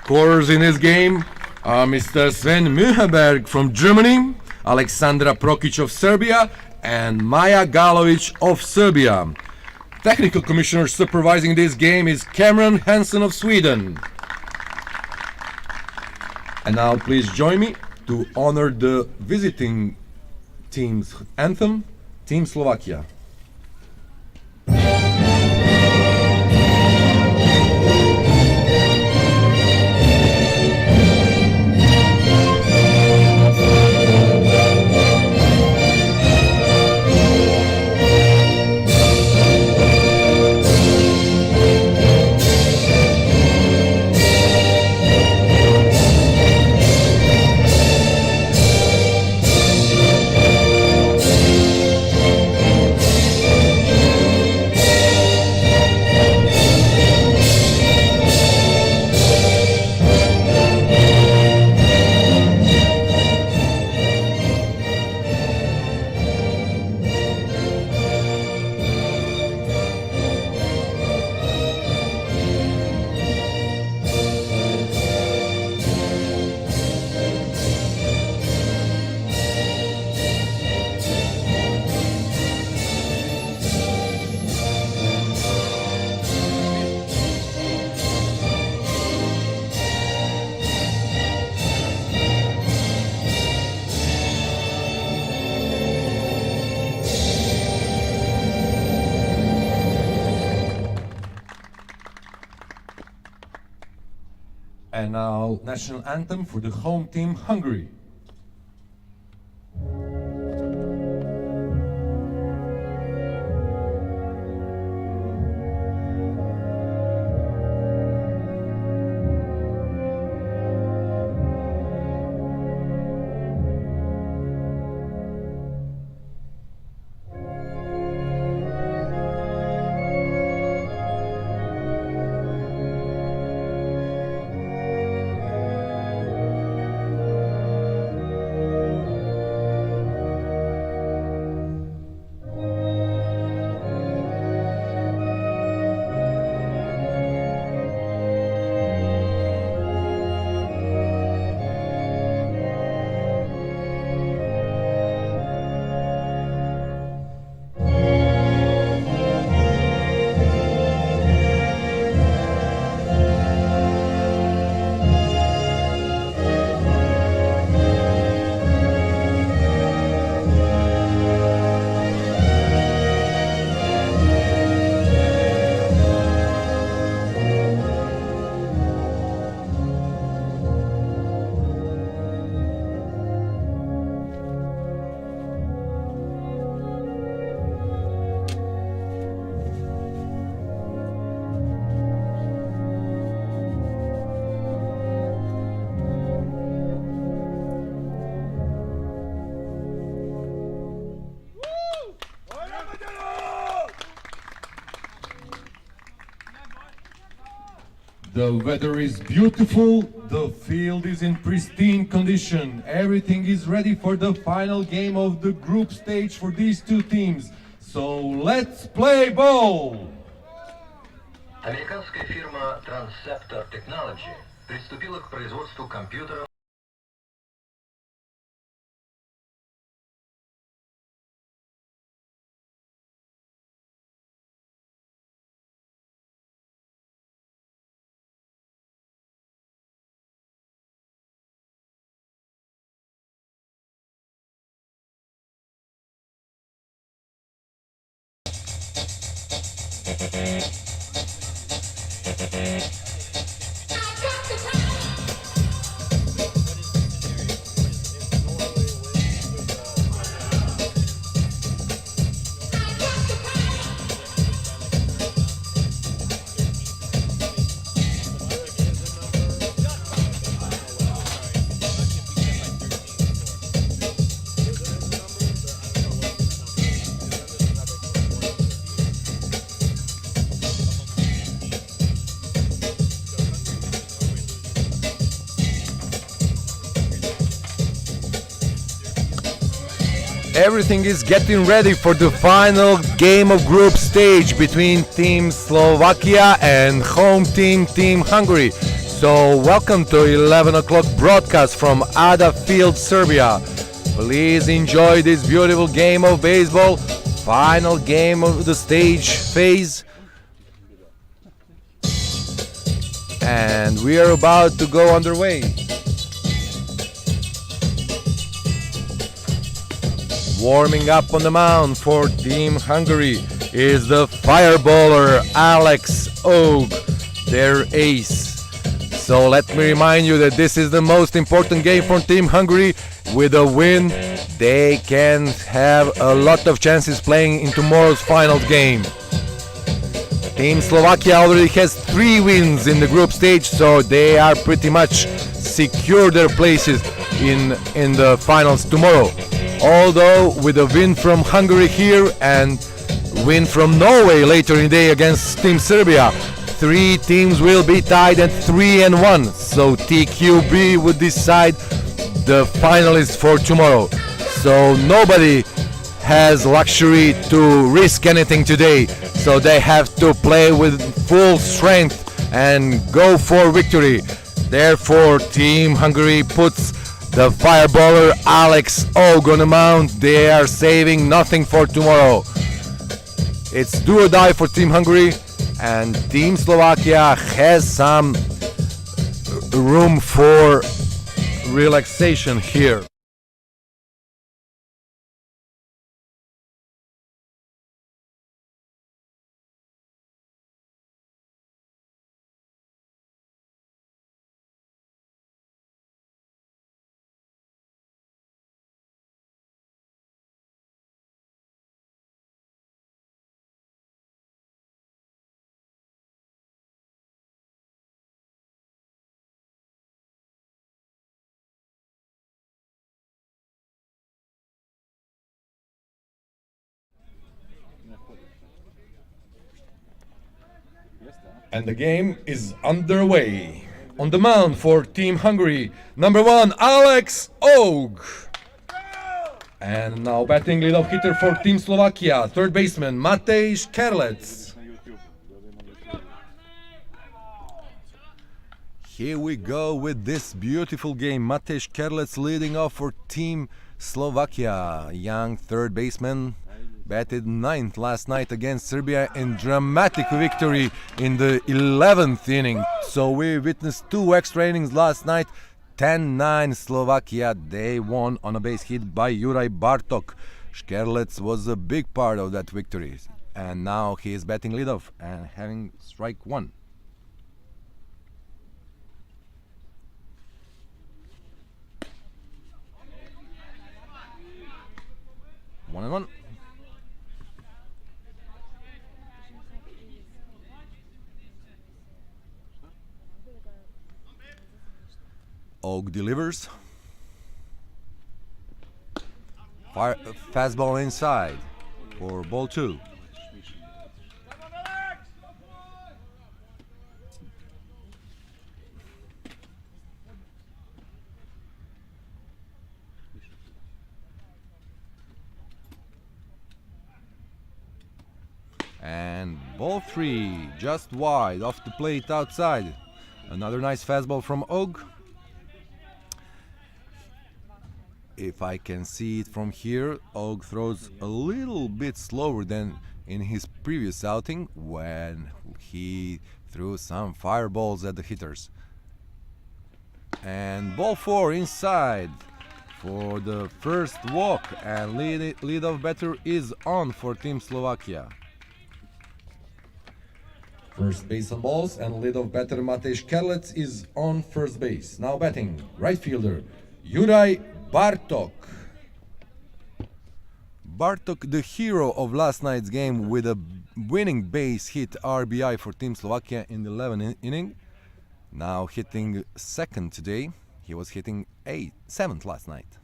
Scorers in this game are Mr. Sven Mühlberg from Germany, Alexandra Prokic of Serbia, and Maja Galovic of Serbia. Technical commissioner supervising this game is Cameron Hansen of Sweden. And now please join me to honor the visiting team's anthem, Team Slovakia. And now, national anthem for the home team, Hungary. The weather is beautiful, the field is in pristine condition, everything is ready for the final game of the group stage for these two teams. So let's play ball! Американская фирма Transceptor Technology приступила к производству компьютеров. Everything is getting ready for the final game of group stage between Team Slovakia and home team, Team Hungary. So, welcome to 11 o'clock broadcast from Ada Field, Serbia. Please enjoy this beautiful game of baseball, final game of the stage phase. And we are about to go underway. Warming up on the mound for Team Hungary is the fireballer Alex Og, their ace. So let me remind you that this is the most important game for Team Hungary. With a win, they can have a lot of chances playing in tomorrow's final game. Team Slovakia already has 3 wins in the group stage, so they are pretty much secure their places in the finals tomorrow. Although with a win from Hungary here and win from Norway later in the day against Team Serbia, 3 teams will be tied at 3-1. So TQB would decide the finalists for tomorrow. So nobody has luxury to risk anything today. So they have to play with full strength and go for victory. Therefore, Team Hungary puts the fireballer Alex Og on the mound. They are saving nothing for tomorrow. It's do or die for Team Hungary, and Team Slovakia has some room for relaxation here. And the game is underway. On the mound for Team Hungary, number 1, Alex Og. And now batting leadoff hitter for Team Slovakia, third baseman Matej Kerlec. Here we go with this beautiful game. Matej Kerlec leading off for Team Slovakia. Young third baseman batted 9th last night against Serbia in dramatic victory in the 11th inning. So we witnessed 2 extra innings last night. 10-9 Slovakia. They won on a base hit by Juraj Bartok. Škerlec was a big part of that victory. And now he is batting leadoff and having strike 1. One and one. Og delivers. Fastball inside for ball 2. And ball 3, just wide off the plate outside. Another nice fastball from Og. If I can see it from here, Og throws a little bit slower than in his previous outing when he threw some fireballs at the hitters. And ball 4 inside for the first walk, and leadoff batter is on for Team Slovakia. First base on balls, and leadoff batter Matej Kerlec is on first base. Now batting, right fielder Juraj Bartok. Bartok, the hero of last night's game with a winning base hit RBI for Team Slovakia in the 11th inning. Now hitting 2nd today. He was hitting 7th last night.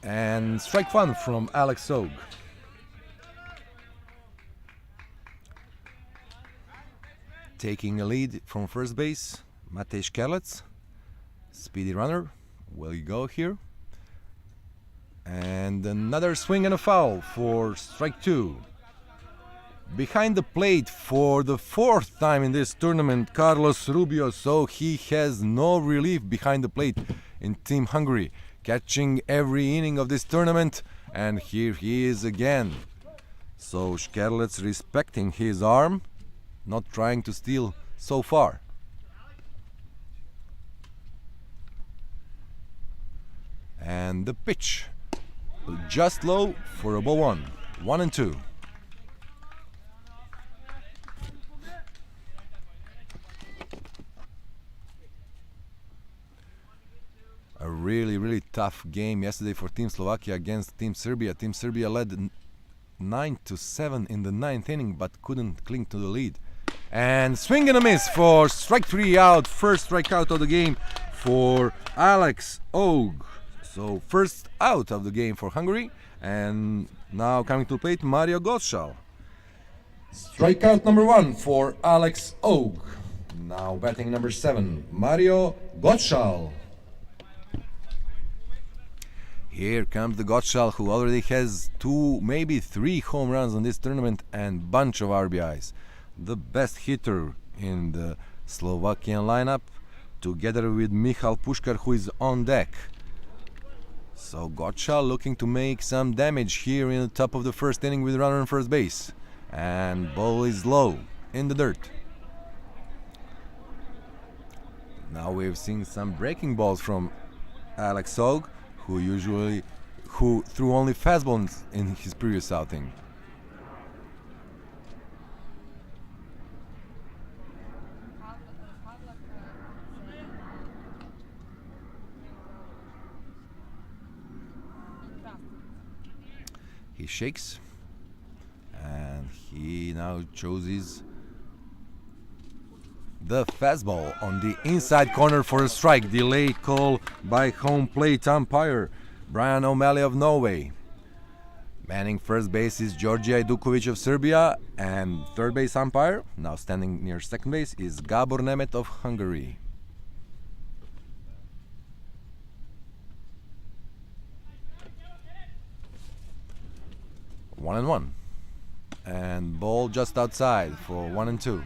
And strike 1 from Alex Og. Taking a lead from first base, Matej Kerlec, speedy runner. Will he go here? And another swing and a foul for strike 2. behind the plate for the fourth time in this tournament, Carlos Rubio, so he has no relief behind the plate in Team Hungary, catching every inning of this tournament, and here he is again. So Skerlets respecting his arm, not trying to steal so far. And the pitch, just low for a ball one. 1-2. A really tough game yesterday for Team Slovakia against Team Serbia. Team Serbia led 9-7 in the ninth inning, but couldn't cling to the lead. And swing and a miss for strike 3 out. First strikeout of the game for Alex Og. So first out of the game for Hungary. And now coming to the plate, Mario Gottschall. Strikeout number 1 for Alex Og. Now batting number 7, Mario Gottschall. Here comes the Gottschall, who already has 2, maybe 3 home runs in this tournament and bunch of RBIs. The best hitter in the Slovakian lineup, together with Michal Puškar, who is on deck. So Gottschall looking to make some damage here in the top of the first inning with runner on first base. And ball is low in the dirt. Now we've seen some breaking balls from Alex Og, who threw only fastballs in his previous outing. He shakes, and he now chooses the fastball on the inside corner for a strike. Delay call by home plate umpire Brian O'Malley of Norway. Manning first base is Georgi Ajdukovic of Serbia, and third base umpire, now standing near second base, is Gabor Nemet of Hungary. One and one, and ball just outside for 1-2.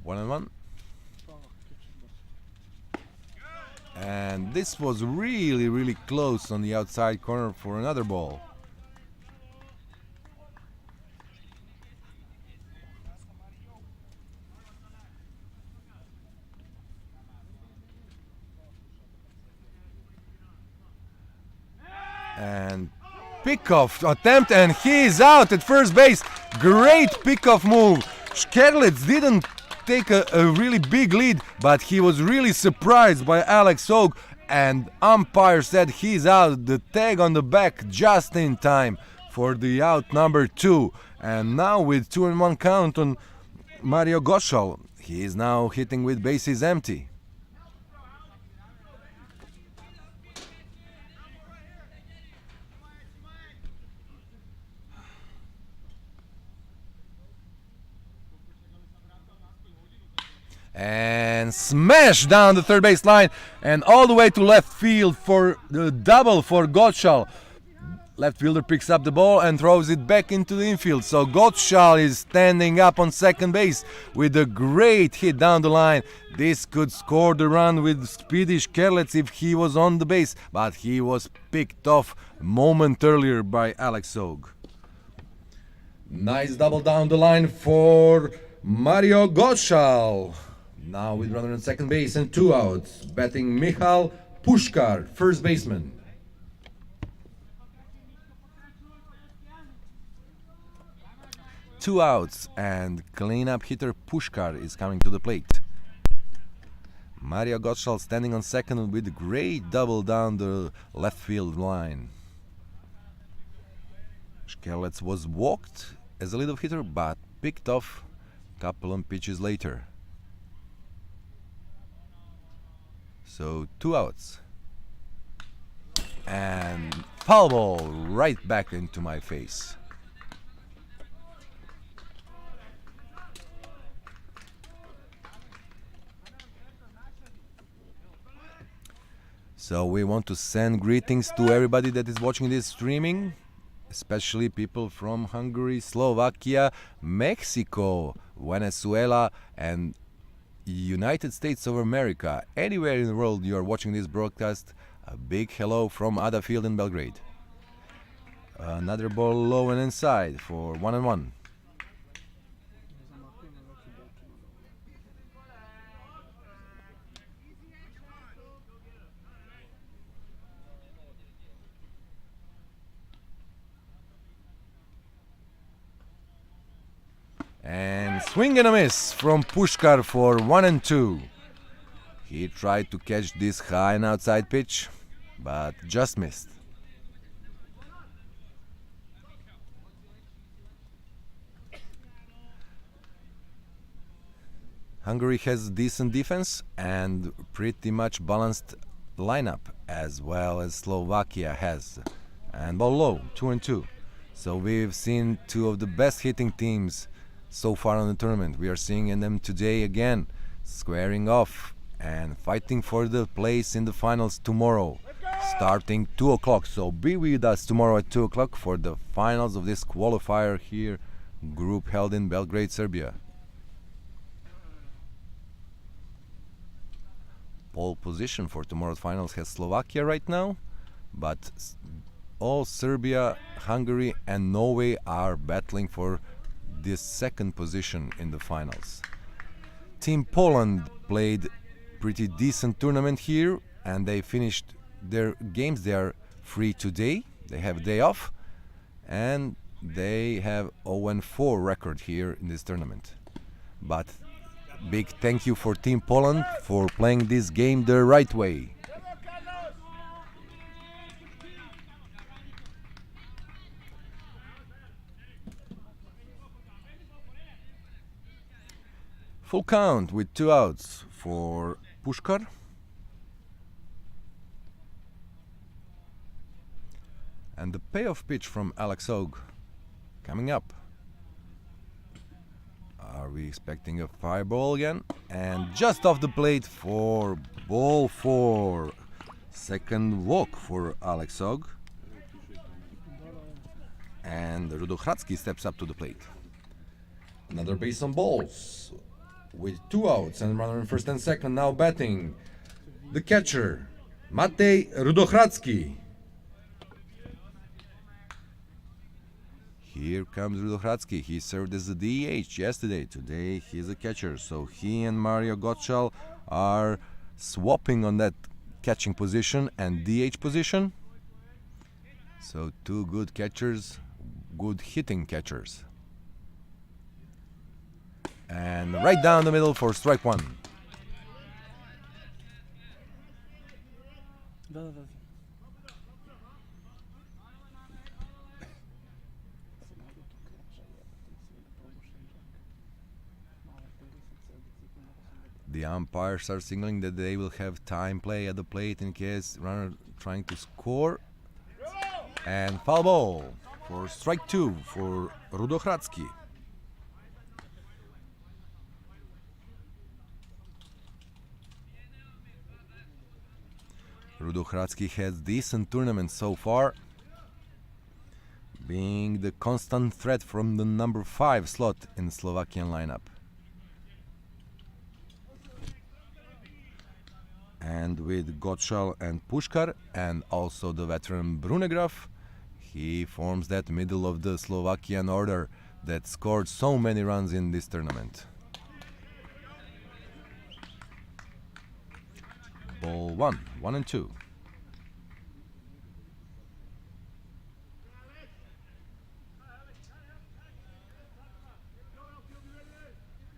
One and one. And this was really close on the outside corner for another ball. And pickoff attempt, and he is out at first base. Great pickoff move. Skerlets didn't take a really big lead, but he was really surprised by Alex Og, and umpire said he's out. The tag on the back just in time for the out number 2. And now with 2-1 count on Mario Gottschall, he is now hitting with bases empty. And smash down the third base line and all the way to left field for the double for Gottschall. Left fielder picks up the ball and throws it back into the infield. So Gottschall is standing up on second base with a great hit down the line. This could score the run with speedy Skerlets if he was on the base, but he was picked off a moment earlier by Alex Og. Nice double down the line for Mario Gottschall. Now with runner on second base and 2 outs, batting Michal Puškar, first baseman. Two outs, and cleanup hitter Puškar is coming to the plate. Mario Gottschall standing on second with a great double down the left field line. Skerlets was walked as a leadoff hitter, but picked off a couple of pitches later. So 2 outs. And foul ball right back into my face. So we want to send greetings to everybody that is watching this streaming, especially people from Hungary, Slovakia, Mexico, Venezuela, and United States of America. Anywhere in the world you are watching this broadcast, a big hello from Ada Field in Belgrade. Another ball low and inside for 1-1. And swing and a miss from Pushkar for 1-2. He tried to catch this high and outside pitch, but just missed. Hungary has decent defense and pretty much balanced lineup, as well as Slovakia has. And ball low, 2-2. So we've seen two of the best hitting teams so far in the tournament. We are seeing them today again, squaring off and fighting for the place in the finals tomorrow, starting 2 o'clock. So be with us tomorrow at 2 o'clock for the finals of this qualifier here, group held in Belgrade, Serbia. Pole position for tomorrow's finals has Slovakia right now, but all Serbia, Hungary and Norway are battling for this second position in the finals. Team Poland played pretty decent tournament here and they finished their games. They are free today, they have a day off, and they have 0-4 record here in this tournament. But big thank you for Team Poland for playing this game the right way. Full count with 2 outs for Pushkar. And the payoff pitch from Alex Og coming up. Are we expecting a fireball again? And just off the plate for ball 4. Second walk for Alex Og. And Rudohradzki steps up to the plate. Another base on balls with 2 outs and runner in first and second. Now batting the catcher Matej Rudohradzki. Here comes Rudohradzki. He served as a DH yesterday. Today he's a catcher. So he and Mario Gottschall are swapping on that catching position and DH position. So 2 good catchers, good hitting catchers. And right down the middle for strike 1. The umpires are signaling that they will have time play at the plate in case runner trying to score. And foul ball for strike 2 for Rudohradzki. Rudohradzki has decent tournament so far, being the constant threat from the number 5 slot in the Slovakian lineup. And with Gottschall and Pushkar and also the veteran Brunegraf, he forms that middle of the Slovakian order that scored so many runs in this tournament. Ball 1, 1-2.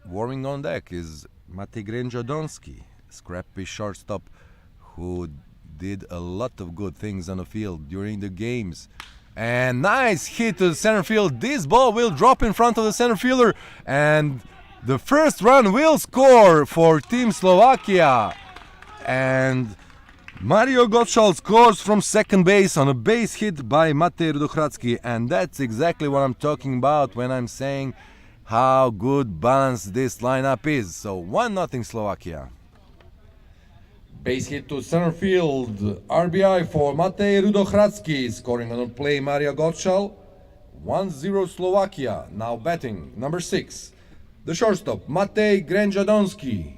Warming on deck is Matej Grędziodonski, scrappy shortstop who did a lot of good things on the field during the games. And nice hit to the center field. This ball will drop in front of the center fielder and the first run will score for Team Slovakia. And Mario Gottschall scores from second base on a base hit by Matej Rudohradzki, and that's exactly what I'm talking about when I'm saying how good balanced this lineup is. So 1-0 Slovakia. Base hit to center field. RBI for Matej Rudohradsky. Scoring on a play, Maria Gotschal. 1-0 Slovakia. Now batting, number 6. The shortstop, Matej Grenjadonsky.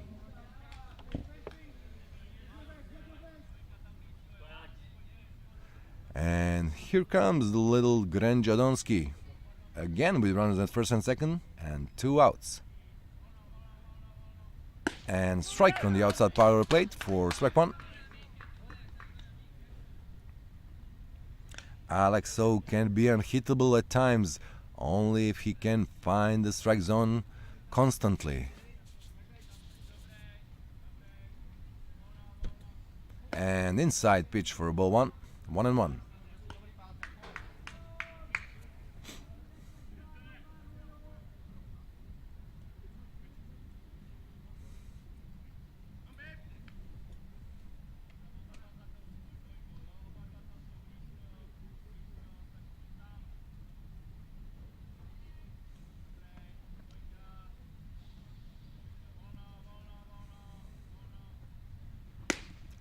And here comes the little Grenjadonsky. Again with runners at first and second, and 2 outs. And strike on the outside power plate for strike 1. Alex O can be unhittable at times, only if he can find the strike zone constantly. And inside pitch for a ball 1, 1-1.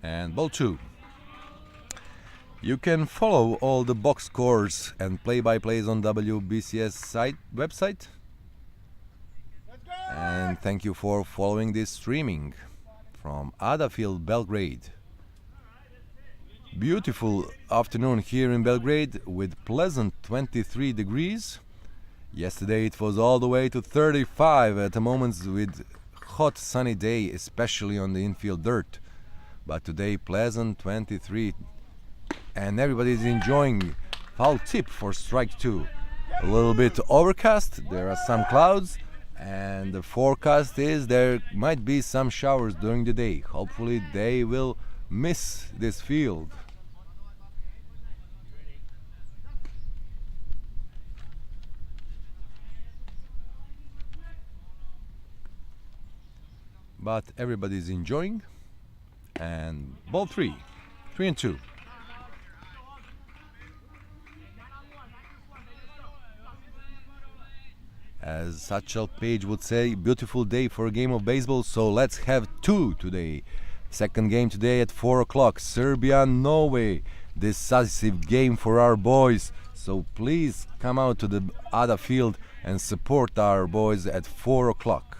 And ball 2. You can follow all the box scores and play-by-plays on WBCS website. And thank you for following this streaming from Adafield, Belgrade. Beautiful afternoon here in Belgrade with pleasant 23 degrees. Yesterday it was all the way to 35 at the moments with hot sunny day, especially on the infield dirt. But today pleasant 23, and everybody is enjoying. Foul tip for strike 2. A little bit overcast, there are some clouds, and the forecast is there might be some showers during the day. Hopefully they will miss this field. But everybody is enjoying. And ball 3, 3-2. As Satchel Paige would say, beautiful day for a game of baseball, so let's have 2 today. Second game today at 4 o'clock, Serbia, Norway. Decisive game for our boys, so please come out to the Ada field and support our boys at 4 o'clock.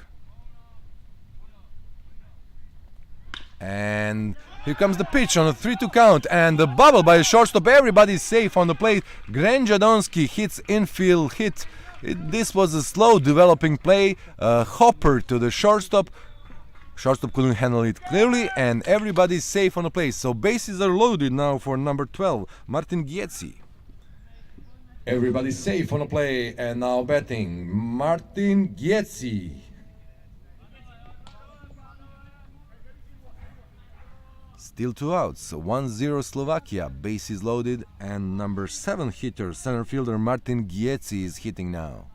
And here comes the pitch on a 3-2 count, and the bubble by the shortstop. Everybody's safe on the plate. Grenjadonsky hits infield hit. This was a slow developing play. Hopper to the shortstop. Shortstop couldn't handle it clearly, and everybody's safe on the plate. So bases are loaded now for number 12, Martin Gietzi. Everybody's safe on the play, and now batting, Martin Gietzi. Still 2 outs, 1-0 Slovakia, bases loaded, and number 7 hitter, center fielder Martin Gietzi is hitting now.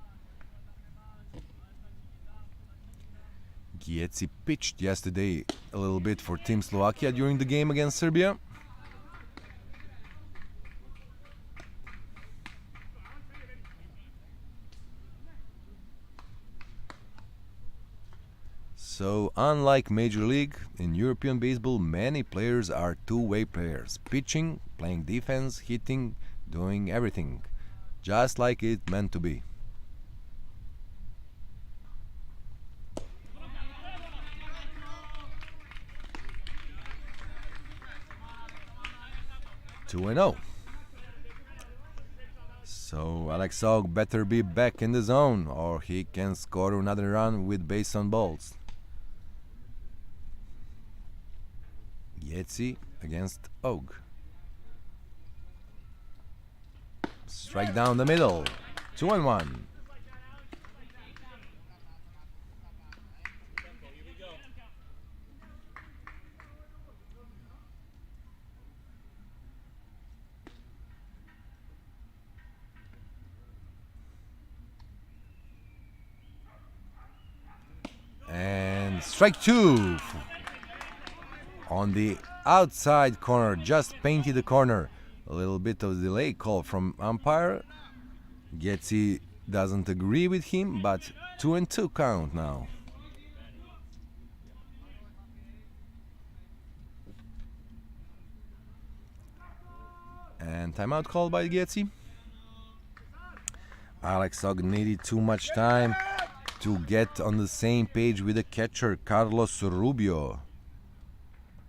Gietzi pitched yesterday a little bit for Team Slovakia during the game against Serbia. So, unlike Major League, in European baseball, many players are two-way players. Pitching, playing defense, hitting, doing everything. Just like it meant to be. Two and 0. So Alex Ogg better be back in the zone, or he can score another run with base on balls. Gietzi against Ogg. Strike down the middle. 2-1. And strike 2. On the outside corner, just painted the corner. A little bit of delay call from umpire. Gietzi doesn't agree with him, but 2-2 count now. And timeout called by Gietzi. Alex Og needed too much time to get on the same page with the catcher Carlos Rubio.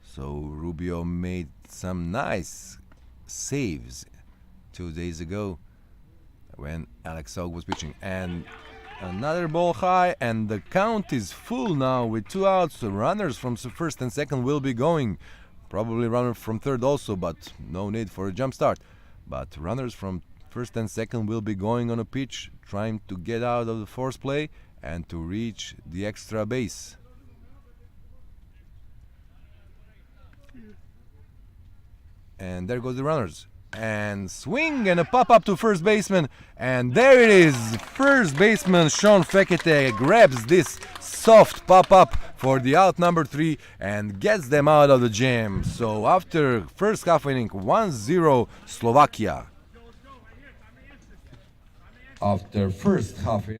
So Rubio made some nice saves 2 days ago when Alex Og was pitching. And another ball high, and the count is full now with 2 outs. The runners from first and second will be going. Probably runner from third also, but no need for a jump start. But runners from first and second will be going on a pitch, trying to get out of the force play and to reach the extra base. And there goes the runners. And swing and a pop-up to first baseman. And there it is. First baseman Sean Fekete grabs this soft pop-up for the out number 3 and gets them out of the jam. So after first half inning, 1-0 Slovakia. After first half inning.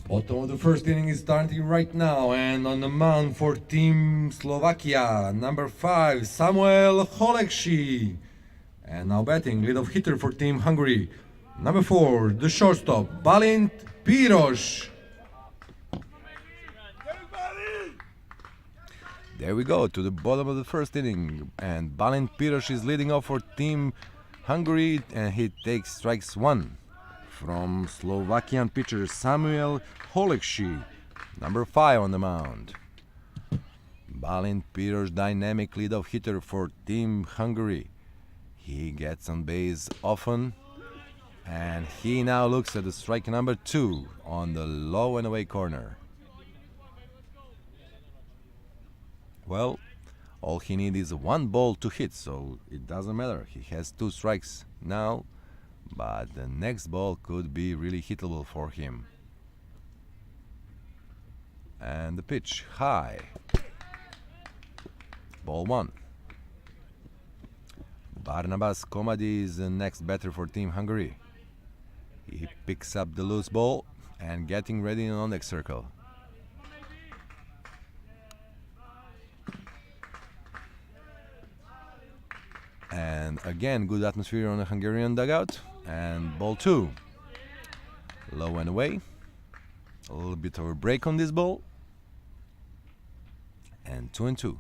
Bottom of the first inning is starting right now, and on the mound for Team Slovakia, number 5, Samuel Holekshi. And now batting, leadoff hitter for Team Hungary, number 4, the shortstop, Balint Piros. There we go, to the bottom of the first inning, and Balint Piros is leading off for Team Hungary, and he takes strikes 1 from Slovakian pitcher Samuel Holekshi, number 5 on the mound. Balint Piros, dynamic leadoff hitter for Team Hungary. He gets on base often, and he now looks at the strike number 2 on the low and away corner. Well, all he needs is 1 ball to hit, so it doesn't matter. He has 2 strikes now, but the next ball could be really hittable for him. And the pitch high. Ball 1. Barnabas Komadi is the next batter for Team Hungary. He picks up the loose ball and getting ready on the next circle. And And again, good atmosphere on the Hungarian dugout. And ball 2. Low and away. A little bit of a break on this ball. And 2-2.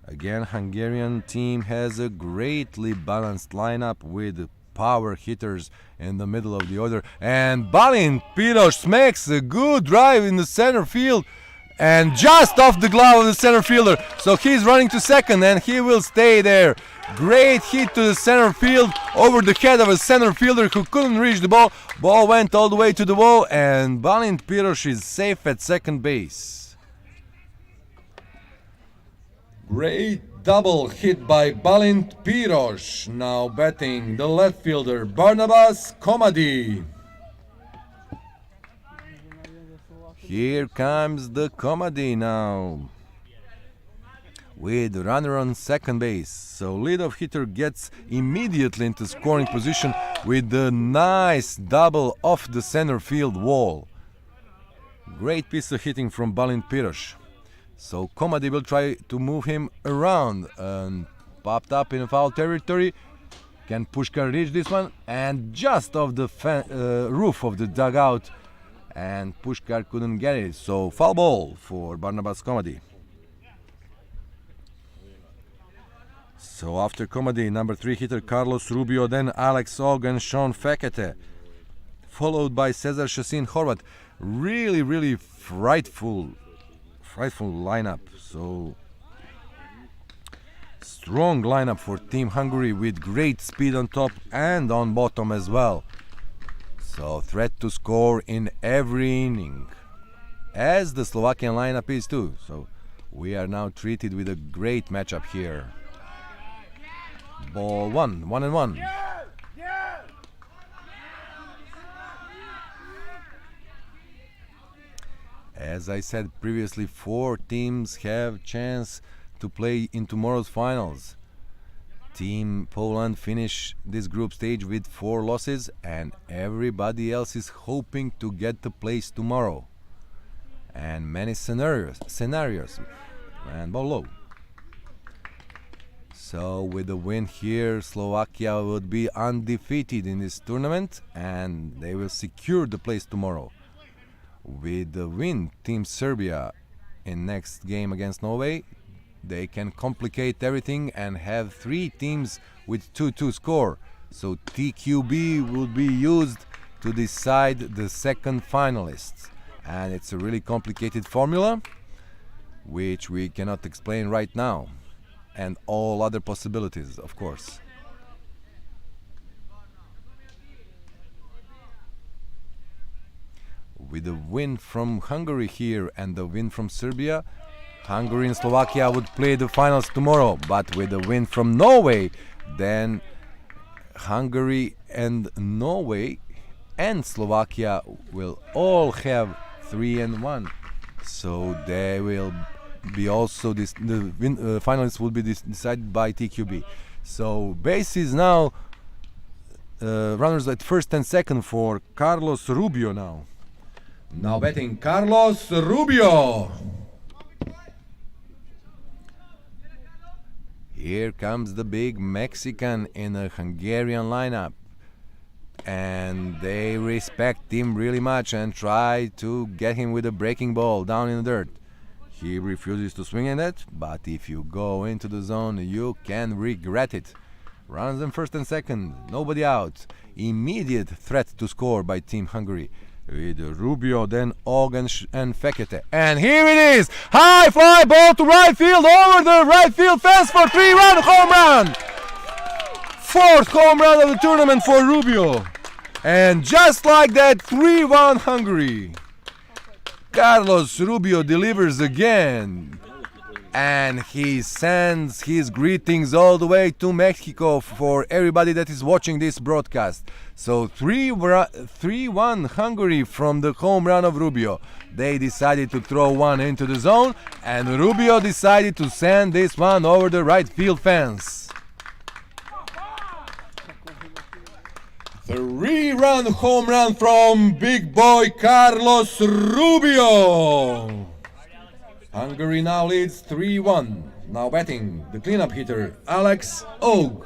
Again, Hungarian team has a greatly balanced lineup with power hitters in the middle of the order. And Balint Piros makes a good drive in the center field and just off the glove of the center fielder. So he's running to second and he will stay there. Great hit to the center field over the head of a center fielder who couldn't reach the ball. Ball went all the way to the wall and Balint Piros is safe at second base. Great double hit by Balint Piros. Now batting the left fielder Barnabas Komadi. Here comes the Komadi now with runner on second base. So leadoff hitter gets immediately into scoring position with the nice double off the center field wall. Great piece of hitting from Balint Piros. So Komadi will try to move him around and popped up in foul territory. Can Pushkar reach this one? And just off the roof of the dugout. And Pushkar couldn't get it. So foul ball for Barnabas Komadi. So after Komadi, number 3 hitter Carlos Rubio, then Alex Og and Sean Fekete. Followed by Cesar Shasin Horvat. Really frightful lineup. So strong lineup for Team Hungary with great speed on top and on bottom as well. So threat to score in every inning, as the Slovakian lineup is too. So we are now treated with a great matchup here. Ball 1, 1-1. As I said previously, 4 teams have chance to play in tomorrow's finals. Team Poland finished this group stage with 4 losses and everybody else is hoping to get the place tomorrow. And many scenarios and ball low. So with the win here, Slovakia would be undefeated in this tournament and they will secure the place tomorrow. With the win, Team Serbia in next game against Norway, they can complicate everything and have 3 teams with 2-2 score. So TQB will be used to decide the second finalists. And it's a really complicated formula, which we cannot explain right now. And all other possibilities, of course. With the win from Hungary here and the win from Serbia, Hungary and Slovakia would play the finals tomorrow. But with the win from Norway, then Hungary and Norway and Slovakia will all have 3-1. So they will be also the finalists will be decided by TQB. So base is now runners at first and second for Carlos Rubio now. Now batting Carlos Rubio. Here comes the big Mexican in a Hungarian lineup. And they respect him really much and try to get him with a breaking ball down in the dirt. He refuses to swing at it, but if you go into the zone, you can regret it. Runs in first and second, nobody out. Immediate threat to score by Team Hungary. With Rubio, then Og and Fekete. And here it is! High fly ball to right field, over the right field fence for 3-run home run! 4th home run of the tournament for Rubio. And just like that, 3-1 Hungary. Carlos Rubio delivers again. And he sends his greetings all the way to Mexico for everybody that is watching this broadcast. So 3-1 Hungary from the home run of Rubio. They decided to throw one into the zone and Rubio decided to send this one over the right field fence. 3-run home run from big boy Carlos Rubio. Hungary now leads 3-1. Now batting, the cleanup hitter, Alex Og.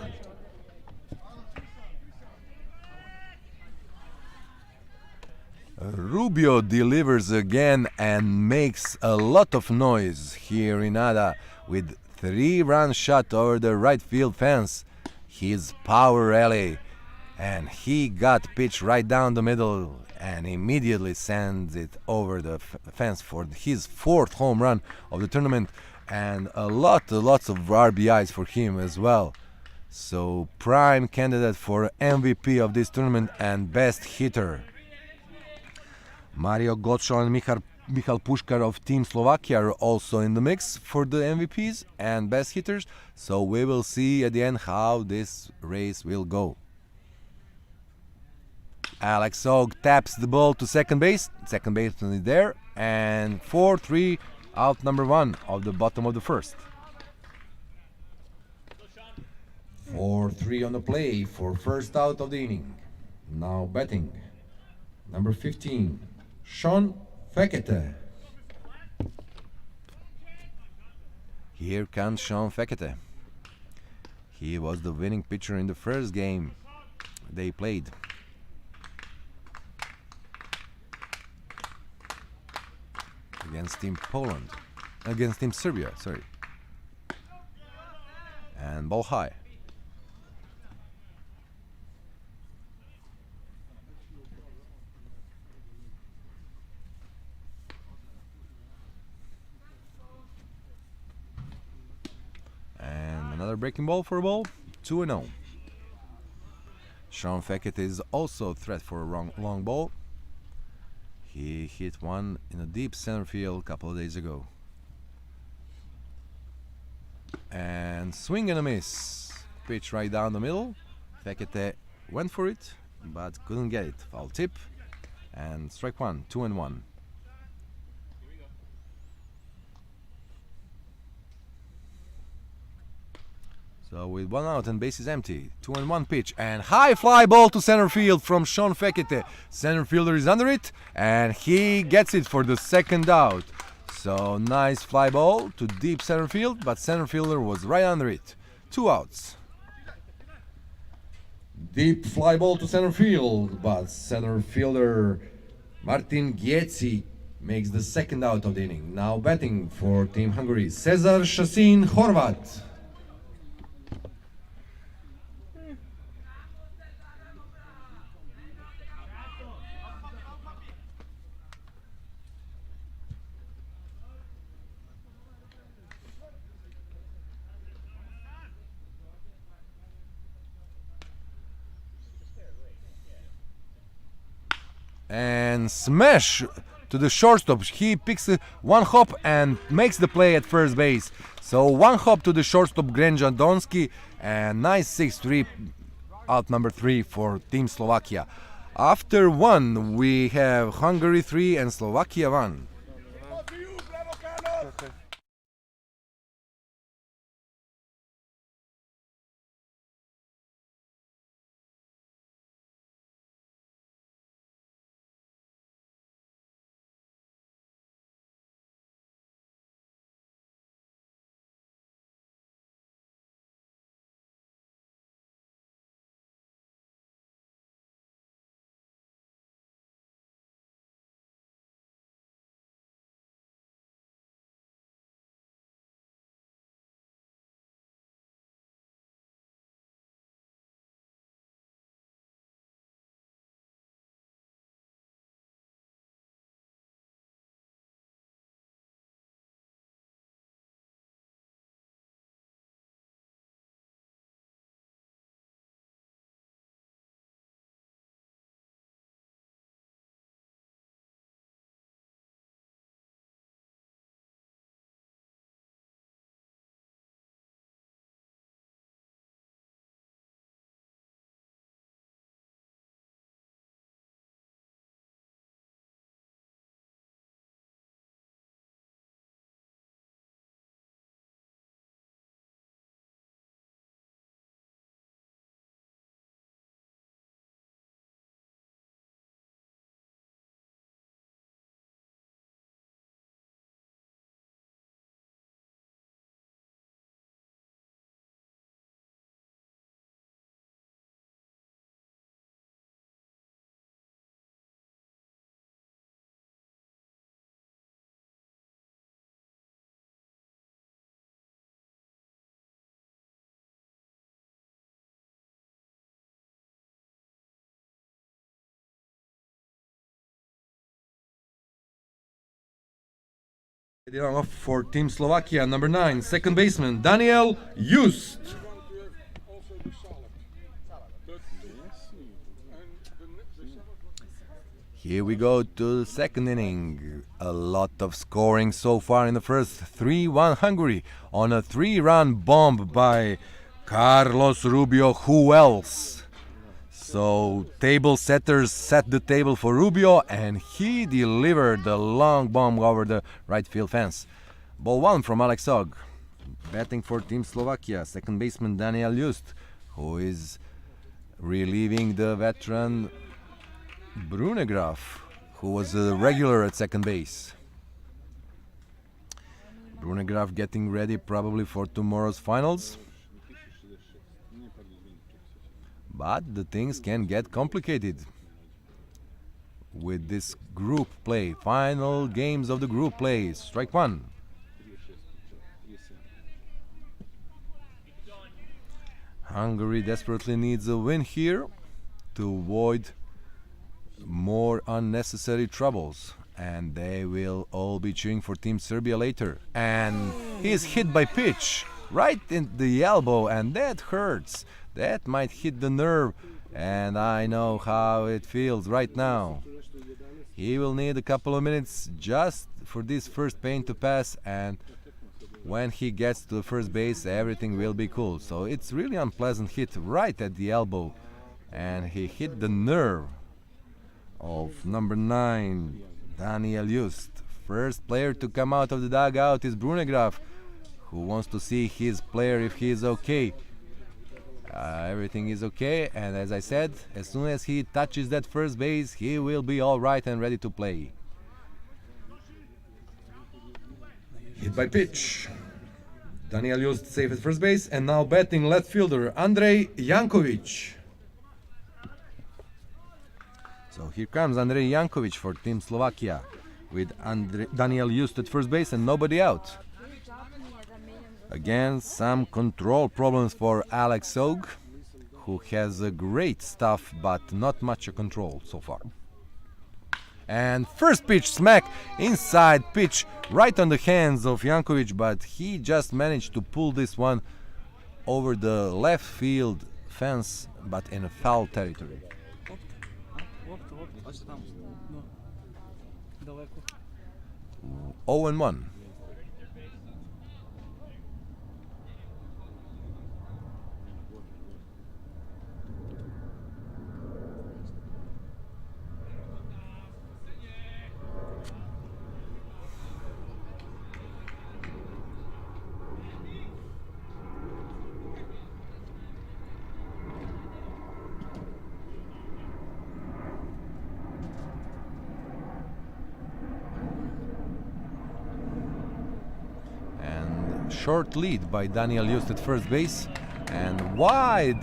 Rubio delivers again and makes a lot of noise here in Ada with 3-run shot over the right field fence. His power rally, and he got pitched right down the middle and immediately sends it over the fence for his 4th home run of the tournament, and lots of RBIs for him as well. So prime candidate for MVP of this tournament and best hitter. Mario Gotcho and Michal Puškar of Team Slovakia are also in the mix for the MVPs and best hitters, so we will see at the end how this race will go. Alex Og taps the ball to second base. Second baseman is there, and 4-3 out number 1 of the bottom of the first. 4-3 on the play for first out of the inning. Now batting, number 15, Sean Fekete. Here comes Sean Fekete. He was the winning pitcher in the first game they played. Against Team Poland. Against Team Serbia, sorry. And ball high. And another breaking ball for a ball. 2-0. Sean Fekete is also a threat for a long ball. He hit one in a deep center field a couple of days ago. And swing and a miss. Pitch right down the middle. Fekete went for it, but couldn't get it. Foul tip. And strike one, 2-1. So with 1 out and bases empty, 2-1 pitch, and high fly ball to center field from Sean Fekete. Center fielder is under it, and he gets it for the second out. So nice fly ball to deep center field, but center fielder was right under it. 2 outs. Deep fly ball to center field, but center fielder Martin Gietzi makes the second out of the inning. Now batting for Team Hungary, Cesar Shasin Horvat. And smash to the shortstop. He picks one hop and makes the play at first base. So one hop to the shortstop Grenja Donski, and nice 6-3 out number 3 for Team Slovakia. After 1 we have Hungary 3 and Slovakia 1. Leading off for Team Slovakia, number 9, second baseman Daniel Just. Here we go to the second inning. A lot of scoring so far in the first. 3-1 Hungary on a 3-run bomb by Carlos Rubio. Who else? So table setters set the table for Rubio, and he delivered the long bomb over the right field fence. Ball 1 from Alex Og. Batting for Team Slovakia, second baseman Daniel Just, who is relieving the veteran Brunegraf, who was a regular at second base. Brunegraf getting ready probably for tomorrow's finals. But the things can get complicated with this group play. Final games of the group play. Strike 1. Hungary desperately needs a win here to avoid more unnecessary troubles, and they will all be cheering for Team Serbia later. And he's hit by pitch right in the elbow, and that hurts. That might hit the nerve, and I know how it feels right now. He will need a couple of minutes just for this first pain to pass, and when he gets to the first base, everything will be cool. So it's really unpleasant hit right at the elbow, and he hit the nerve of number 9, Daniel Just. First player to come out of the dugout is Brunegraf, who wants to see his player if he is okay. Everything is okay, and as I said, as soon as he touches that first base, he will be all right and ready to play. Hit by pitch. Daniel Just safe at first base, and now batting left fielder Andrej Jankovic. So here comes Andrej Jankovic for Team Slovakia with Daniel Just at first base and nobody out. Again, some control problems for Alex Og, who has a great stuff but not much control so far. And first pitch smack, inside pitch right on the hands of Jankovic, but he just managed to pull this one over the left field fence, but in a foul territory. 0-1. Short lead by Daniel Just at first base, and wide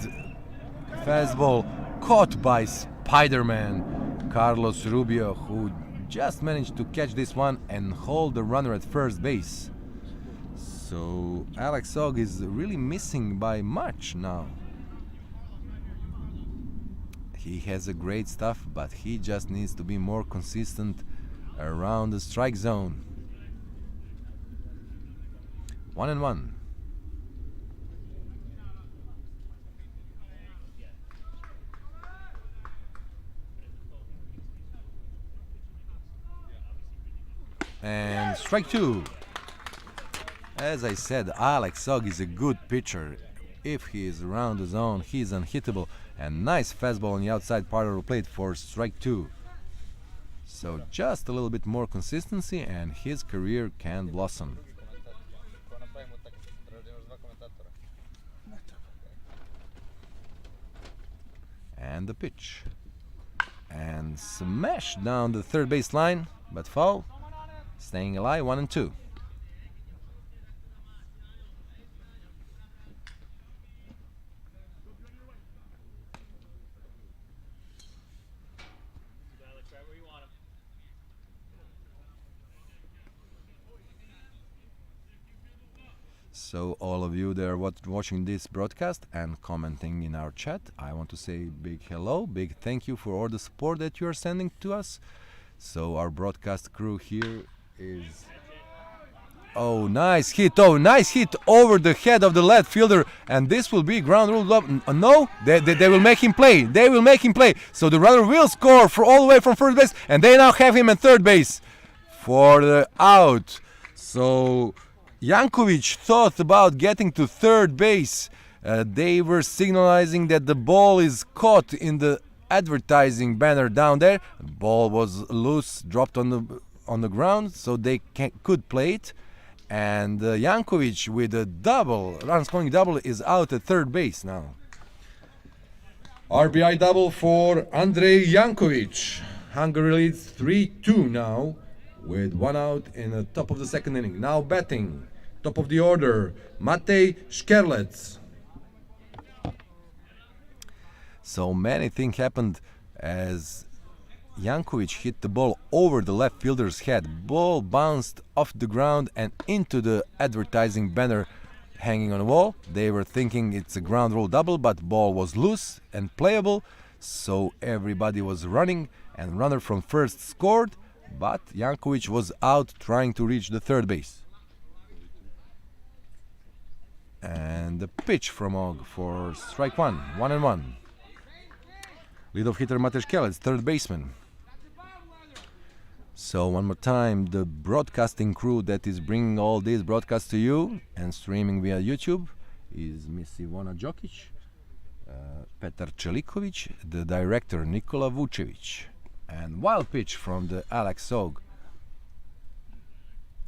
fastball caught by Spider-Man Carlos Rubio, who just managed to catch this one and hold the runner at first base. So Alex Og is really missing by much now. He has a great stuff, but he just needs to be more consistent around the strike zone. 1-1. And strike 2. As I said, Alex Og is a good pitcher. If he is around the zone, he is unhittable. And nice fastball on the outside part of the plate for strike 2. So just a little bit more consistency and his career can blossom. And the pitch. And smash down the third base line, but foul. Staying alive, 1-2. So all of you that are watching this broadcast and commenting in our chat, I want to say big hello, big thank you for all the support that you are sending to us. So our broadcast crew here is Oh, nice hit! Oh, nice hit over the head of the left fielder, and this will be ground rule. No, they will make him play. They will make him play. So the runner will score for all the way from first base, and they now have him at third base for the out. So Jankovic thought about getting to third base. They were signalizing that the ball is caught in the advertising banner down there. The ball was loose, dropped on the ground, so they could play it. And Jankovic with a double, run scoring double, is out at third base now. RBI double for Andrei Jankovic. Hungary leads 3-2 now, with one out in the top of the second inning. Now batting, top of the order, Matej Škerlec. So many things happened as Jankovic hit the ball over the left fielder's head. Ball bounced off the ground and into the advertising banner hanging on the wall. They were thinking it's a ground rule double, but ball was loose and playable, so everybody was running, and runner from first scored, but Jankovic was out trying to reach the third base. And the pitch from Og for strike one, 1-1. Leadoff hitter Matej Škerlec, third baseman. So one more time, the broadcasting crew that is bringing all these broadcasts to you and streaming via YouTube is Miss Ivona Đokic, Petar Čeliković, the director Nikola Vučević, and wild pitch from the Alex Og.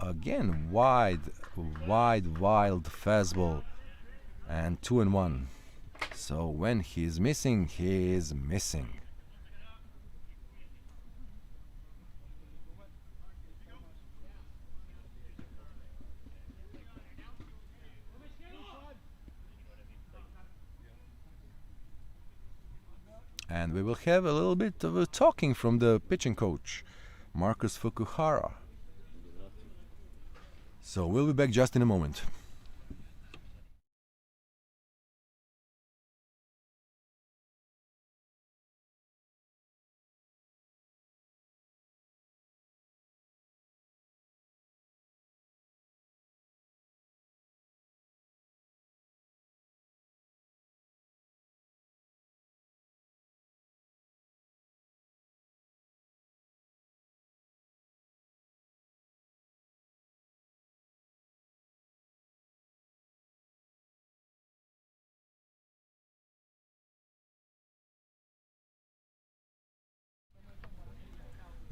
Again, wild fastball, and 2-1. So when he is missing, he is missing. And we will have a little bit of a talking from the pitching coach, Marcus Fukuhara. So we'll be back just in a moment.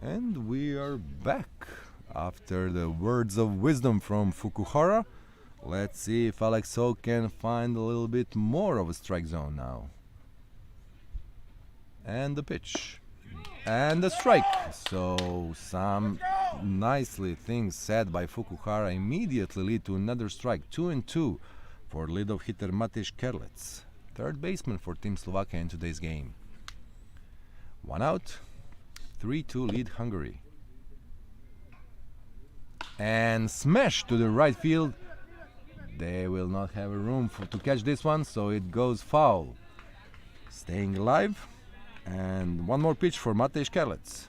And we are back after the words of wisdom from Fukuhara. Let's see if Alex Og can find a little bit more of a strike zone now. And the pitch. And the strike. So some nicely things said by Fukuhara immediately lead to another strike. 2-2 for leadoff hitter Matej Škerlec, third baseman for Team Slovakia in today's game. One out. 3-2 lead Hungary. And smash to the right field. They will not have a room to catch this one, so it goes foul. Staying alive. And one more pitch for Matej Škerlec.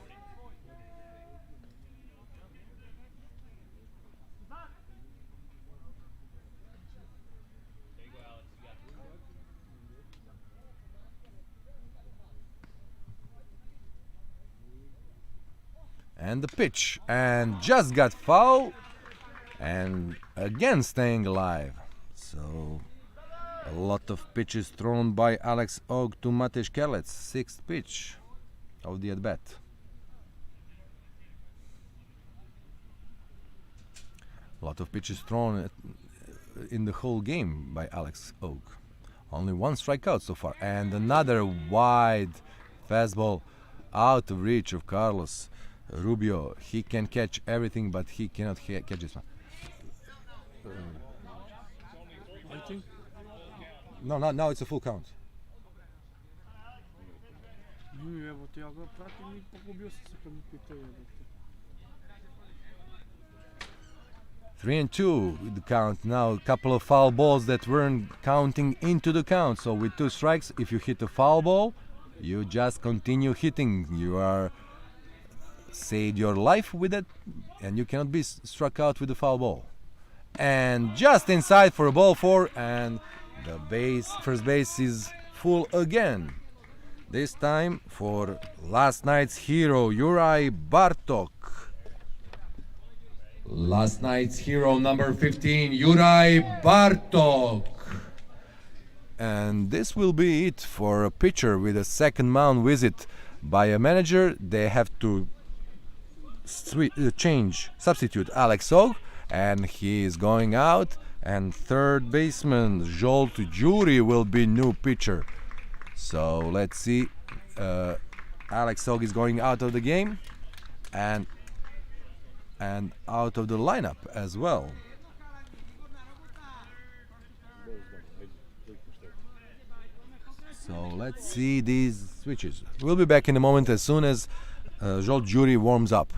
And the pitch, and just got foul, and again staying alive. So a lot of pitches thrown by Alex Og to Matej Škerlec, sixth pitch of the at-bat. A lot of pitches thrown in the whole game by Alex Og. Only one strikeout so far, and another wide fastball out of reach of Carlos Rubio. He can catch everything, but he cannot catch this one. No, now it's a full count. 3-2 the count now. A couple of foul balls that weren't counting into the count. So with two strikes, if you hit a foul ball, you just continue hitting. You are saved your life with it, and you cannot be struck out with a foul ball. and just inside for a ball four, and the first base is full again. This time for last night's hero, Juraj Bartok. Last night's hero, number 15, Juraj Bartok. And this will be it for a pitcher with a second mound visit by a manager. They have to substitute Alex Og, and he is going out. And third baseman Zsolt Gyuri will be new pitcher. So let's see. Alex Og is going out of the game, and out of the lineup as well. So let's see these switches. We'll be back in a moment as soon as Zsolt Gyuri warms up.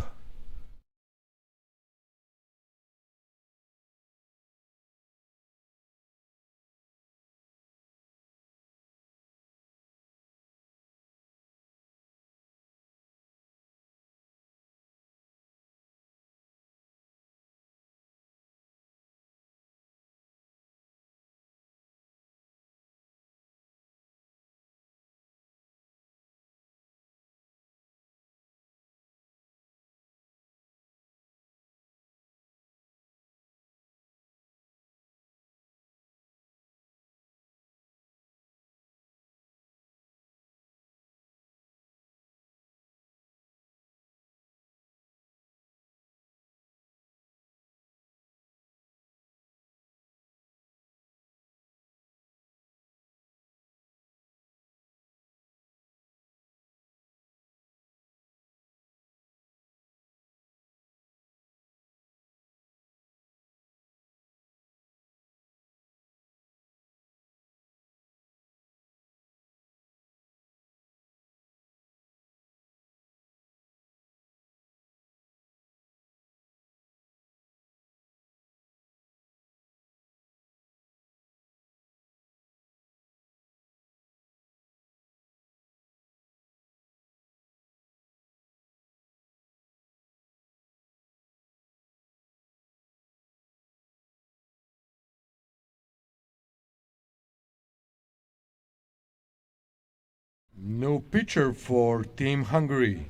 No pitcher for Team Hungary.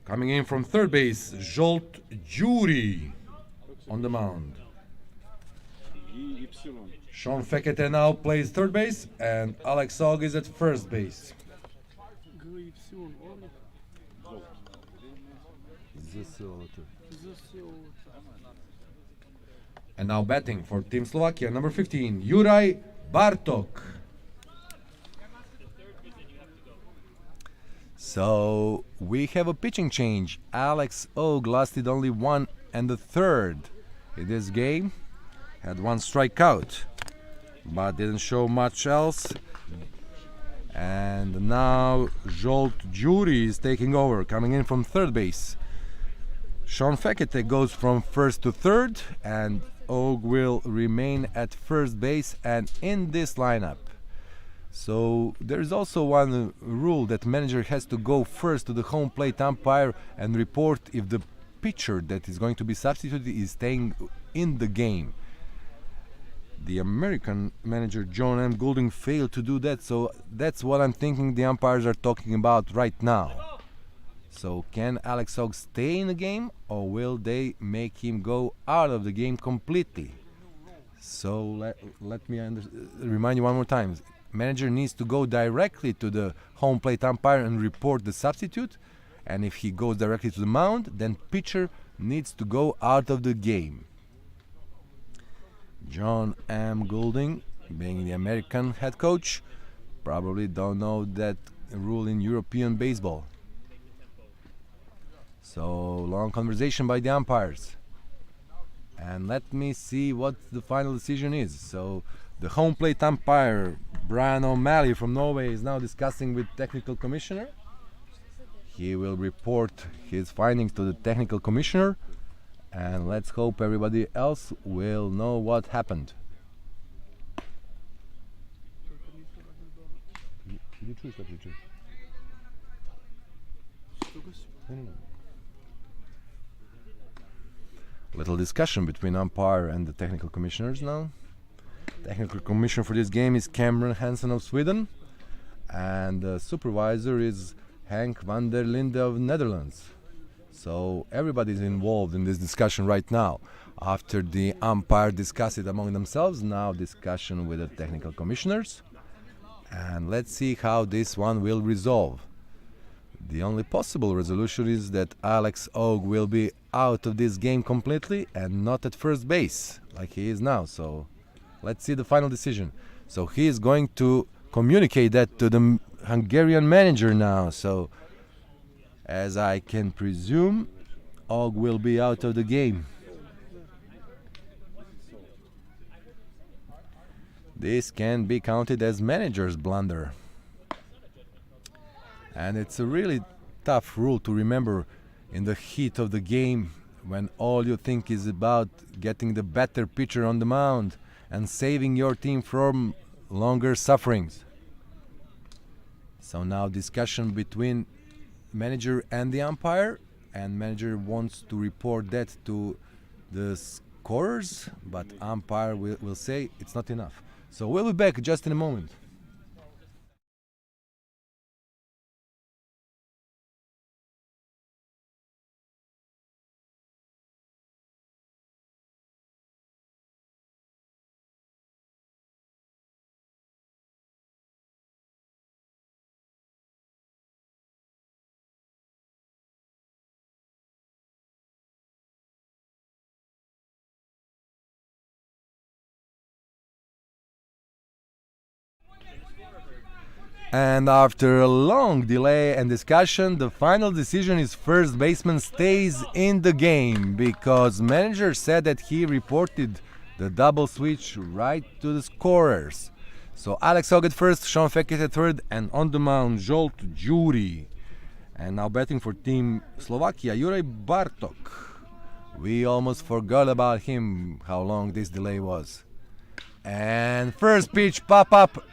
Coming in from third base, Zsolt Gyuri on the mound. Sean Fekete now plays third base, and Alex Og is at first base. And now batting for Team Slovakia, number 15, Juraj Bartok. So we have a pitching change. Alex Og lasted only 1 1/3 in this game. Had 1 strikeout, but didn't show much else. And now Zsolt Gyuri is taking over, coming in from third base. Sean Fekete goes from first to third, and Og will remain at first base and in this lineup. So there is also one rule that manager has to go first to the home plate umpire and report if the pitcher that is going to be substituted is staying in the game. The American manager John M. Goulding failed to do that, so that's what I'm thinking the umpires are talking about right now. So can Alex Og stay in the game, or will they make him go out of the game completely? So let me remind you one more time. Manager needs to go directly to the home plate umpire and report the substitute, and if he goes directly to the mound, then pitcher needs to go out of the game. John M. Goulding, being the American head coach, probably don't know that rule in European baseball. So long conversation by the umpires, and let me see what the final decision is. So the home plate umpire Brian O'Malley from Norway is now discussing with technical commissioner. He will report his findings to the technical commissioner, and let's hope everybody else will know what happened. Little discussion between umpire and the technical commissioners now. Technical commissioner for this game is Cameron Hansen of Sweden, and the supervisor is Henk van der Linde of Netherlands. So everybody's involved in this discussion right now. After the umpire discuss it among themselves, now discussion with the technical commissioners. And let's see how this one will resolve. The only possible resolution is that Alex Og will be out of this game completely and not at first base like he is now. So let's see the final decision. So he is going to communicate that to the Hungarian manager now. So as I can presume, Og will be out of the game. This can be counted as manager's blunder. And it's a really tough rule to remember in the heat of the game, when all you think is about getting the better pitcher on the mound and saving your team from longer sufferings. So now discussion between manager and the umpire, and manager wants to report that to the scorers, but umpire will say it's not enough. So we'll be back just in a moment. And after a long delay and discussion, the final decision is first baseman stays in the game, because manager said that he reported the double switch right to the scorers. So Alex Og at first, Sean Fekete at third, and on the mound Zsolt Gyuri. And now batting for team Slovakia, Juraj Bartok. We almost forgot about him, how long this delay was. And first pitch pop up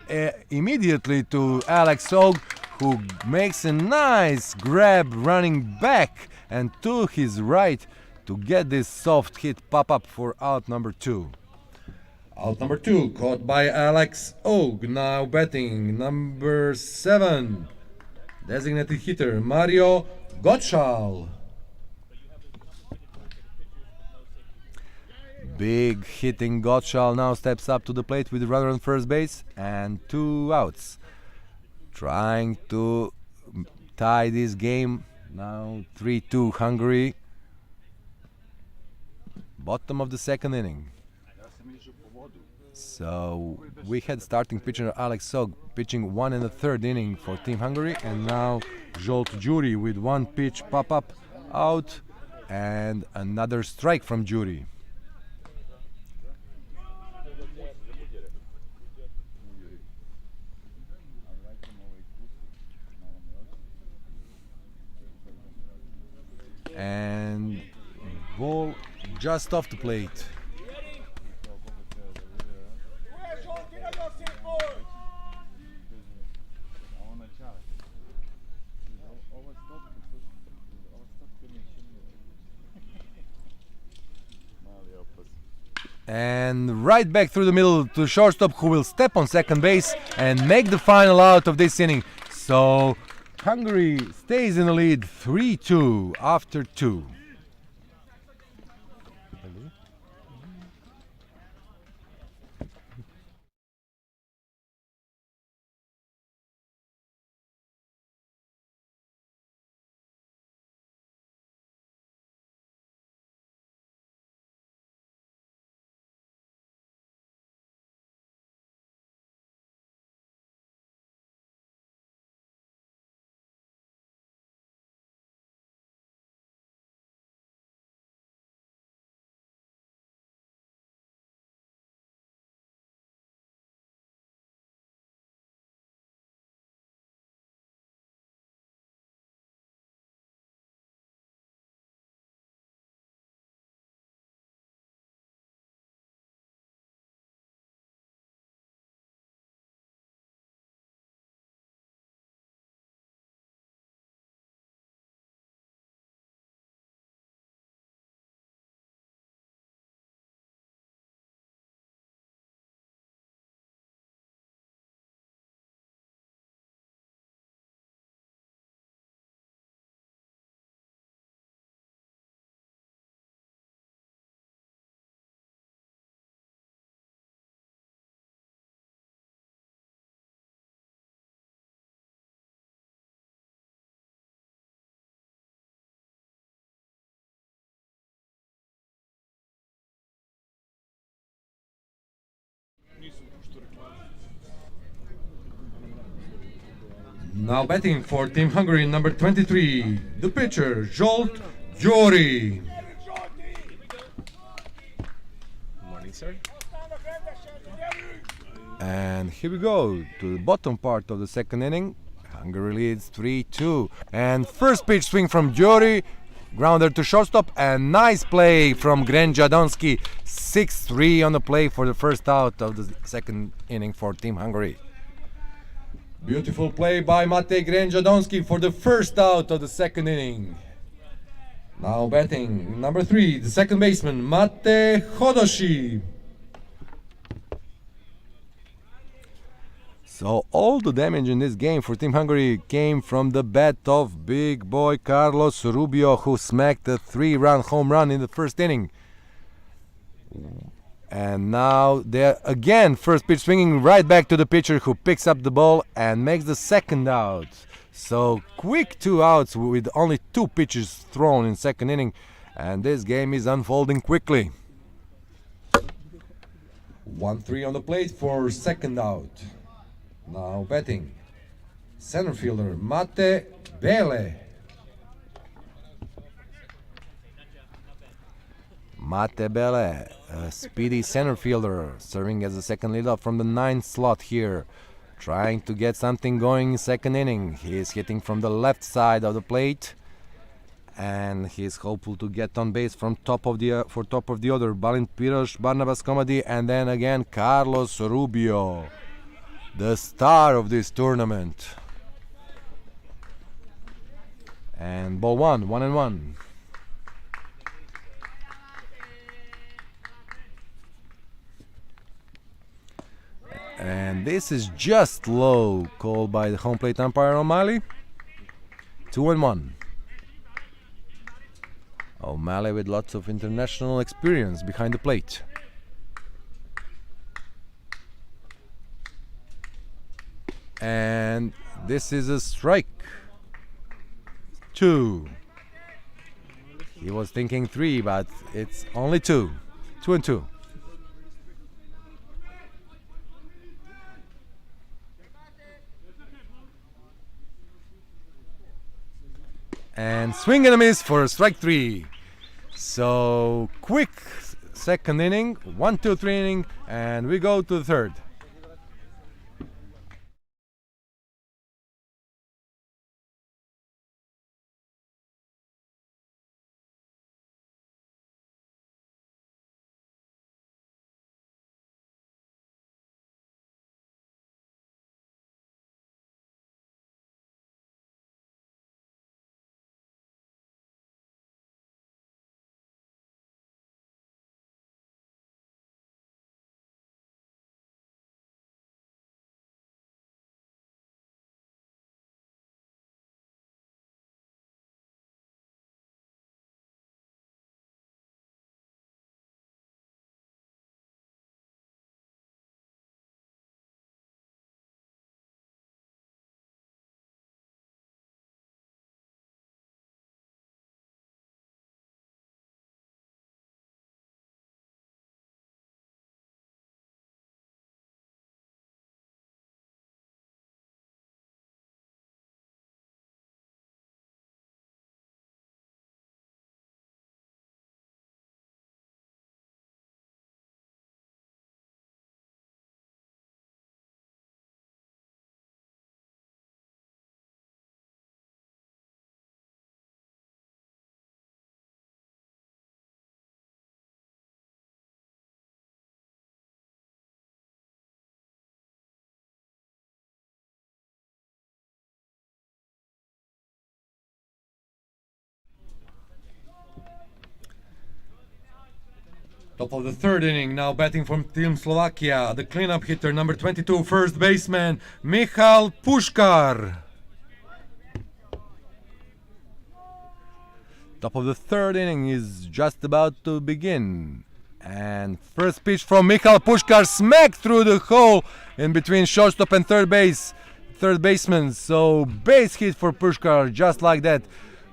immediately to Alex Og, who makes a nice grab running back and to his right to get this soft hit pop up for out number 2. Out number 2 caught by Alex Og. Now batting number 7, designated hitter Mario Gottschall. Big hitting Gottschall now steps up to the plate with the runner on first base and 2 outs. Trying to tie this game. Now 3-2 Hungary. Bottom of the second inning. So we had starting pitcher Alex Og pitching 1 in the third inning for Team Hungary, and now Zsolt Gyuri with 1 pitch pop up out and another strike from Gyuri. And ball just off the plate. And right back through the middle to shortstop, who will step on second base and make the final out of this inning. So Hungary stays in the lead 3-2 after 2. Now batting for Team Hungary, number 23, the pitcher, Zsolt Gyori. Morning, sir. And here we go to the bottom part of the second inning. Hungary leads 3-2. And first pitch swing from Gyori, grounder to shortstop, and nice play from Grenjadonski. 6-3 on the play for the first out of the second inning for Team Hungary. Beautiful play by Matej Grenjadonski for the first out of the second inning. Now batting, number 3, the second baseman, Mate Hodoshi. So all the damage in this game for Team Hungary came from the bat of big boy Carlos Rubio, who smacked a 3-run home run in the first inning. And now they're again first pitch swinging right back to the pitcher, who picks up the ball and makes the second out. So quick 2 outs with only 2 pitches thrown in second inning, and this game is unfolding quickly. 1-3 on the plate for second out. Now batting, center fielder Mate Bele. Mate Bele, a speedy center fielder, serving as the second leadoff from the 9th slot here, trying to get something going in second inning. He is hitting from the left side of the plate, and he is hopeful to get on base from top of the order. Balint Piros, Barnabas Komadi, and then again Carlos Rubio, the star of this tournament. And ball 1-1. And this is just low, called by the home plate umpire O'Malley. 2-1. O'Malley with lots of international experience behind the plate. And this is a strike. 2. He was thinking 3, but it's only 2. 2-2. And swing and a miss for strike 3. So quick second inning, 1-2-3 inning, and we go to the third. Top of the third inning, now batting from Team Slovakia, the cleanup hitter, number 22, first baseman, Michal Puškar. Top of the third inning is just about to begin. And first pitch from Michal Puškar, smacked through the hole in between shortstop and third baseman. So base hit for Puškar, just like that.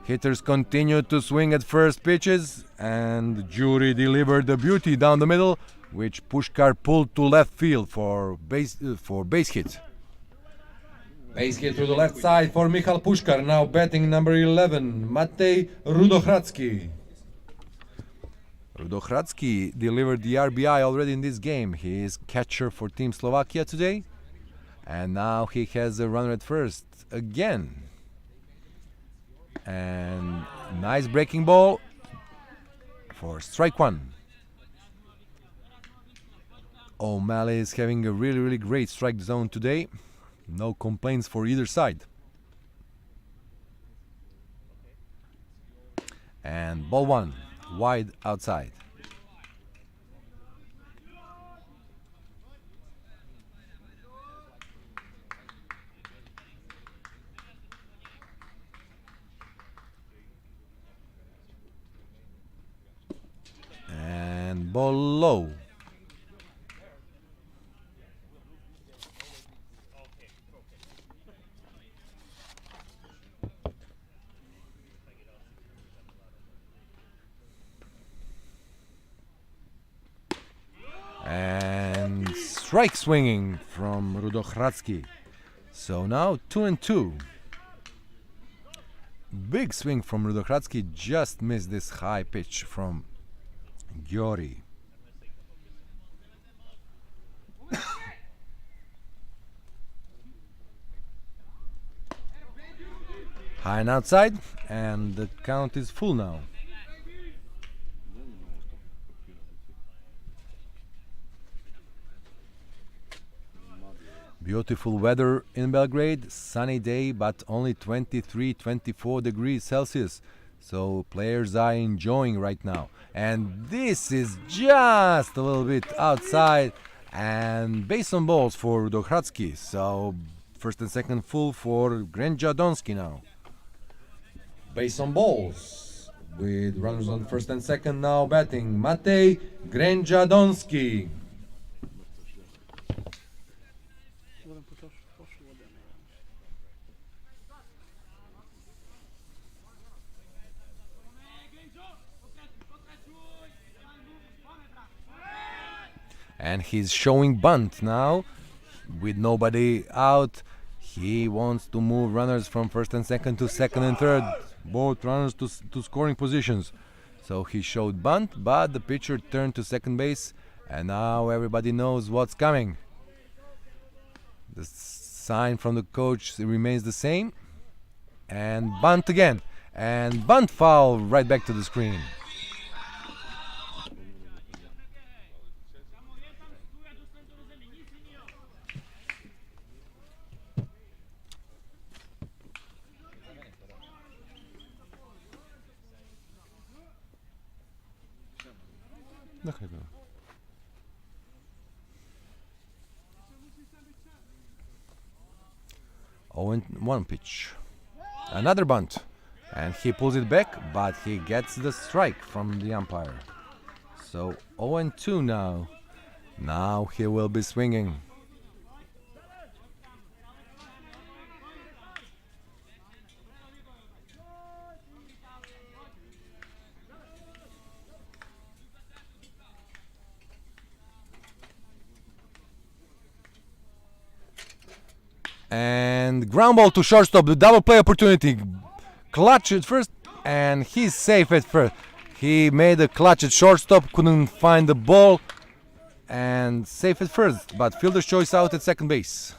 Hitters continued to swing at first pitches, and Jury delivered the beauty down the middle, which Pushkar pulled to left field for base hit. Base hit to the left side for Michal Pushkar, now batting number 11, Matej Rudohradsky. Rudohradsky delivered the RBI already in this game. He is catcher for Team Slovakia today, and now he has a runner at first again. And nice breaking ball for strike one. O'Malley is having a really great strike zone today. No complaints for either side. And ball one, wide outside. And ball low. And strike swinging from Rudohradsky. So now 2-2. Big swing from Rudohradsky, just missed this high pitch from Gyori. High and outside, and the count is full now. Beautiful weather in Belgrade, sunny day, but only 23-24 degrees Celsius. So players are enjoying right now. And this is just a little bit outside, and base on balls for Rudohradsky. So first and second full for Grenjadonsky now. Base on balls, with runners on first and second, now batting Matej Grenjadonsky. And he's showing bunt now with nobody out. He wants to move runners from first and second to second and third, both runners to scoring positions. So he showed bunt, but the pitcher turned to second base, and now everybody knows what's coming. The sign from the coach remains the same, and bunt again, and bunt foul right back to the screen. Oh, and one pitch, another bunt, and he pulls it back, but he gets the strike from the umpire. So 0-2 now. Now he will be swinging. And ground ball to shortstop, the double play opportunity. Clutch at first, and he's safe at first. He made a clutch at shortstop, couldn't find the ball, and safe at first, but fielder's choice out at second base.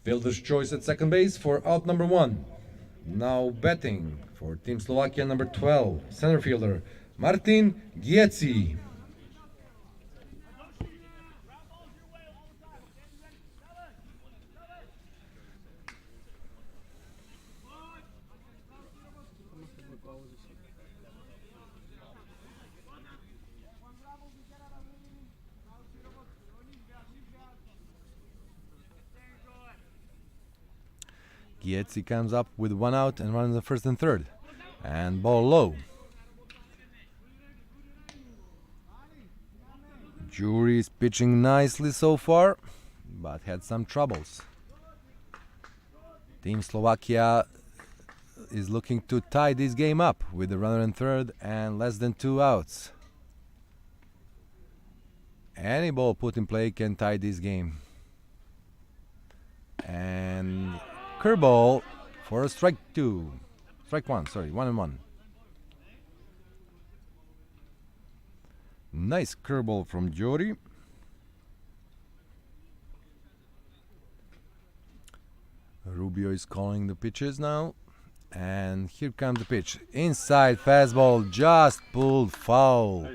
Fielder's choice at second base for out number 1. Now batting for Team Slovakia number 12, center fielder Martin Gietzi. Gietzi comes up with one out and runs the first and third. And ball low. Jury is pitching nicely so far, but had some troubles. Team Slovakia is looking to tie this game up with a runner in third and less than 2 outs. Any ball put in play can tie this game. And curveball for a strike 1, 1-1. Nice curveball from Jody. Rubio is calling the pitches now. And here comes the pitch. Inside fastball, just pulled foul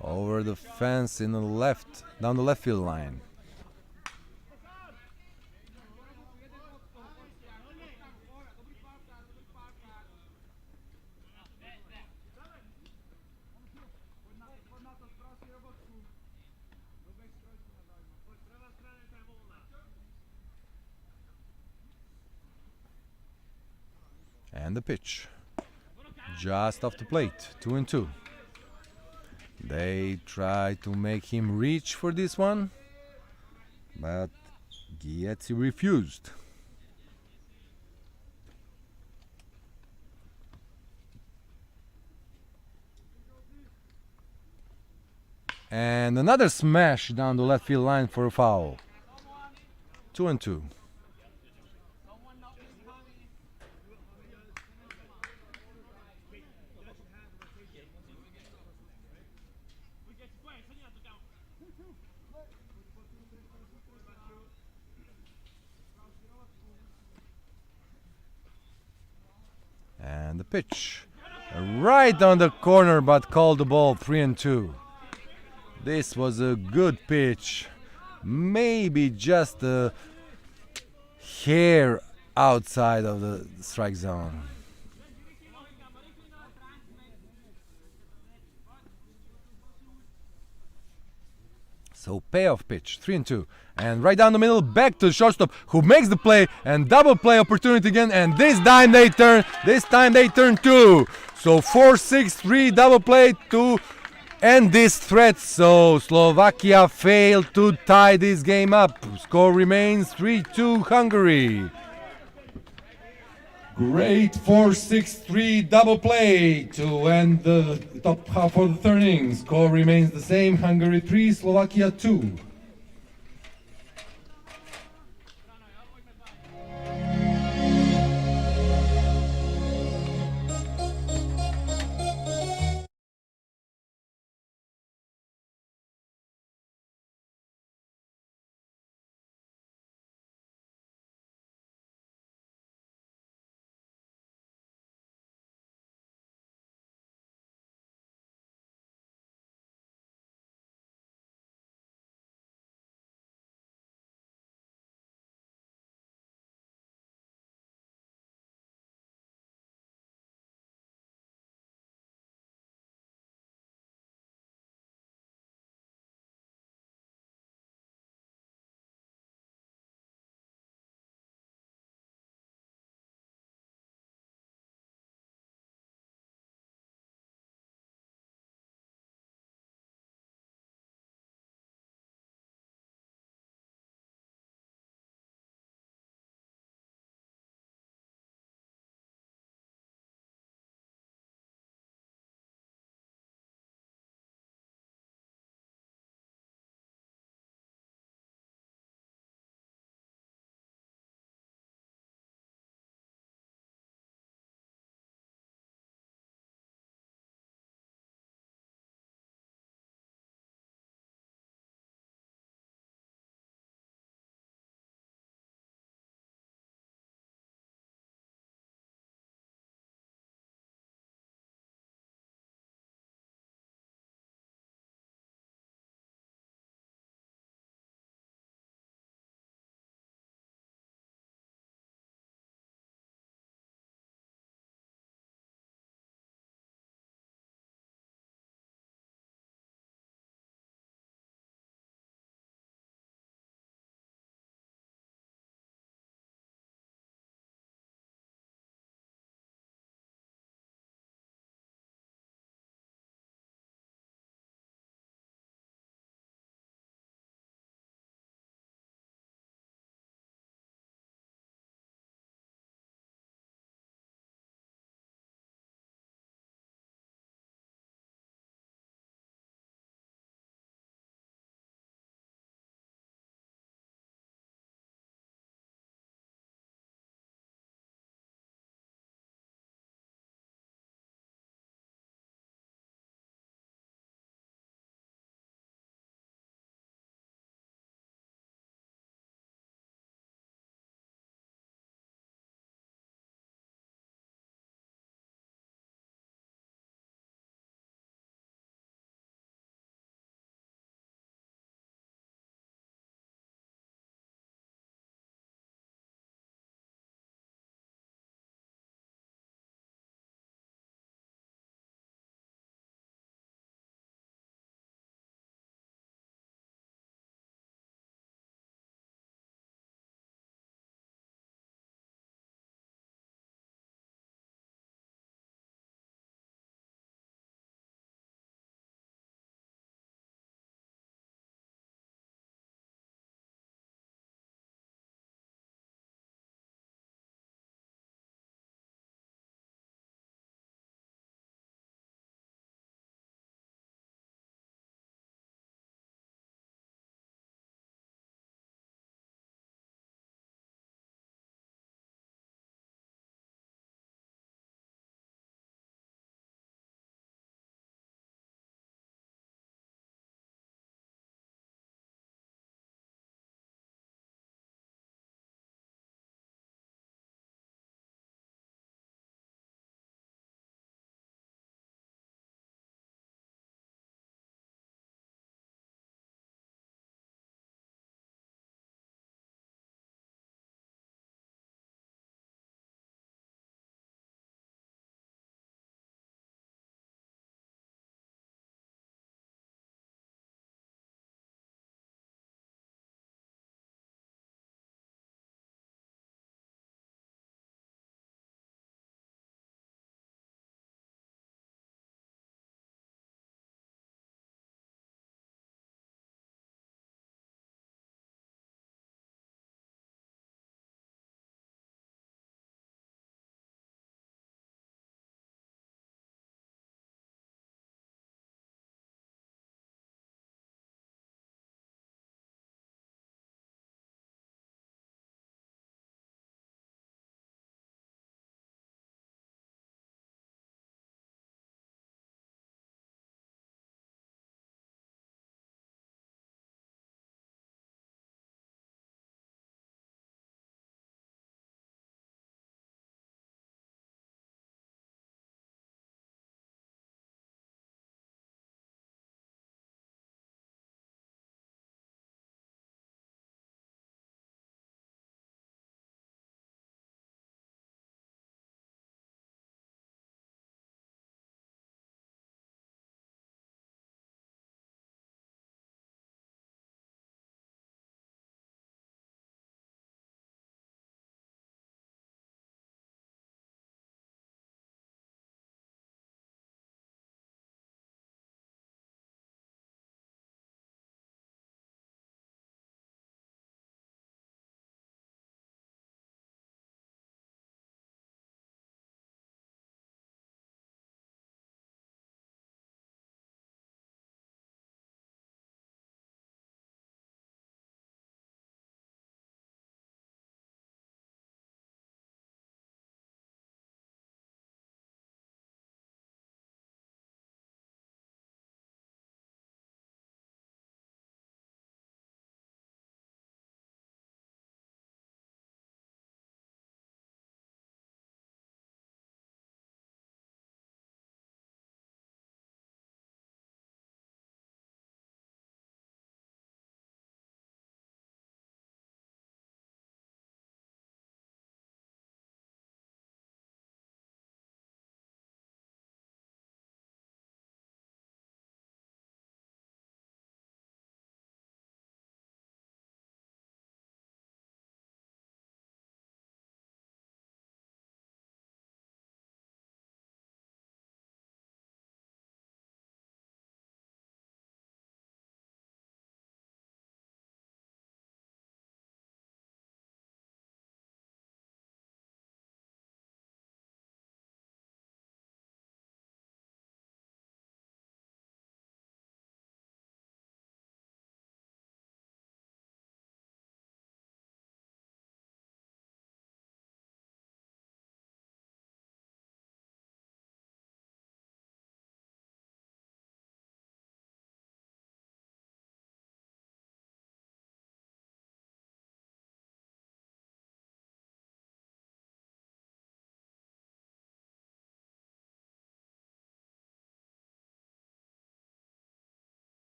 over the fence in the left, down the left field line. And the pitch. Just off the plate, 2-2. They try to make him reach for this one, but Gietzi refused. And another smash down the left field line for a foul. 2-2. And the pitch. Right on the corner, but called the ball 3-2. This was a good pitch. Maybe just a hair outside of the strike zone. So payoff pitch, 3-2. And right down the middle, back to the shortstop, who makes the play, and double play opportunity again, and this time they turn 2. So 4-6-3 double play to end this threat. So Slovakia failed to tie this game up. Score remains 3-2 Hungary. Great 4-6-3 double play to end the top half of the third inning. Score remains the same, Hungary 3, Slovakia 2.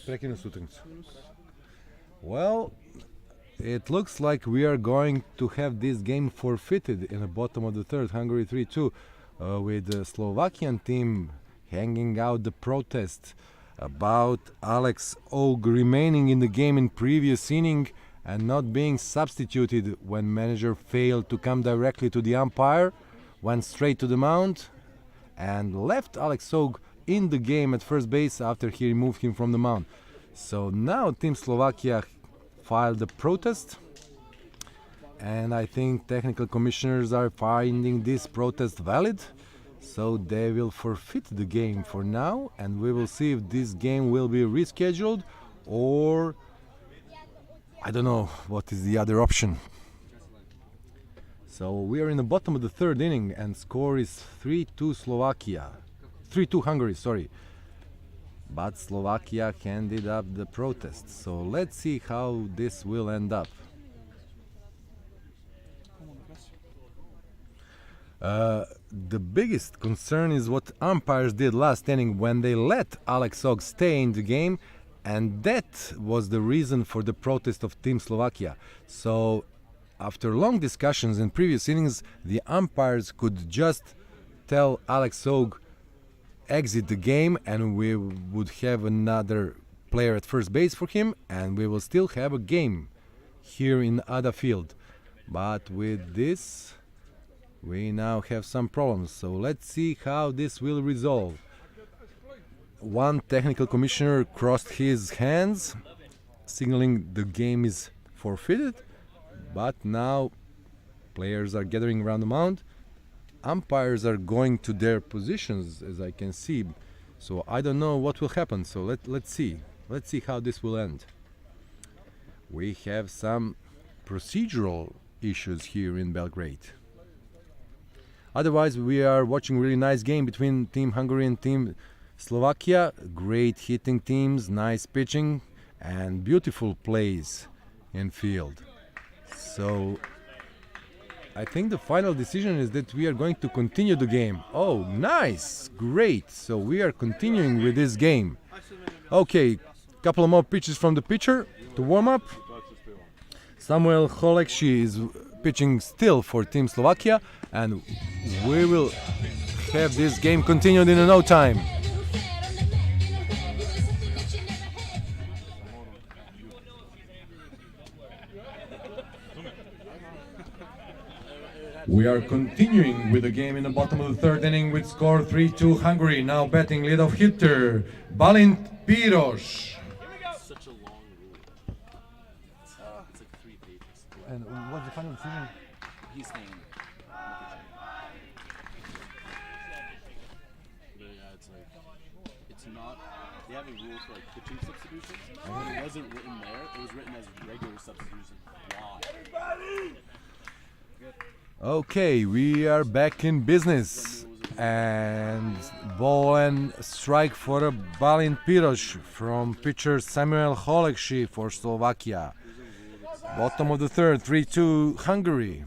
Prekinus utakmicu. Well, it looks like we are going to have this game forfeited in the bottom of the third, Hungary 3-2, with the Slovakian team hanging out the protest about Alex Og remaining in the game in previous inning and not being substituted when manager failed to come directly to the umpire, went straight to the mound and left Alex Og in the game at first base after he removed him from the mound. So now Team Slovakia filed the protest, and I think technical commissioners are finding this protest valid, so they will forfeit the game for now, and we will see if this game will be rescheduled, or I don't know what is the other option. So we are in the bottom of the third inning and score is 3-2 Slovakia. 3-2 Hungary, sorry. But Slovakia handed up the protest. So let's see how this will end up. The biggest concern is what umpires did last inning when they let Alex Og stay in the game, and that was the reason for the protest of Team Slovakia. So after long discussions in previous innings, the umpires could just tell Alex Og exit the game, and we would have another player at first base for him, and we will still have a game here in Ada Field. But with this, we now have some problems. So let's see how this will resolve. One technical commissioner crossed his hands, signaling the game is forfeited. But now players are gathering around the mound. Umpires are going to their positions, as I can see. So I don't know what will happen. So let's see. Let's see how this will end. We have some procedural issues here in Belgrade. Otherwise, we are watching really nice game between Team Hungary and Team Slovakia. Great hitting teams, nice pitching, and beautiful plays in field. So I think the final decision is that we are going to continue the game. Oh, nice, great. So we are continuing with this game. Okay, couple of more pitches from the pitcher to warm up. Samuel Holekshi is pitching still for Team Slovakia, and we will have this game continued in no time. We are continuing with the game in the bottom of the third inning with score 3-2 Hungary. Now batting leadoff hitter Balint Piros. Such a long rule. It's like 3 pages. And what's the final decision? He's staying. But yeah, it's like, it's not, they have a rule for like pitching substitutions. It wasn't written there, it was written as regular substitution. Why? Okay, we are back in business, and ball and strike for a Balint Piros from pitcher Samuel Holekshi for Slovakia. Bottom of the third, 3-2 Hungary.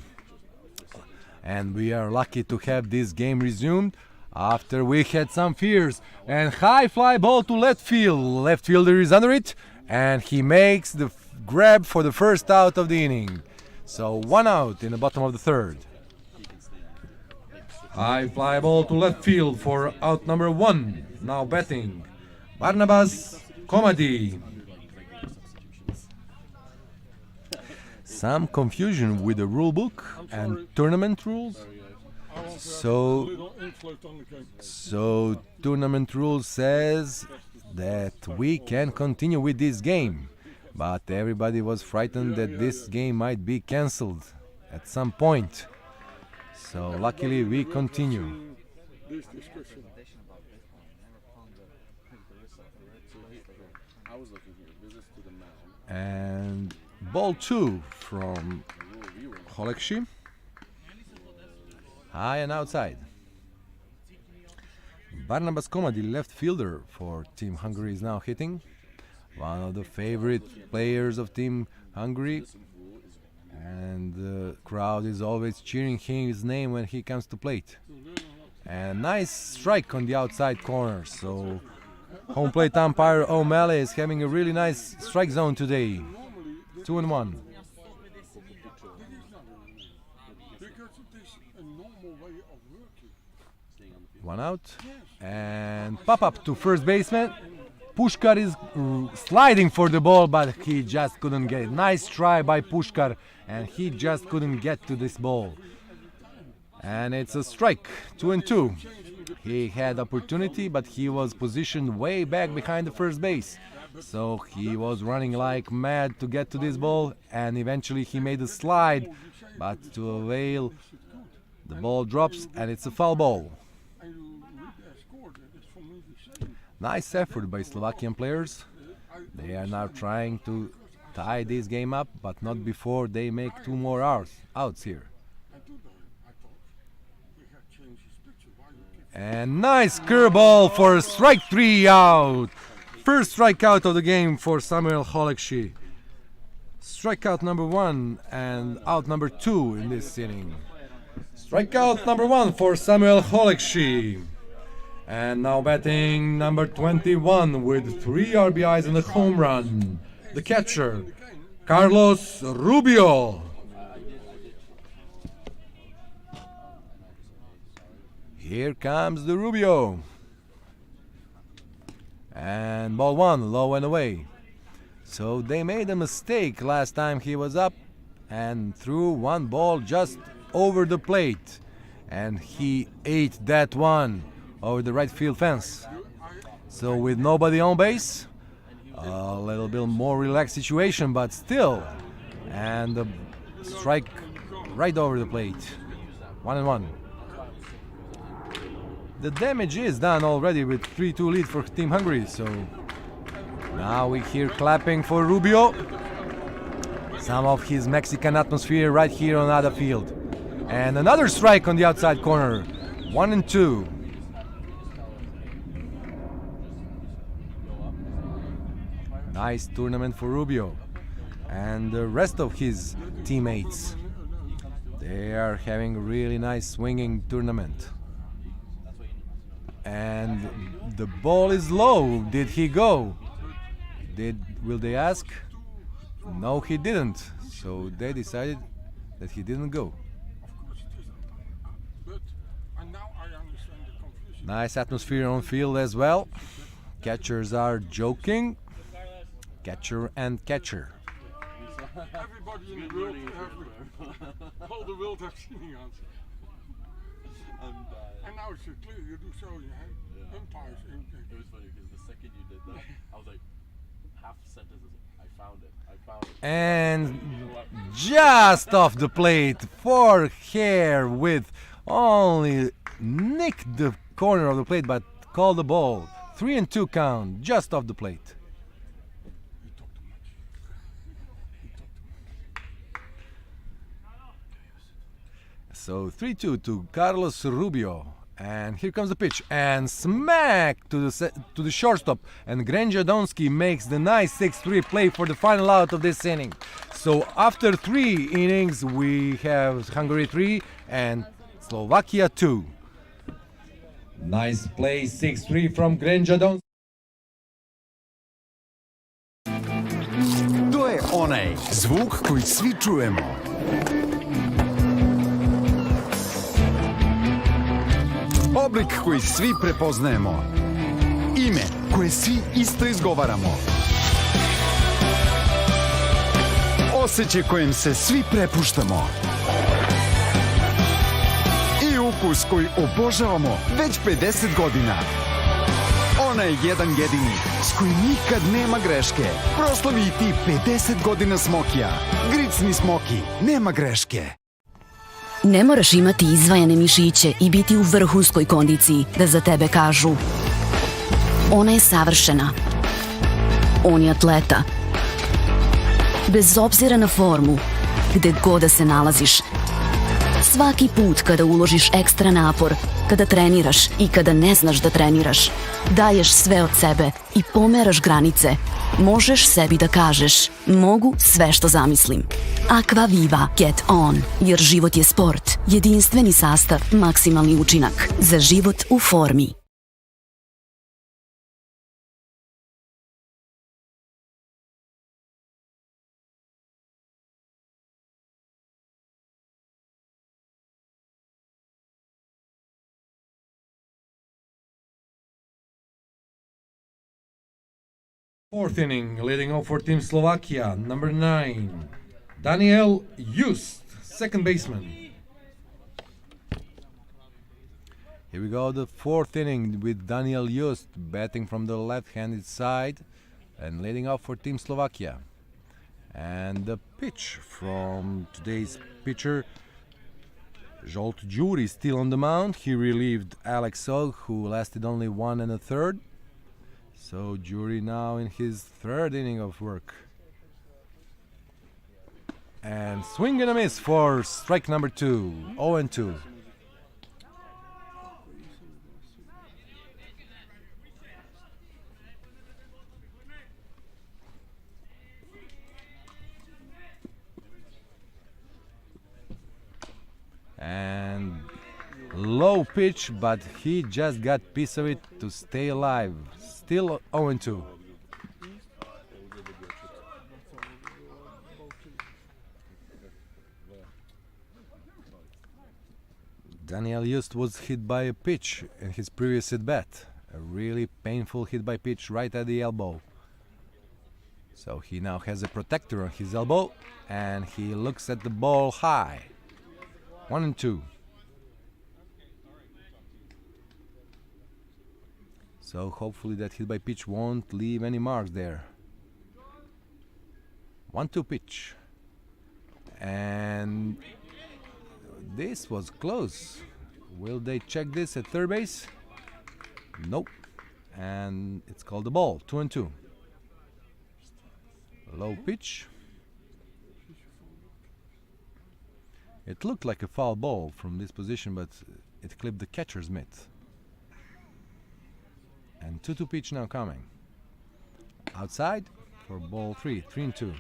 And we are lucky to have this game resumed after we had some fears. And high fly ball to left field. Left fielder is under it, and he makes the grab for the first out of the inning. So 1 out in the bottom of the third. High fly ball to left field for out number 1. Now batting Barnabas Komadi. Some confusion with the rule book and tournament rules. So tournament rule says that we can continue with this game, but everybody was frightened that this game might be cancelled at some point. So luckily we continue. And ball 2 from Holekshi. High and outside. Barnabas Komadi, left fielder for Team Hungary, is now hitting. One of the favorite players of Team Hungary. And the crowd is always cheering his name when he comes to plate. And nice strike on the outside corner. So Home plate umpire O'Malley is having a really nice strike zone today. 2-1. Because it is a normal way of working. One out. And pop up to first baseman. Pushkar is sliding for the ball, but he just couldn't get it. Nice try by Pushkar, and he just couldn't get to this ball. And it's a strike, 2-2. He had opportunity, but he was positioned way back behind the first base. So he was running like mad to get to this ball, and eventually he made a slide, but to avail, the ball drops, and it's a foul ball. And you read their score, that is for me the same. Nice effort by Slovakian players. They are now trying to tie this game up, but not before they make 2 more outs here. I thought he had changed his picture. Why you keep And nice curveball for strike 3 out. First strikeout of the game for Samuel Holekshi. Strikeout number 1 and out number 2 in this inning. Strikeout number 1 for Samuel Holekshi. And now batting number 21 with 3 RBIs and a home run. The catcher, Carlos Rubio. Here comes the Rubio. And ball 1, low and away. So they made a mistake last time he was up and threw one ball just over the plate. And he ate that one over the right field fence. So with nobody on base, a little bit more relaxed situation, but still. And the strike right over the plate. 1-1. The damage is done already with 3-2 lead for Team Hungary. So now we hear clapping for Rubio. Some of his Mexican atmosphere right here on other field. And another strike on the outside corner. 1-2. Nice tournament for Rubio and the rest of his teammates. They are having a really nice swinging tournament. And the ball is low. Did he go? Will they ask? No, he didn't. So they decided that he didn't go. but and now I understand the confusion. Nice atmosphere on field as well. Catchers are joking. Catcher and catcher. Everybody in the world have all the world have seen the answer. And now it's clear you do so umpires in It was funny because the second you did that, I was like, half the sentence is like, I found it. And just off the plate for hair with only nicked the corner of the plate but called the ball. 3-2 count just off the plate. So 3-2 to Carlos Rubio. And here comes the pitch and smack to the shortstop, and Grenjadonski makes the nice 6-3 play for the final out of this inning. So after 3 innings we have Hungary 3 and Slovakia 2. Nice play, 6-3 from Grenjadonski. To je onaj zvuk koji svi čujemo. Oblik koji svi prepoznajemo. Ime koje svi isto izgovaramo. Osjećaj kojim se svi prepuštamo. I ukus koji obožavamo već 50 godina. Onaj jedan jedini s kojim nikad nema greške. Proslavi i ti 50 godina Smokija. Gricni Smoki, nema greške. Ne moraš imati izvajane mišiće i biti u vrhunskoj kondiciji da za tebe kažu ona je savršena. On je atleta. Bez obzira na formu, gde god da se nalaziš. Svaki put kada uložiš ekstra napor, kada treniraš i kada ne znaš da treniraš, daješ sve od sebe i pomeraš granice, možeš sebi da kažeš mogu sve što zamislim. Aqua Viva Get On, jer život je sport, jedinstveni sastav, maksimalni učinak za život u formi. Fourth inning, leading off for Team Slovakia, number 9, Daniel Just, second baseman. Here we go, the fourth inning with Daniel Just batting from the left-handed side and leading off for Team Slovakia. And the pitch from today's pitcher, Zsolt Gyuri, still on the mound. He relieved Alex Sog, who lasted only 1 1/3. So Gyuri now in his third inning of work. And swing and a miss for strike number 2, 0-2. And low pitch, but he just got piece of it to stay alive. Still 0-2. Daniel Just was hit by a pitch in his previous at bat. A really painful hit by pitch right at the elbow. So he now has a protector on his elbow and he looks at the ball high. 1-2. So hopefully that hit by pitch won't leave any marks there. 1-2 pitch. And this was close. Will they check this at third base? Nope. And it's called the ball. 2-2. Low pitch. It looked like a foul ball from this position, but it clipped the catcher's mitt. And 2-2 pitch now coming. Outside for ball 3, 3-2.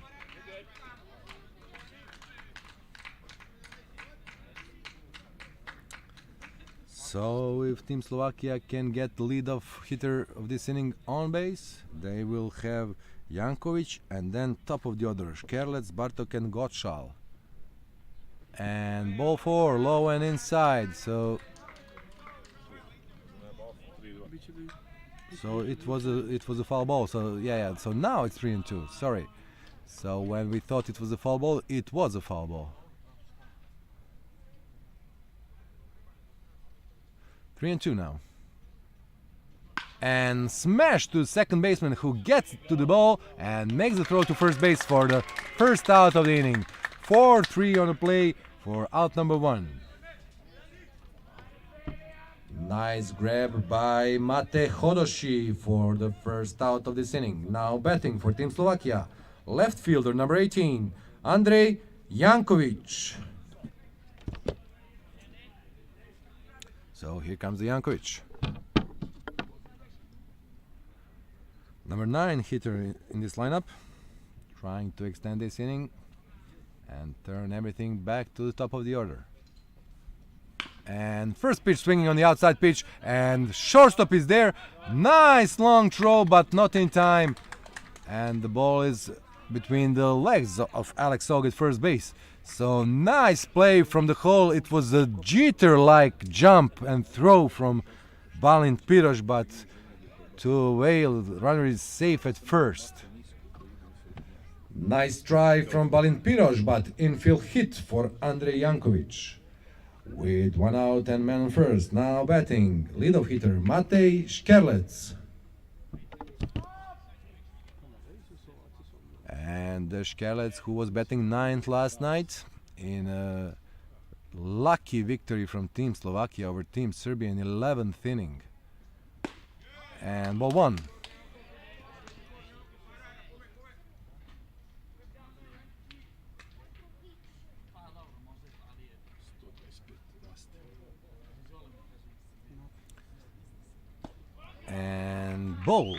So if Team Slovakia can get the lead-off hitter of this inning on base, they will have Jankovic and then top of the order, Škerlec, Bartok and Gottschall. And ball 4, low and inside. So it was a foul ball. So yeah. So now it's 3-2. Sorry. So when we thought it was a foul ball, it was a foul ball. 3-2 now. And smash to second baseman, who gets to the ball and makes the throw to first base for the first out of the inning. 4-3 on the play for out number 1. Nice grab by Mate Hodoshi for the first out of this inning. Now batting for Team Slovakia, left fielder number 18, Andrej Jankovic. So here comes the Jankovic. Number 9 hitter in this lineup, trying to extend this inning and turn everything back to the top of the order. And first pitch swinging on the outside pitch, and shortstop is there. Nice long throw, but not in time. And the ball is between the legs of Alex Sog at first base. So nice play from the hole. It was a Jeter-like jump and throw from Balint Pirosh, but to avail, the runner is safe at first. Nice try from Balint Pirosh, but infield hit for Andrej Jankovic. With 1 out and man on first, now batting, leadoff hitter Matej Škerlec. And Škerlec, who was batting 9th last night in a lucky victory from Team Slovakia over Team Serbia in 11th inning. And ball 1. And ball.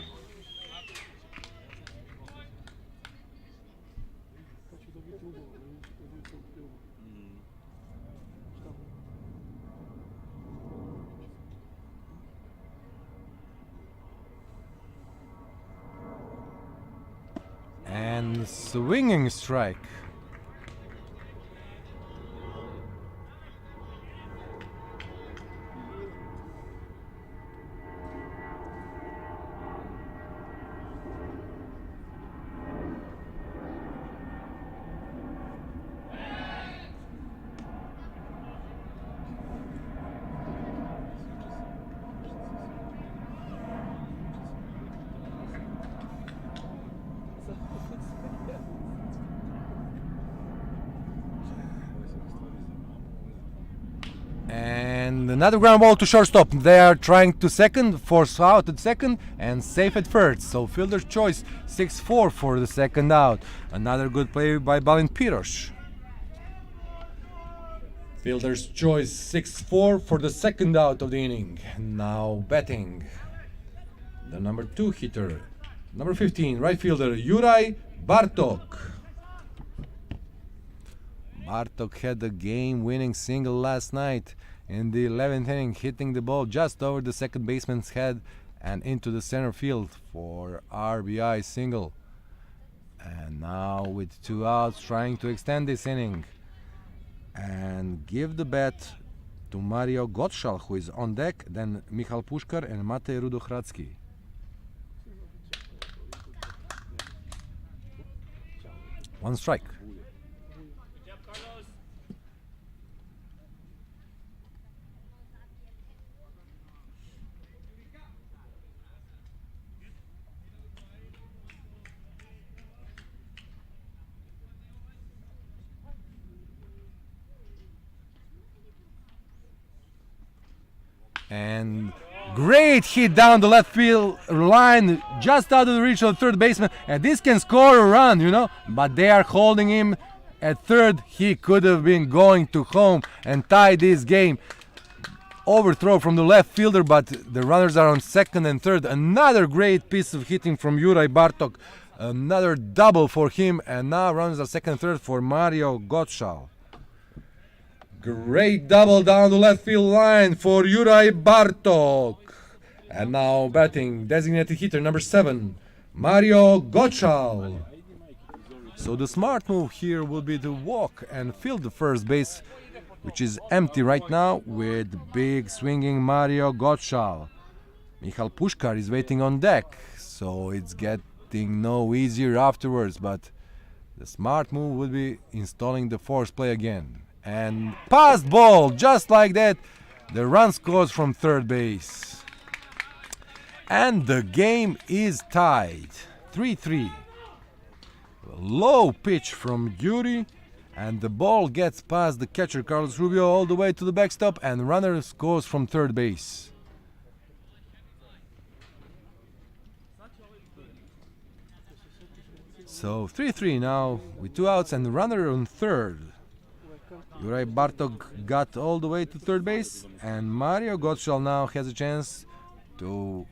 And swinging strike. And another ground ball to shortstop. They are trying to second, force out at second, and safe at first. So fielder's choice 6-4 for the second out. Another good play by Balint Pirosh. Fielder's choice 6-4 for the second out of the inning. Now batting, the number 2 hitter, number 15, right fielder Juraj Bartok. Bartok had a game-winning single last night in the 11th inning, hitting the ball just over the second baseman's head and into the center field for RBI single. And now with 2 outs, trying to extend this inning and give the bat to Mario Gottschall, who is on deck, then Michal Puškar and Matej Rudohradski. One strike. And great hit down the left field line, just out of the reach of the third baseman. And this can score a run, you know, but they are holding him at third. He could have been going to home and tie this game. Overthrow from the left fielder, but the runners are on second and third. Another great piece of hitting from Juraj Bartok. Another double for him, and now runners are second and third for Mario Gottschall. Great double down the left field line for Juraj Bartok. And now batting, designated hitter number 7, Mario Gottschall. So the smart move here will be to walk and field the first base, which is empty right now, with big swinging Mario Gottschall. Michal Puškar is waiting on deck, so it's getting no easier afterwards, but the smart move would be installing the force play again. And passed ball, just like that. The run scores from third base. And the game is tied. 3-3. Low pitch from Yuri. And the ball gets past the catcher, Carlos Rubio, all the way to the backstop. And runner scores from third base. So 3-3 now with 2 outs and runner on third. Juraj Bartok got all the way to third base, and Mario Gottschall now has a chance to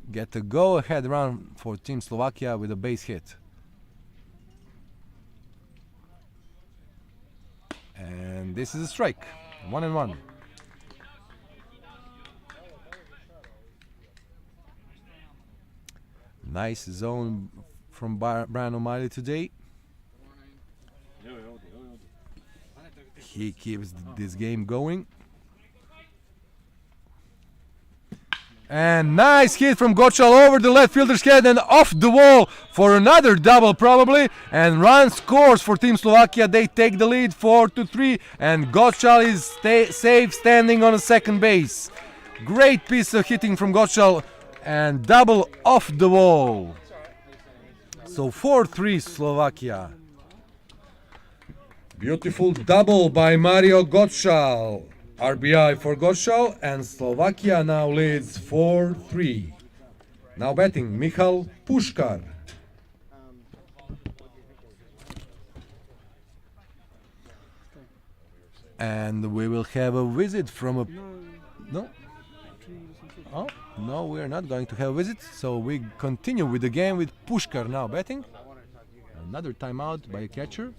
get a go-ahead run for Team Slovakia with a base hit. And this is a strike, 1-1. Nice zone from Brian O'Malley today. He keeps this game going. And nice hit from Gottschall over the left fielder's head and off the wall for another double probably. And run scores for Team Slovakia. They take the lead 4-3, and Gottschall is safe standing on the second base. Great piece of hitting from Gottschall and double off the wall. So 4-3 Slovakia. Beautiful double by Mario Gottschall. RBI for Gottschall, and Slovakia now leads 4-3. Now batting, Michal Puškar. And we will have a visit from a... No? Oh, no, we are not going to have a visit. So we continue with the game with Puškar now batting. Another timeout by a catcher.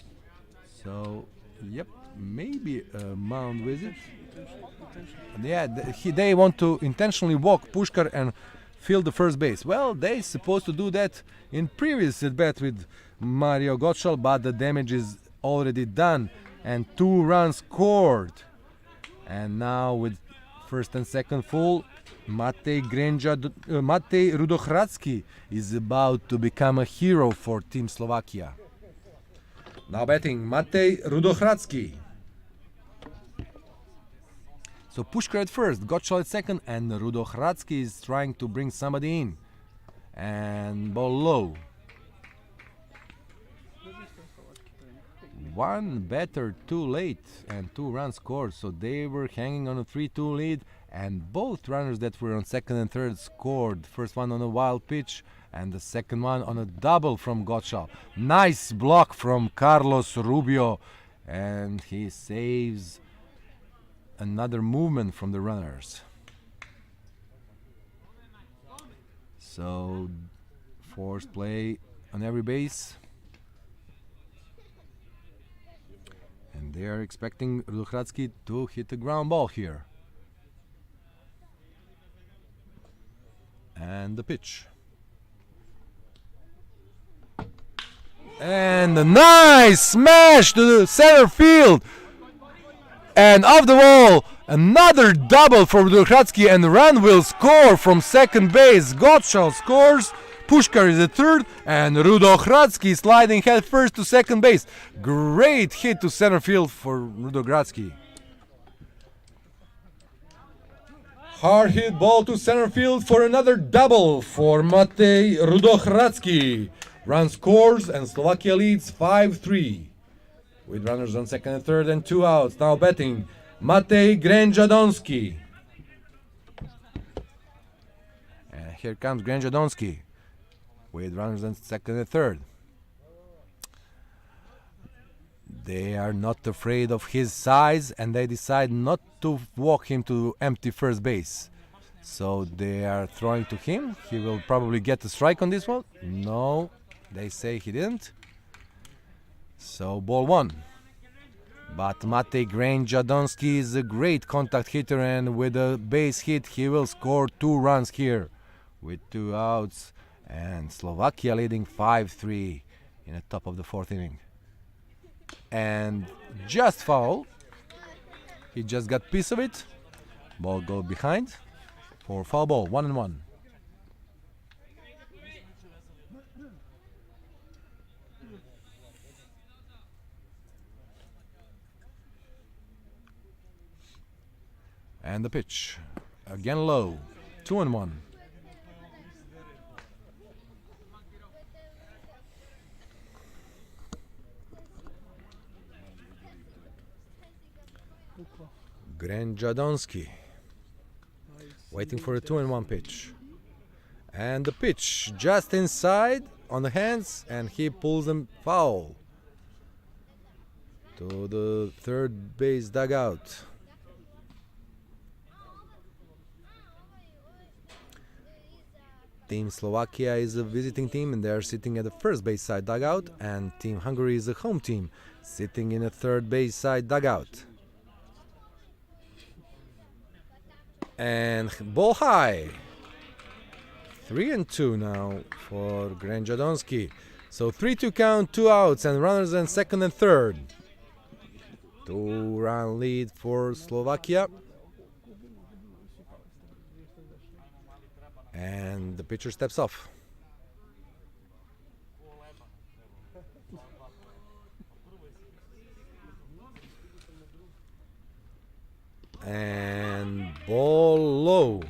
So, yep, maybe a mound visit. Yeah, they want to intentionally walk Puškar and field the first base. Well, they supposed to do that in previous at-bat with Mario Gottschall, but the damage is already done and 2 runs scored. And now with first and second full, Matej Rudohradski is about to become a hero for Team Slovakia. Now batting, Matej Rudohradski. So Puškar at first, Gottschall at second, and Rudohradski is trying to bring somebody in. And ball low. One batter too late and 2 runs scored, so they were hanging on a 3-2 lead, and both runners that were on second and third scored. First one on a wild pitch and the second one on a double from Gottschall. Nice block from Carlos Rubio, and he saves another movement from the runners. So force play on every base. And they are expecting Rudohradsky to hit the ground ball here. And the pitch. And a nice smash to the center field. And off the wall, another double for Rudohradsky, and Rand will score from second base. Gottschall scores, Pushkar is at third, and Rudohradsky sliding head first to second base. Great hit to center field for Rudohradsky. Hard hit ball to center field for another double for Matej Rudohradsky. Run scores and Slovakia leads 5-3. With runners on second and third and 2 outs. Now batting Matej Grenjadonsky. And here comes Grenjadonsky with runners on second and third. They are not afraid of his size, and they decide not to walk him to empty first base. So they are throwing to him. He will probably get a strike on this one. No, they say he didn't. So ball 1. But Matej Grenjadonsky is a great contact hitter, and with a base hit he will score 2 runs here with 2 outs, and Slovakia leading 5-3 in the top of the 4th inning. And just foul. He just got piece of it. Ball go behind for foul ball, 1-1. And the pitch, again low, 2-1. Grenjadonsky waiting for a 2-1 pitch. And the pitch just inside on the hands, and he pulls them foul to the third base dugout. Team Slovakia is a visiting team, and they are sitting at the first base side dugout, and Team Hungary is a home team sitting in a third base side dugout. And ball high. 3-2 now for Grenjadonsky. So 3-2 count, 2 outs, and runners in second and third. 2-run lead for Slovakia. And the pitcher steps off. And ball low.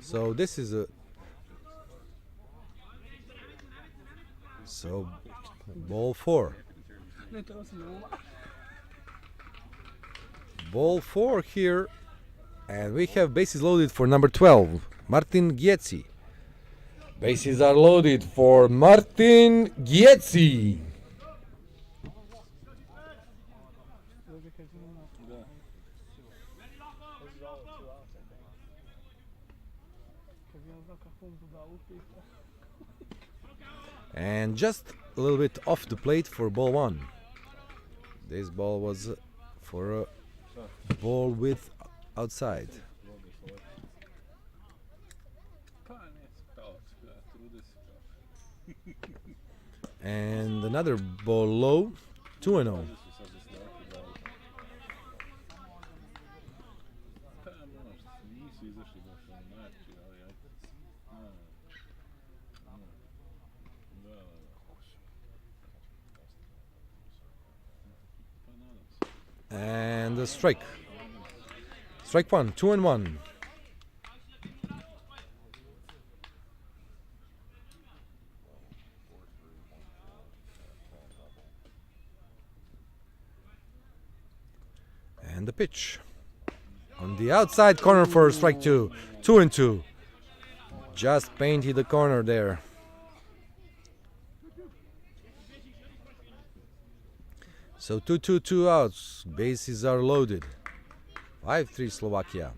So this is a ball 4. Ball 4 here, and we have bases loaded for number 12, Martin Gietzi. Bases are loaded for Martin Gietzi. And just a little bit off the plate for ball 1. This ball was for a ball width outside. And another ball low, 2-0. And a strike. Strike 1, 2-1. And the pitch. On the outside corner for strike two. 2-2. Just painted the corner there. So 2-2, 2 outs. Bases are loaded. 5-3 Slovakia.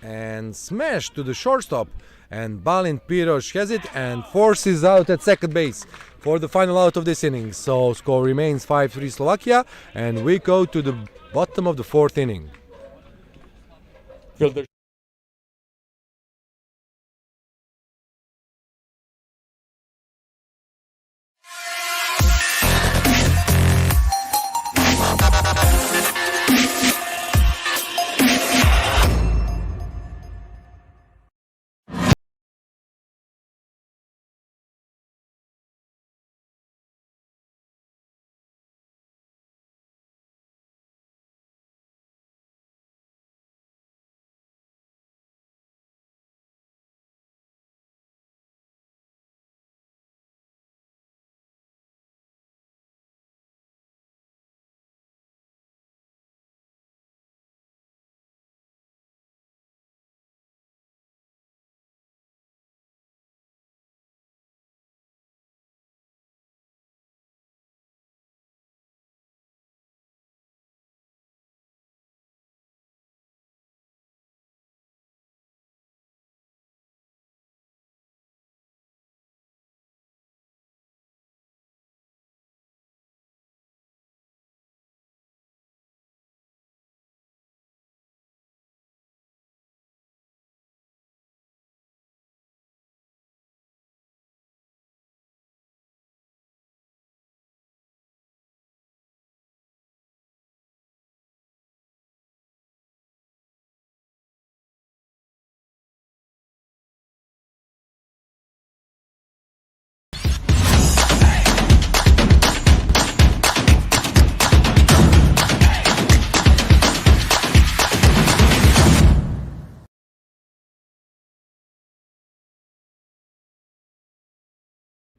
And smash to the shortstop. And Balint Pirosh has it and forces out at second base for the final out of this inning. So score remains 5-3 Slovakia, and we go to the bottom of the fourth inning. Fielder.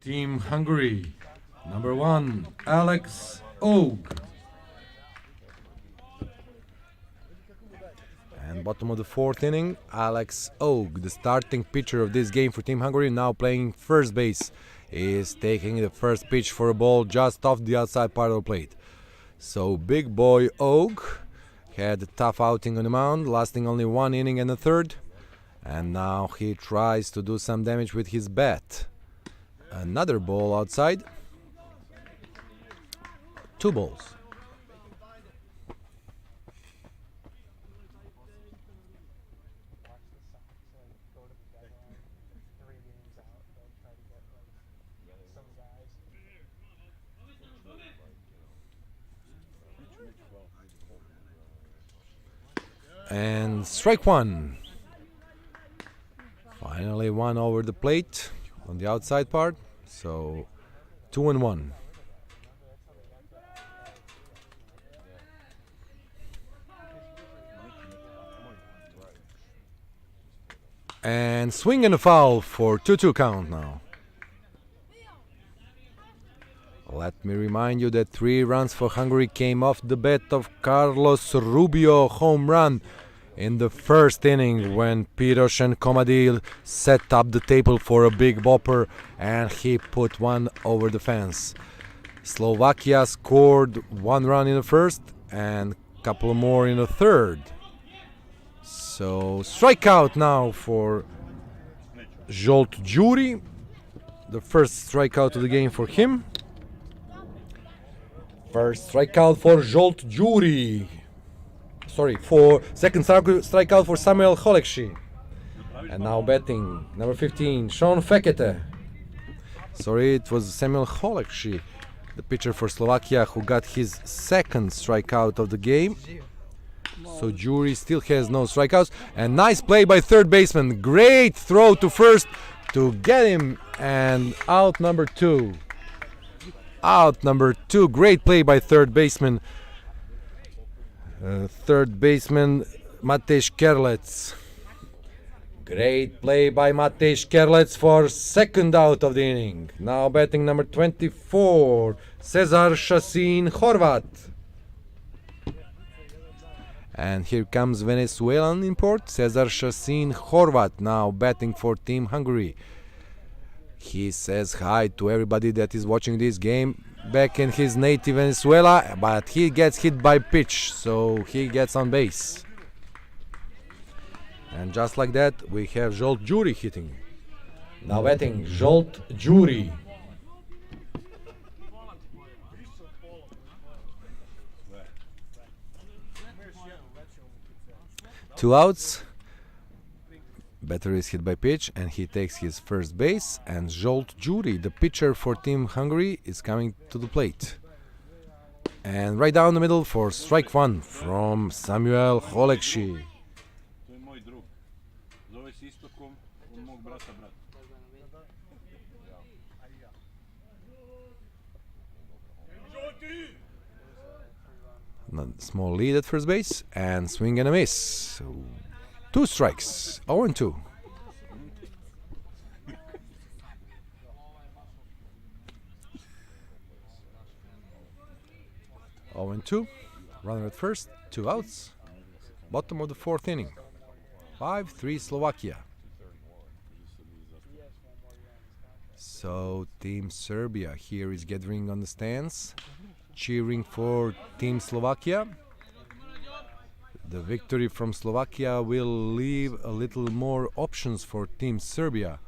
Team Hungary, number 1, Alex Og. And bottom of the fourth inning, Alex Og, the starting pitcher of this game for Team Hungary, now playing first base, is taking the first pitch for a ball just off the outside part of the plate. So big boy Og had a tough outing on the mound, lasting only 1 inning and a third, and now he tries to do some damage with his bat. Another ball outside. 2 balls. And strike 1. Finally one over the plate on the outside part. So 2-1. And swing and a foul for 2-2 count now. Let me remind you that 3 runs for Hungary came off the bat of Carlos Rubio home run in the first inning when Piros and Komadil set up the table for a big bopper and he put one over the fence. Slovakia scored 1 run in the first and a couple more in the third. So strikeout now for Zsolt Gyuri, the first strikeout of the game for him. First strikeout for Zsolt Gyuri. For second strikeout for Samuel Holekshi. And now batting, number 15, Sean Fekete. It was Samuel Holekshi, the pitcher for Slovakia, who got his second strikeout of the game. So Gyuri still has no strikeouts. And nice play by third baseman. Great throw to first to get him. And out number 2. Out number 2. Great play by third baseman. Third baseman Matej Kerlec. Great play by Matej Kerlec for second out of the inning. Now batting number 24, Cezar Shasin Horvat. And here comes Venezuelan import Cesar Shasin Horvat now batting for Team Hungary. He says hi to everybody that is watching this game back in his native Venezuela, but he gets hit by pitch, so he gets on base. And just like that, we have Zsolt Gyuri hitting. Now batting Zsolt Gyuri. Two outs. Batter is hit by pitch and he takes his first base, and Zsolt Gyuri, the pitcher for Team Hungary, is coming to the plate. And right down the middle for strike one from Samuel Holekshi. To je moj drug. Zove se Istokom, on mog brata brat. Small lead at first base and swing and a miss. So, two strikes, 0-2. Oh and 2, runner at first, two outs, bottom of the fourth inning, 5-3 Slovakia. So Team Serbia here is gathering on the stands, cheering for Team Slovakia. The victory from Slovakia will leave a little more options for Team Serbia.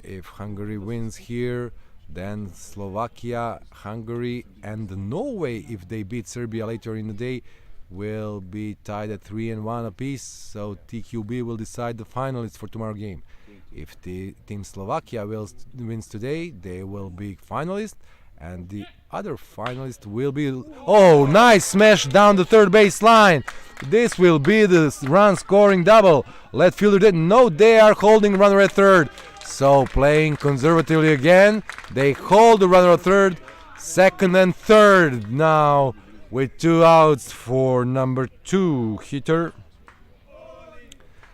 If Hungary wins here, then Slovakia, Hungary, and Norway, if they beat Serbia later in the day, will be tied at 3-1 apiece. So TQB will decide the finalists for tomorrow's game. If the Team Slovakia wins today, they will be finalists, and the other finalist will be... Oh, nice smash down the third base line. This will be the run-scoring double. Left fielder didn't know they are holding runner at third. So playing conservatively again, they hold the runner at third, second and third now with two outs for number 2 hitter.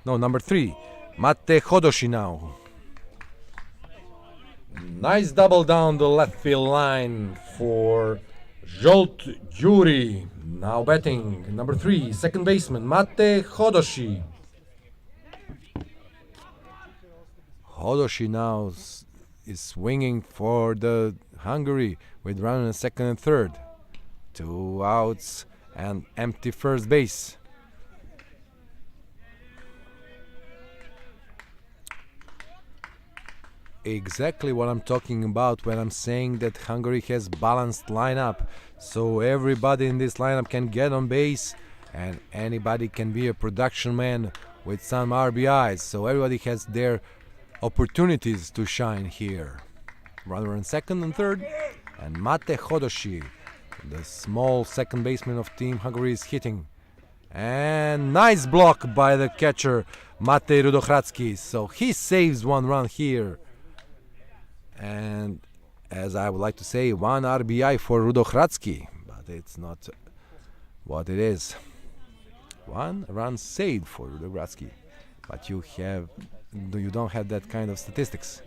No, number 3, Mate Hodoshi now. Nice double down the left field line for Zsolt Gyuri. Now batting, number 3, second baseman, Mate Hodoshi. Hodoshi now is swinging for the Hungary with runner in second and third. Two outs and empty first base. Exactly what I'm talking about when I'm saying that Hungary has balanced lineup. So everybody in this lineup can get on base and anybody can be a production man with some RBIs. So everybody has their opportunities to shine here. Runner in second and third, and Mate Hodoshi, the small second baseman of Team Hungary, is hitting. And nice block by the catcher Mate Rudohradzki. So he saves one run here. And as I would like to say, one RBI for Rudohradzki, but it's not what it is. One run saved for Rudohradzki, but you don't have that kind of statistics.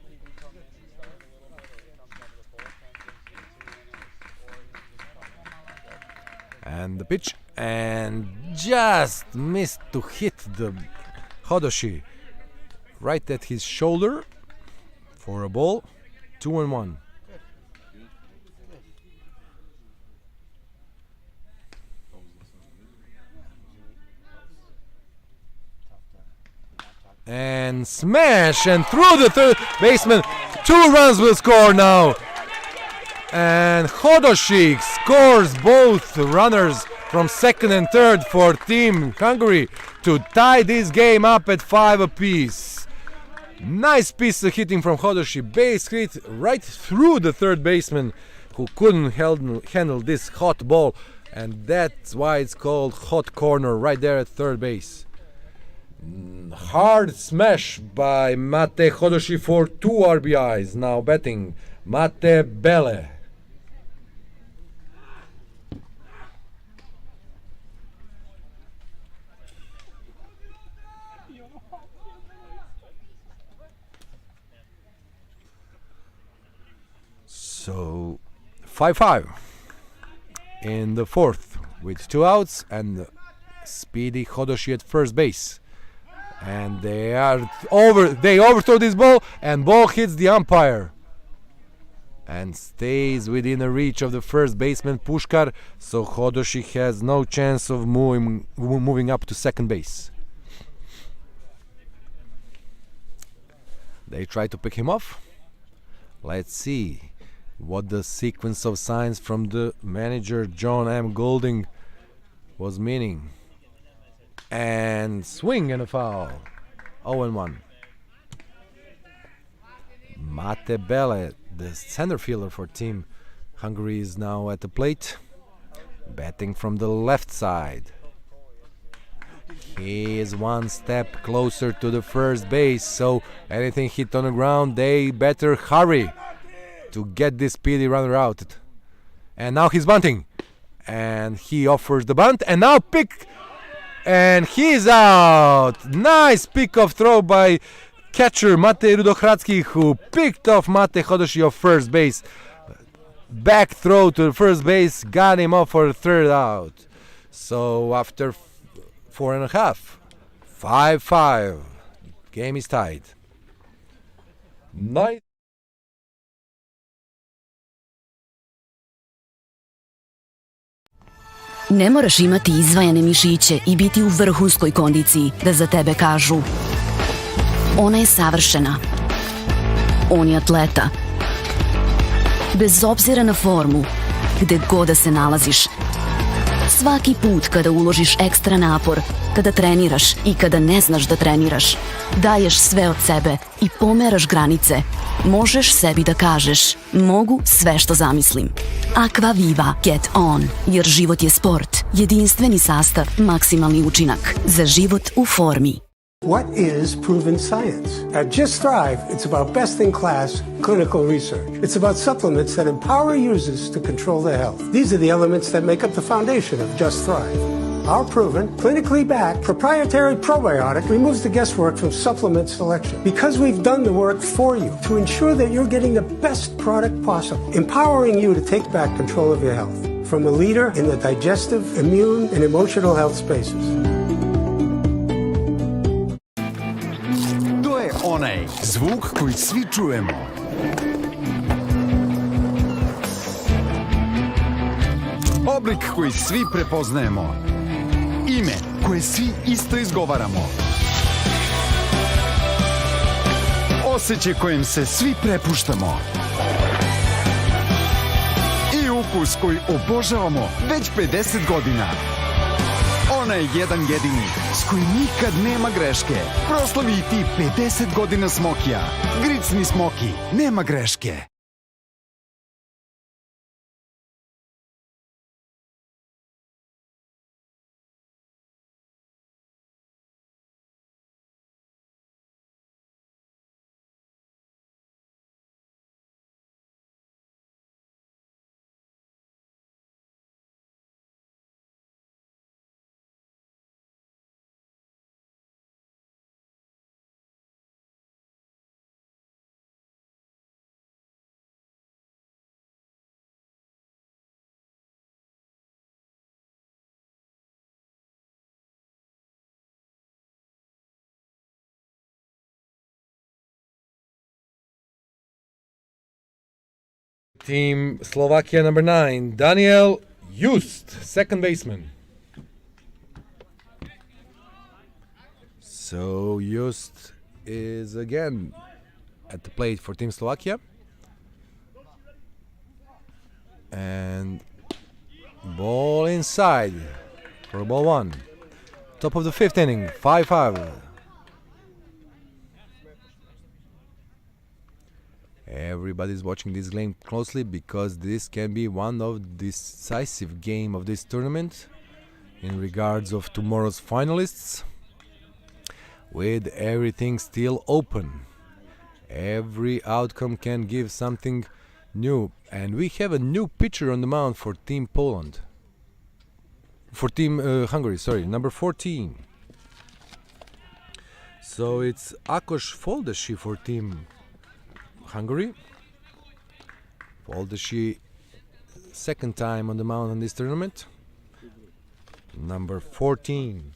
And the pitch, and just missed to hit the Hodoshi right at his shoulder for a ball. 2-1. And smash and through the third baseman. 2 runs will score now. And Hodoshi scores both runners from second and third for Team Hungary to tie this game up at 5 apiece. Nice piece of hitting from Hodoshi. Base hit right through the third baseman who couldn't handle this hot ball. And that's why it's called hot corner right there at third base. Hard smash by Mate Hodoshi for 2 RBIs. Now batting Mate Bele. So 5-5 in the fourth with 2 outs and Speedy Hodoshi at first base. And they overthrow this ball, and ball hits the umpire and stays within the reach of the first baseman Pushkar, so Hodoshi has no chance of moving up to second base. They try to pick him off. Let's see what the sequence of signs from the manager John M. Golding was meaning. And swing and a foul. 0-1. Mate Bele, the center fielder for Team Hungary, is now at the plate, batting from the left side. He is one step closer to the first base, so anything hit on the ground, they better hurry to get this speedy runner out. And now he's bunting, and he offers the bunt, and now pick, and he's out. Nice pick-off throw by catcher Mate Rudohradski, who picked off Mate Hodoshi of first base. Back throw to the first base, got him off for the third out. So after 4.5, 5-5, game is tied. Nice. Ne moraš imati izvajane mišiće i biti u vrhunskoj kondiciji da za tebe kažu ona je savršena. On je atleta. Bez obzira na formu, gde god da se nalaziš. Svaki put kada uložiš ekstra napor, kada treniraš i kada ne znaš da treniraš, daješ sve od sebe i pomeraš granice, možeš sebi da kažeš mogu sve što zamislim. Aqua Viva Get On, jer život je sport, jedinstveni sastav, maksimalni učinak za život u formi. What is proven science? At Just Thrive, it's about best-in-class clinical research. It's about supplements that empower users to control their health. These are the elements that make up the foundation of Just Thrive. Our proven, clinically backed, proprietary probiotic removes the guesswork from supplement selection because we've done the work for you to ensure that you're getting the best product possible, empowering you to take back control of your health from a leader in the digestive, immune, and emotional health spaces. Onaj zvuk koji svi čujemo. Oblik koji svi prepoznajemo. Ime koje svi isto izgovaramo. Osjećaj kojim se svi prepuštamo. I ukus koji obožavamo već 50 godina. Onaj jedan jedini, s kojim nikad nema greške. Proslavi i ti 50 godina Smokija. Gricni Smoki, nema greške. Team Slovakia number 9, Daniel Just, second baseman. So Just is again at the plate for Team Slovakia. And ball inside for ball one. Top of the fifth inning, 5-5. Everybody's watching this game closely because this can be one of the decisive game of this tournament in regards of tomorrow's finalists. With everything still open, every outcome can give something new, and we have a new pitcher on the mound for Team Poland. For Team Hungary, sorry, number 14. So it's Ákos Foldesi for Team Hungary. Foldesi, second time on the mound in this tournament. number 14.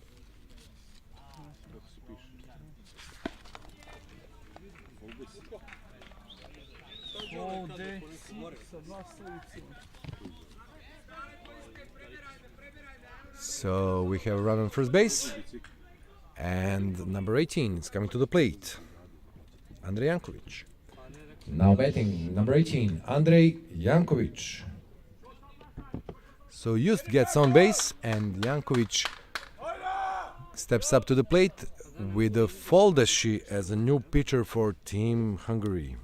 So we have a run on first base, and number 18 is coming to the plate, Andrej Jankovic. Now batting, number 18, Andrej Jankovic. So Just gets on base, and Jankovic steps up to the plate with a Foldashi as a new pitcher for Team Hungary.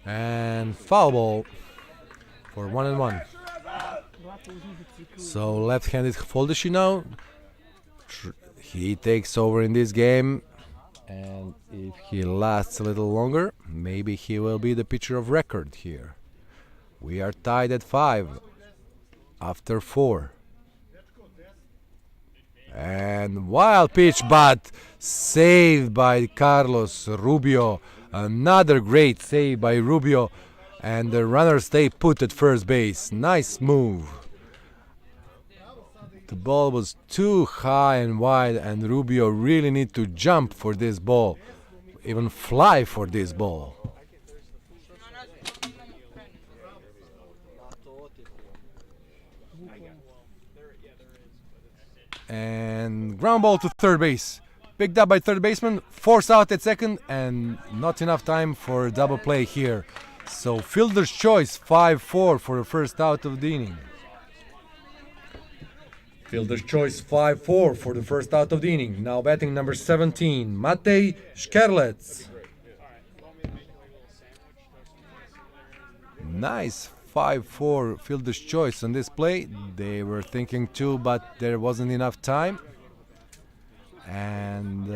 And foul ball for 1-1. So left-handed Foldashi now. He takes over in this game, and if he lasts a little longer, maybe he will be the pitcher of record here. We are tied at 5 after 4. And wild pitch, but saved by Carlos Rubio. Another great save by Rubio, and the runners stay put at first base. Nice move. The ball was too high and wide, and Rubio really need to jump for this ball, even fly for this ball. And ground ball to third base. Picked up by third baseman, forced out at second, and not enough time for a double play here. So fielder's choice, 5-4 for the first out of the inning. Fielder's choice, 5-4 for the first out of the inning. Now batting number 17, Matej Škerlec. Nice 5-4 fielder's choice on this play. They were thinking too, but there wasn't enough time. And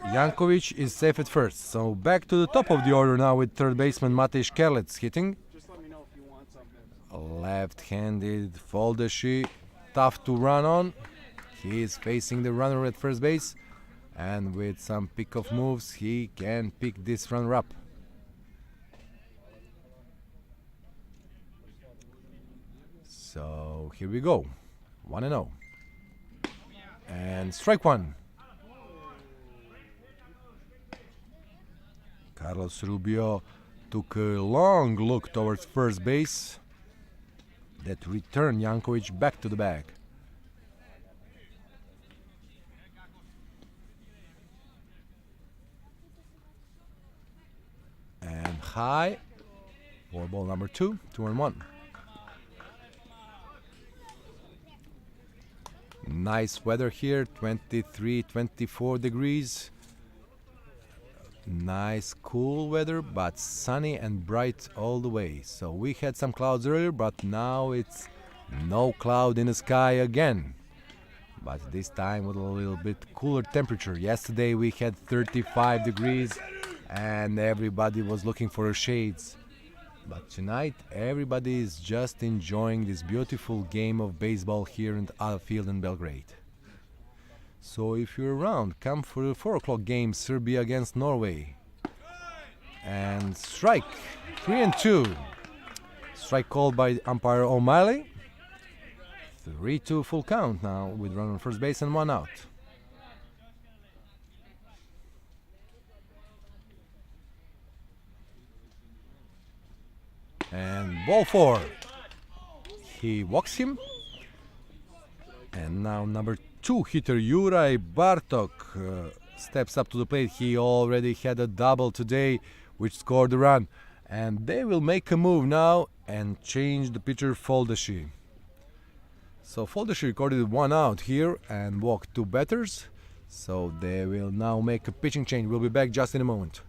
Jankovic is safe at first. So back to the top of the order now with third baseman Matej Škerlec hitting. Left-handed Foldashi, tough to run on. He is facing the runner at first base, and with some pick-off moves he can pick this runner up. So here we go, 1-0. And strike one. Carlos Rubio took a long look towards first base that returned Jankovic back to the bag. And high for ball number 2, 2-1. Nice weather here, 23, 24 degrees. Nice cool weather, but sunny and bright all the way. So we had some clouds earlier, but now it's no cloud in the sky again. But this time with a little bit cooler temperature. Yesterday we had 35 degrees and everybody was looking for shades. But tonight everybody is just enjoying this beautiful game of baseball here in the outfield in Belgrade. So if you're around, come for the 4 o'clock game, Serbia against Norway. And strike, 3-2. Strike called by umpire O'Malley. 3-2 full count now with run on first base and 1 out. And ball 4. He walks him. And now number 2 hitter Juraj Bartok steps up to the plate. He already had a double today, which scored the run. And they will make a move now and change the pitcher Foldashi. So Foldashi recorded 1 out here and walked 2 batters. So they will now make a pitching change. We'll be back just in a moment.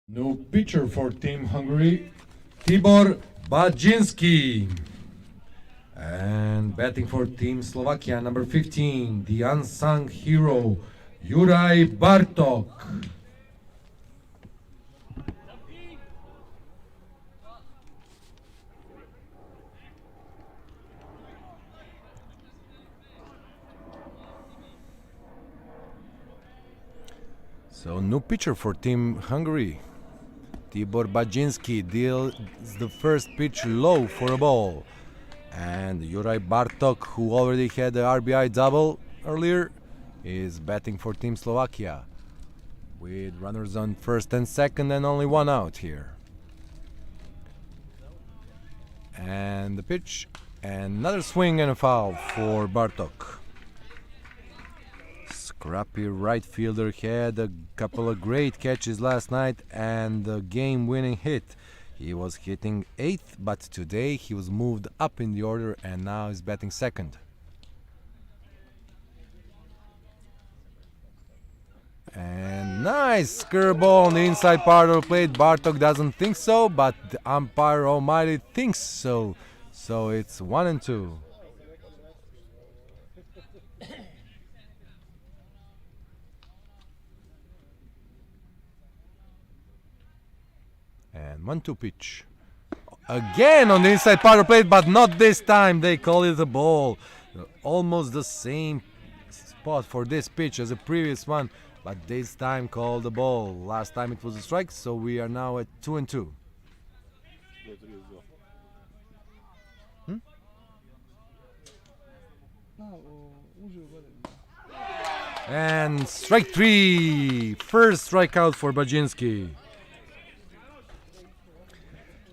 New pitcher for Team Hungary, Tibor Bajinski. And batting for Team Slovakia, number 15, the unsung hero, Juraj Bartok. So new pitcher for Team Hungary. Tibor Bajinski deals the first pitch low for a ball. And Juraj Bartok, who already had the RBI double earlier, is batting for Team Slovakia. With runners on first and second and only one out here. And the pitch. And another swing and a foul for Bartok. Scrappy right fielder had a couple of great catches last night and the game-winning hit. He was hitting 8th, but today he was moved up in the order and now is batting second. And nice curveball on the inside part of the plate. Bartok doesn't think so, but the umpire almighty thinks so. So it's 1-2. And 1-2 pitch. Again on the inside part of the plate, but not this time. They call it a ball. Almost the same spot for this pitch as the previous one, but this time called a ball. Last time it was a strike, so we are now at 2-2. And strike 3. First strikeout for Bajinski.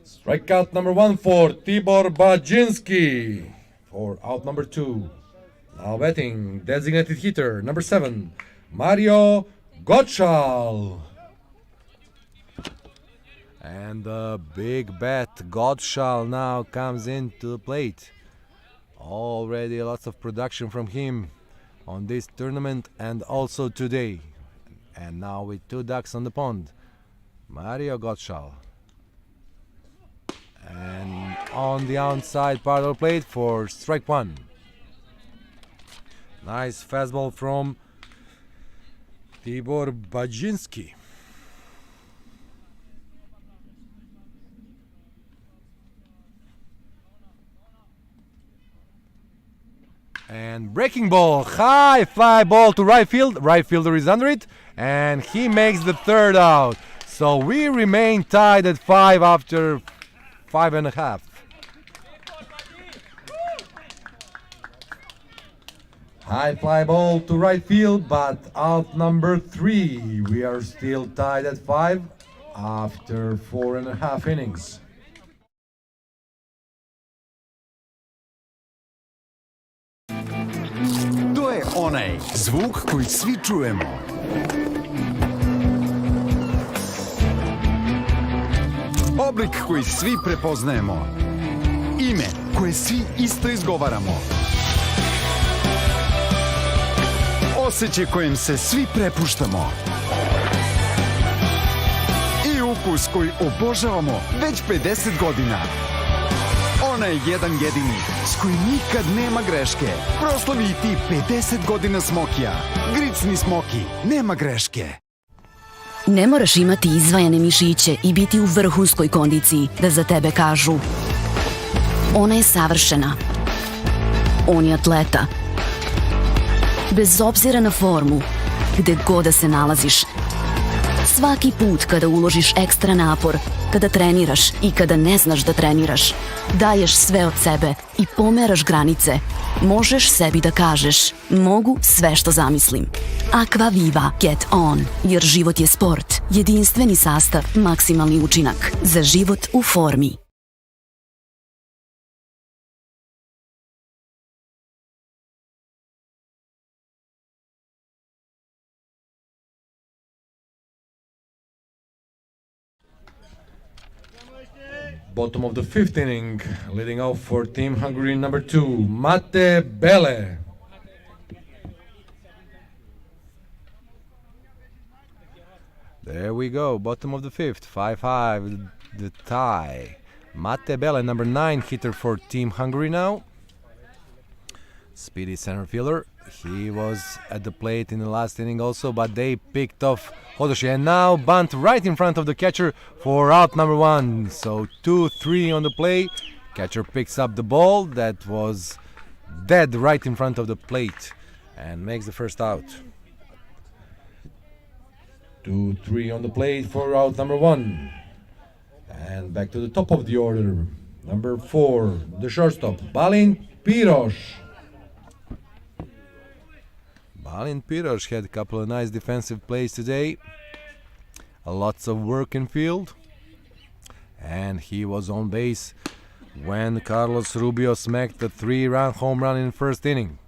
Strikeout number 1 for Tibor Bajinski. For out number 2. Now batting, designated hitter, number 7, Mario Gottschall. And the big bat Gottschall now comes into the plate. Already lots of production from him on this tournament and also today. And now with 2 ducks on the pond, Mario Gottschall. And on the outside part of the plate for strike 1. Nice fastball from Tibor Bajinski. And breaking ball, high fly ball to right field. Right fielder is under it, and he makes the 3rd out. So we remain tied at 5 after 5.5. High fly ball to right field, but out number 3. We are still tied at 5 after 4.5 innings. To je onaj zvuk koji svi čujemo. Oblik koji svi prepoznajemo. Ime koje svi isto izgovaramo. Osjećaj kojem se svi prepuštamo. I ukus koji obožavamo već 50 godina. Onaj jedan jedini s kojim nikad nema greške. Proslavi i ti 50 godina Smokija. Gricni Smoki, nema greške. Ne moraš imati izvajane mišiće i biti u vrhunskoj kondiciji da za tebe kažu ona je savršena. On je atleta. Bez obzira na formu, gde god da se nalaziš. Svaki put kada uložiš ekstra napor, kada treniraš i kada ne znaš da treniraš, daješ sve od sebe i pomeraš granice, možeš sebi da kažeš mogu sve što zamislim. Aqua Viva Get On, jer život je sport, jedinstveni sastav, maksimalni učinak za život u formi. Bottom of the 5th inning, leading off for Team Hungary number 2, Mate Bele. There we go, bottom of the fifth, 5-5, the tie. Mate Bele, number 9 hitter for Team Hungary now. Speedy center fielder. He was at the plate in the last inning also, but they picked off Hodoshi. And now bunt right in front of the catcher for out number 1. So 2-3 on the play. Catcher picks up the ball that was dead right in front of the plate and makes the first out. 2-3 on the plate for out number 1. And back to the top of the order. Number 4, the shortstop, Balint Piros. Balint Piros had a couple of nice defensive plays today. Lots of work in field. And he was on base when Carlos Rubio smacked the 3-run home run in the first inning.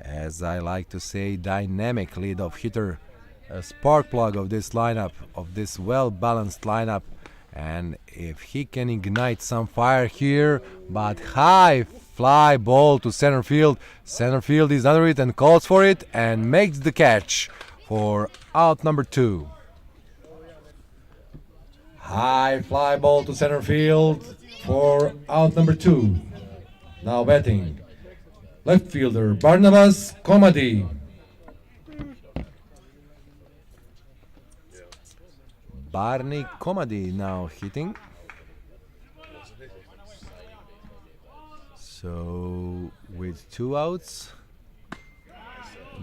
As I like to say, dynamic leadoff hitter, a spark plug of this lineup, of this well-balanced lineup. And if he can ignite some fire here, but high fly ball to center field is under it and calls for it and makes the catch for out number 2. High fly ball to center field for out number 2. Now batting, left fielder Barnabas Komadi. Barney Komadi now hitting. So with 2 outs,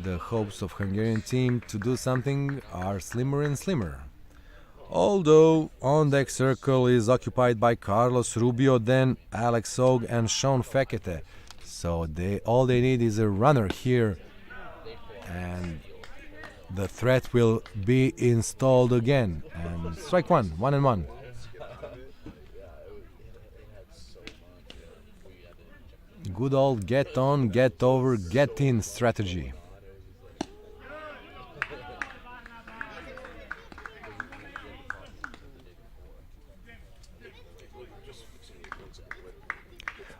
the hopes of Hungarian team to do something are slimmer and slimmer. Although on deck circle is occupied by Carlos Rubio, then Alex Ogg and Sean Fekete. So all they need is a runner here, and the threat will be installed again. And strike 1, 1-1. Good old get on, get over, get in strategy.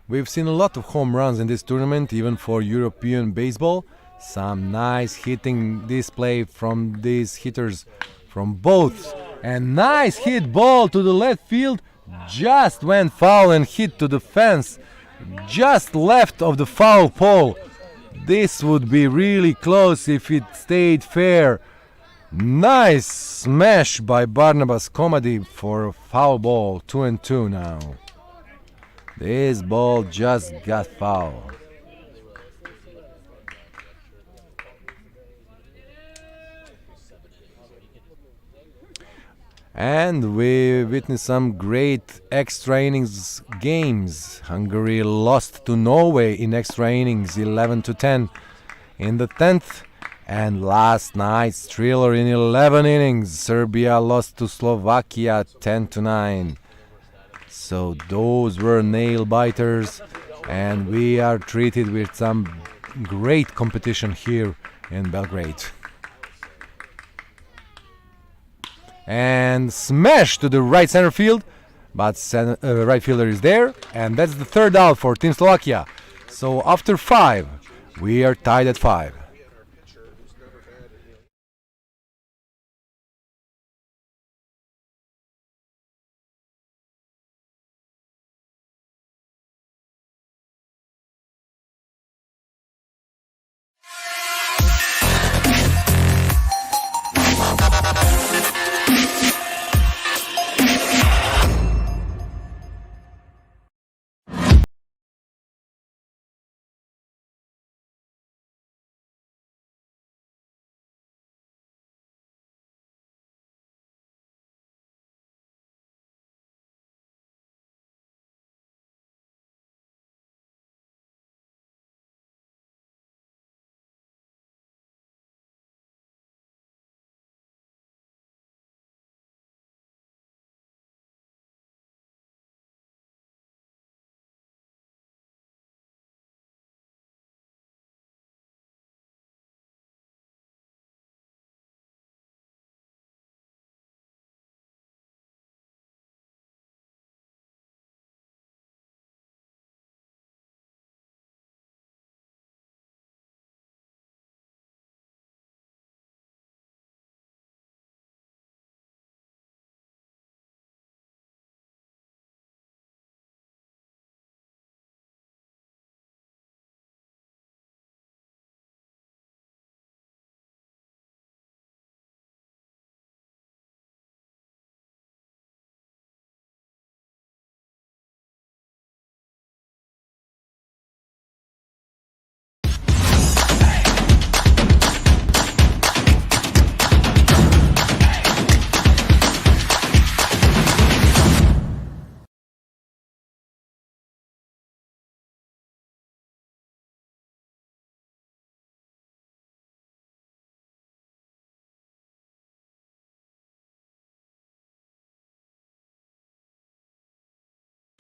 We've seen a lot of home runs in this tournament, even for European baseball. Some nice hitting display from these hitters from both. And nice hit ball to the left field. Just went foul and hit to the fence. Just left of the foul pole. This would be really close if it stayed fair. Nice smash by Barnabas Komadi for a foul ball. 2-2 now. This ball just got foul. And we witnessed some great extra innings games. Hungary lost to Norway in extra innings 11-10 in the 10th. And last night's thriller in 11 innings, Serbia lost to Slovakia 10-9. So those were nail biters, and we are treated with some great competition here in Belgrade. And smash to the right center field, but right fielder is there, and that's the third out for Team Slovakia. So after 5, we are tied at 5.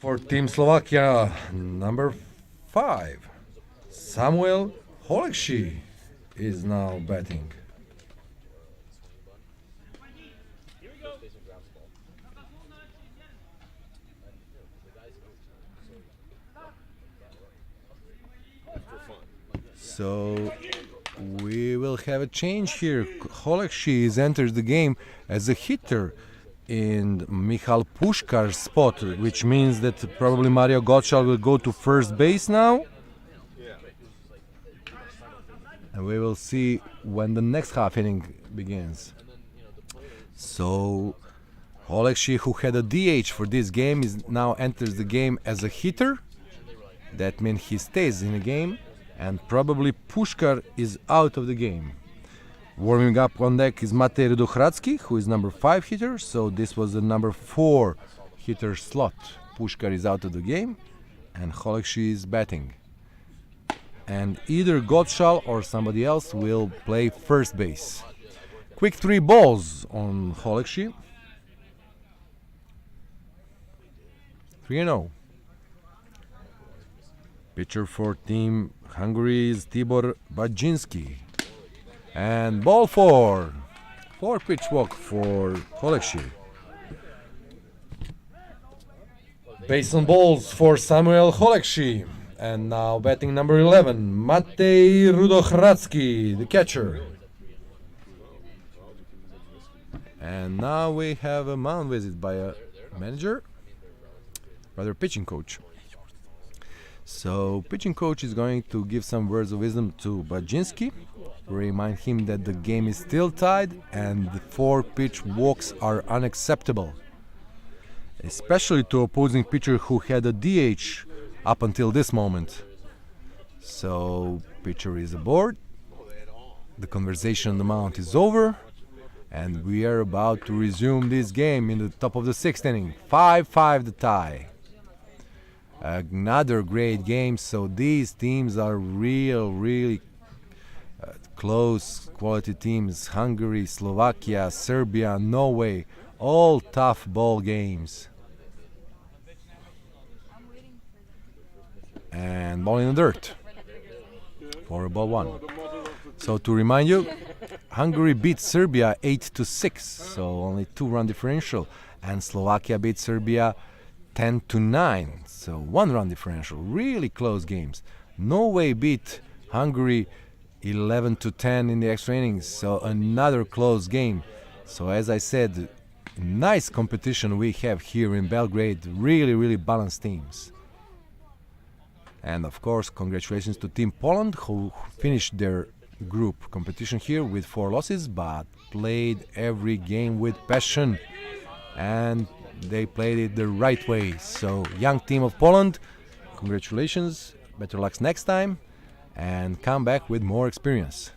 For Team Slovakia, number 5, Samuel Holekshi is now batting. So we will have a change here. Holekshi enters the game as a hitter in Michal Pushkar's spot, which means that probably Mario Gottschall will go to first base now. And we will see when the next half inning begins. So Holekshi, who had a DH for this game, now enters the game as a hitter. That means he stays in the game, and probably Pushkar is out of the game. Warming up on deck is Matej Rudohradski, who is number 5 hitter, so this was the number 4 hitter slot. Pushkar is out of the game, and Holekshi is batting. And either Gottschall or somebody else will play first base. Quick 3 balls on Holekshi. 3-0. Pitcher for Team Hungary is Tibor Badzinski. And ball 4. 4-pitch walk for Holekshi. Base on balls for Samuel Holekshi. And now batting number 11, Matej Rudohradski, the catcher. And now we have a mound visit by a manager, rather pitching coach. So pitching coach is going to give some words of wisdom to Badzinski, remind him that the game is still tied and the 4-pitch walks are unacceptable, especially to opposing pitcher who had a DH up until this moment. So pitcher is aboard, the conversation on the mound is over, and we are about to resume this game in the top of the 6th inning. 5-5 the tie. Another great game. So these teams are really close quality teams. Hungary, Slovakia, Serbia, Norway, all tough ball games. And ball in the dirt for ball 1. So to remind you, Hungary beat Serbia 8-6, so only 2-run differential, and Slovakia beat Serbia 10-9, so 1-run differential. Really close games. Norway beat Hungary 11-10 in the extra innings, so another close game. So as I said, nice competition we have here in Belgrade. Really balanced teams. And of course, congratulations to Team Poland, who finished their group competition here with 4 losses, but played every game with passion, and they played it the right way. So young team of Poland, congratulations, better luck next time, and come back with more experience.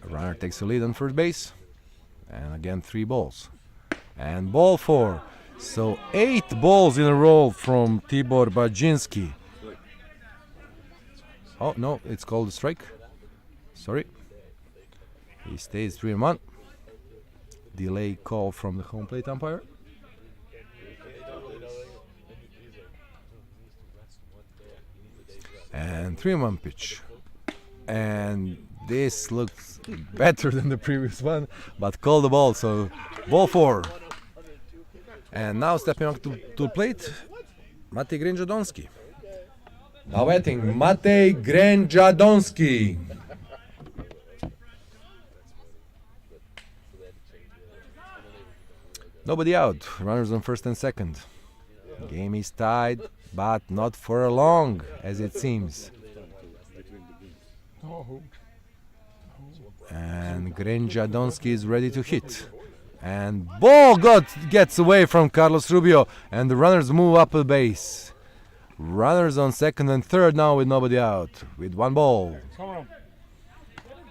A runner takes the lead on first base, and again 3 balls. And ball 4. So 8 balls in a row from Tibor Badzinski. Oh no, it's called a strike. Sorry. He stays 3-1. Delay call from the home plate umpire. And 3-1 pitch. And this looks better than the previous one, but call the ball, so ball 4. And now stepping up to the plate, Matej Grenjadonski. Now batting, Matej Grenjadonski. Nobody out. Runners on first and second. Game is tied, but not for long, as it seems. And Grenjadonski is ready to hit. And ball gets away from Carlos Rubio, and the runners move up the base. Runners on second and third now with nobody out, with 1 ball.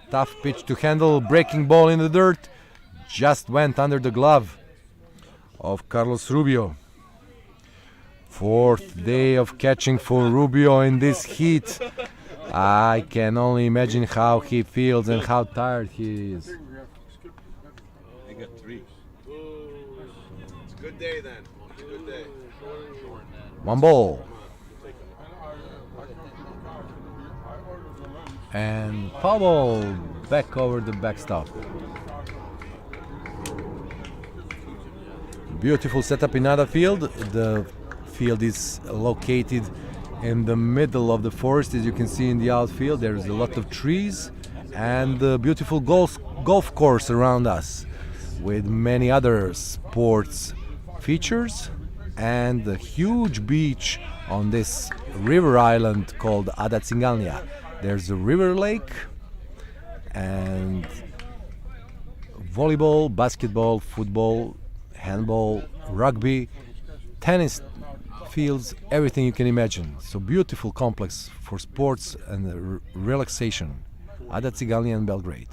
Tough pitch to handle, breaking ball in the dirt, just went under the glove of Carlos Rubio. 4th day of catching for Rubio in this heat. I can only imagine how he feels and how tired he is. I got 3. Good day then. Good day. One ball. And And foul ball back over the backstop. Beautiful setup in other field. The field is located in the middle of the forest, as you can see in the outfield. There's a lot of trees and a beautiful golf course around us with many other sports features and a huge beach on this river island called Adacingalnia. There's a river lake and volleyball, basketball, football, handball, rugby, tennis fields, everything you can imagine. So beautiful complex for sports and relaxation. Adacigalnia and Belgrade.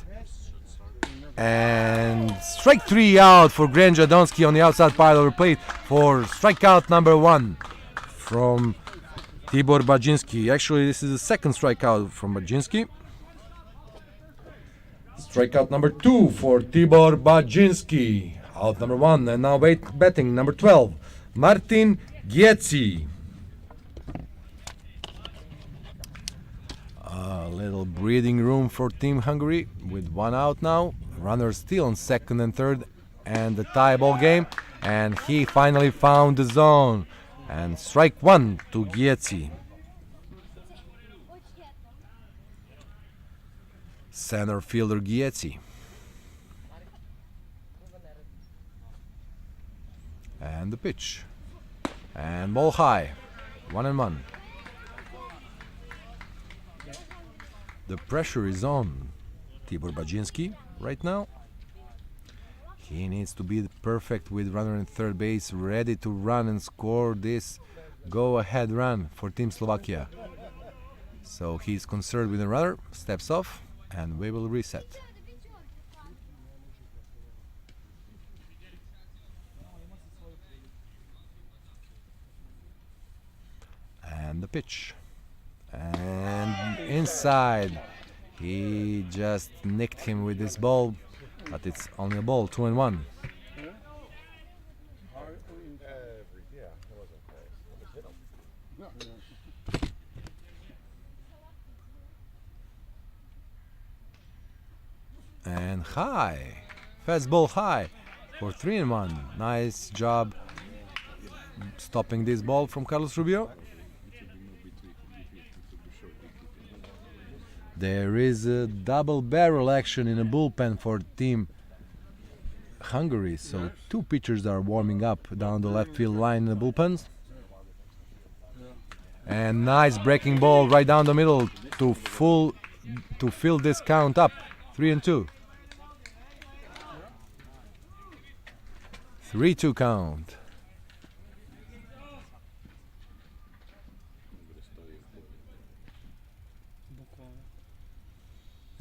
And strike 3 out for Gran Jadonski on the outside pile of the plate for strikeout number 1 from Tibor Bajinski. Actually, this is the second strikeout from Bajinski. Strikeout number 2 for Tibor Bajinski. Out number 1, and now batting number 12, Martin Gietzi. A little breathing room for Team Hungary with 1 out now. Runners still on second and third, and the tie ball game. And he finally found the zone. And strike 1 to Gietzi. Center fielder Gietzi. And the pitch. And ball high. 1-1. The pressure is on Tibor Bajinski right now. He needs to be perfect with runner in third base, ready to run and score this go-ahead run for Team Slovakia. So he's concerned with the runner, steps off, and we will reset. And the pitch. And inside. He just nicked him with this ball, but it's only a ball, 2-1. And high, fastball high for 3-1. Nice job stopping this ball from Carlos Rubio. There is a double barrel action in a bullpen for Team Hungary, so 2 pitchers are warming up down the left field line in the bullpens. And nice breaking ball right down the middle to fill this count up. 3-2. 3-2 count.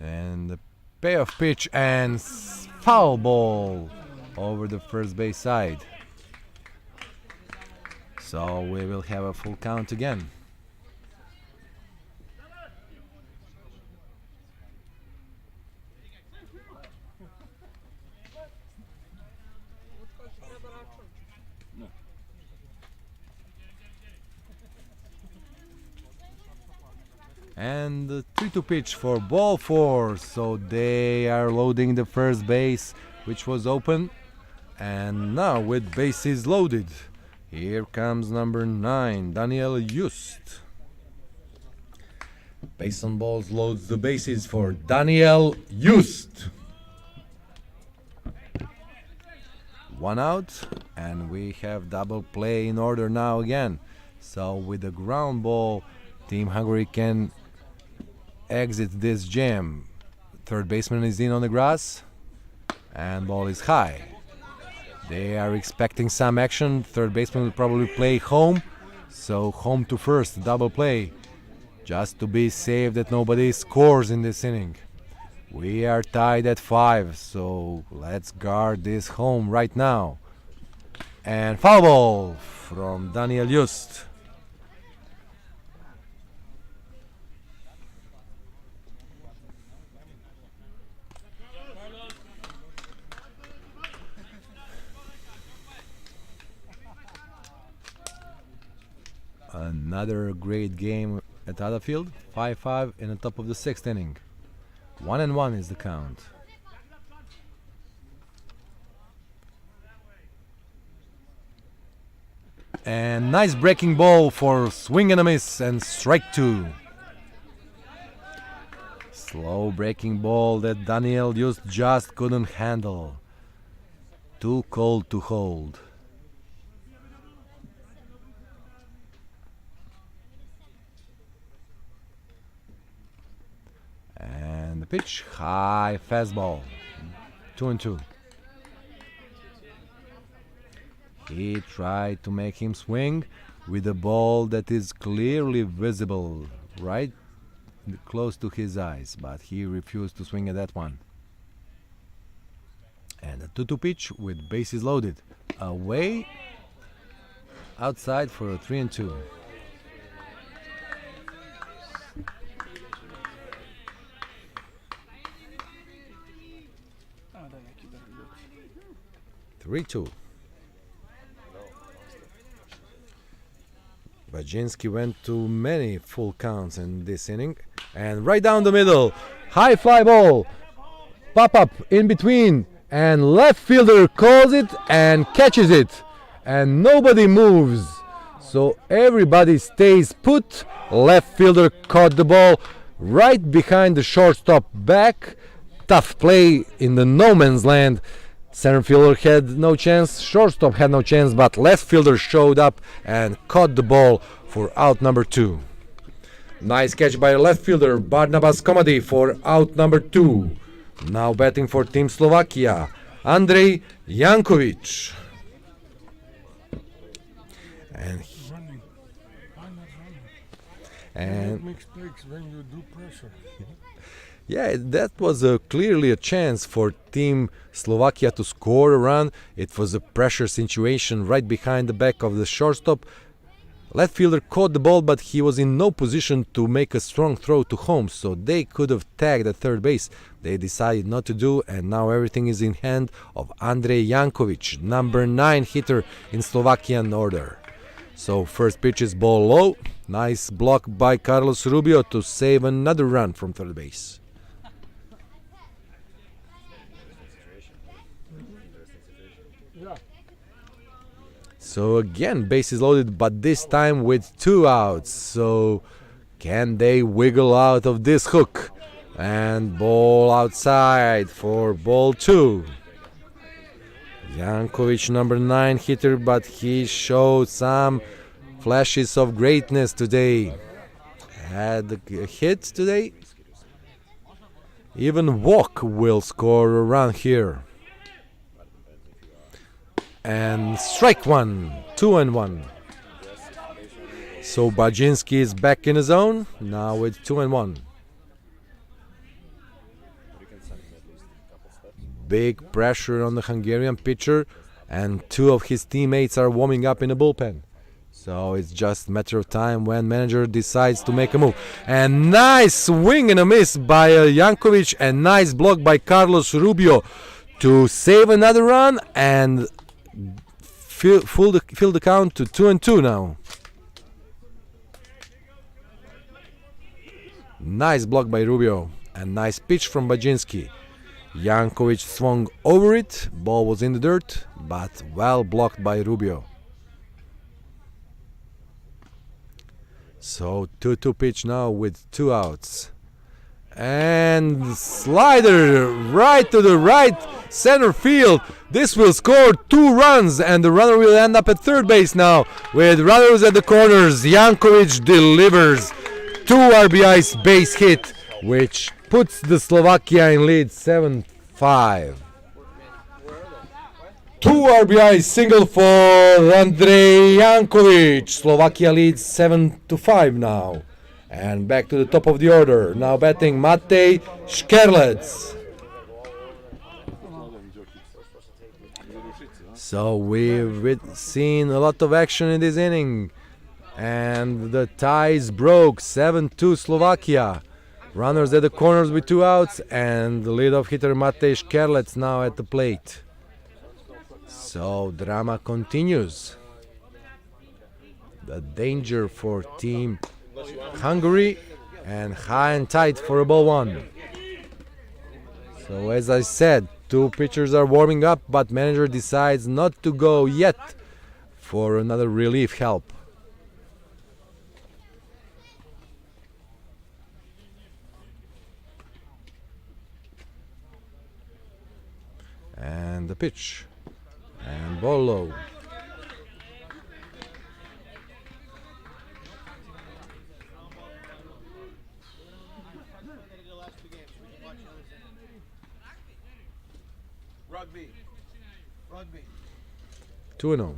And the payoff pitch and foul ball over the first base side. So we will have a full count again. And the 3-2 pitch for ball 4. So they are loading the first base, which was open. And now with bases loaded, here comes number 9, Daniel Just. Base on balls loads the bases for Daniel Just. 1 out, and we have double play in order now again. So with the ground ball, Team Hungary can exit this jam. Third baseman is in on the grass, and ball is high. They are expecting some action. Third baseman will probably play home, so home to first, double play, just to be safe that nobody scores in this inning. We are tied at 5, so let's guard this home right now. And foul ball from Daniel Just. Another great game at Huddersfield. 5-5 in the top of the sixth inning. 1-1 is the count. And nice breaking ball for swing and a miss and strike two. Slow breaking ball that Daniel just couldn't handle. Too cold to hold. And the pitch, high fastball. 2-2. He tried to make him swing with a ball that is clearly visible right close to his eyes, but he refused to swing at that one. And a 2-2 pitch with bases loaded. Away, outside for a 3-2. Three-two. Baczynski went to many full counts in this inning. And right down the middle, high fly ball, pop up in between, and left fielder calls it and catches it. And nobody moves. So everybody stays put. Left fielder caught the ball right behind the shortstop back. Tough play in the no man's land. Center fielder had no chance, shortstop had no chance, but left fielder showed up and caught the ball for out number 2. Nice catch by left fielder Barnabas Komady for out number 2. Now batting for Team Slovakia, Andrej Jankovic. And Running. Why not running? and Don't make mistakes when you do pressure. yeah, that was clearly a chance for Team Slovakia to score a run. It was a pressure situation right behind the back of the shortstop. Left fielder caught the ball, but he was in no position to make a strong throw to home, so they could have tagged at third base. They decided not to do, and now everything is in hand of Andrej Jankovic, number 9 hitter in Slovakian order. So first pitch is ball low. Nice block by Carlos Rubio to save another run from third base. So again, bases loaded, but this time with 2 outs. So can they wiggle out of this hook? And ball outside for ball 2. Jankovic, number 9 hitter, but he showed some flashes of greatness today. Had a hit today. Even walk will score a run here. And strike one, 2-1. So Baczynski is back in his zone, now with 2-1. Big pressure on the Hungarian pitcher, and 2 of his teammates are warming up in the bullpen. So it's just a matter of time when manager decides to make a move. And nice swing and a miss by Jankovic, and nice block by Carlos Rubio to save another run and fill the count to 2-2 now. Nice block by Rubio and nice pitch from Baczynski. Jankovic swung over it, ball was in the dirt, but well blocked by Rubio. So 2-2 pitch now with 2 outs. And slider right to the right center field. This will score 2 runs, and the runner will end up at third base now. With runners at the corners, Jankovic delivers 2 RBIs base hit, which puts the Slovakia in lead 7-5. 2 RBI single for Andrej Jankovic. Slovakia leads 7-5 now. And back to the top of the order. Now batting Matej Škerlec. So we've seen a lot of action in this inning. And the ties broke. 7-2 Slovakia. Runners at the corners with 2 outs. And the leadoff hitter Matej Škerlec now at the plate. So drama continues. The danger for team Hungary and high and tight for a ball one. So as I said, two pitchers are warming up, but manager decides not to go yet for another relief help. And the pitch. And ball low. Rugby. 2-0.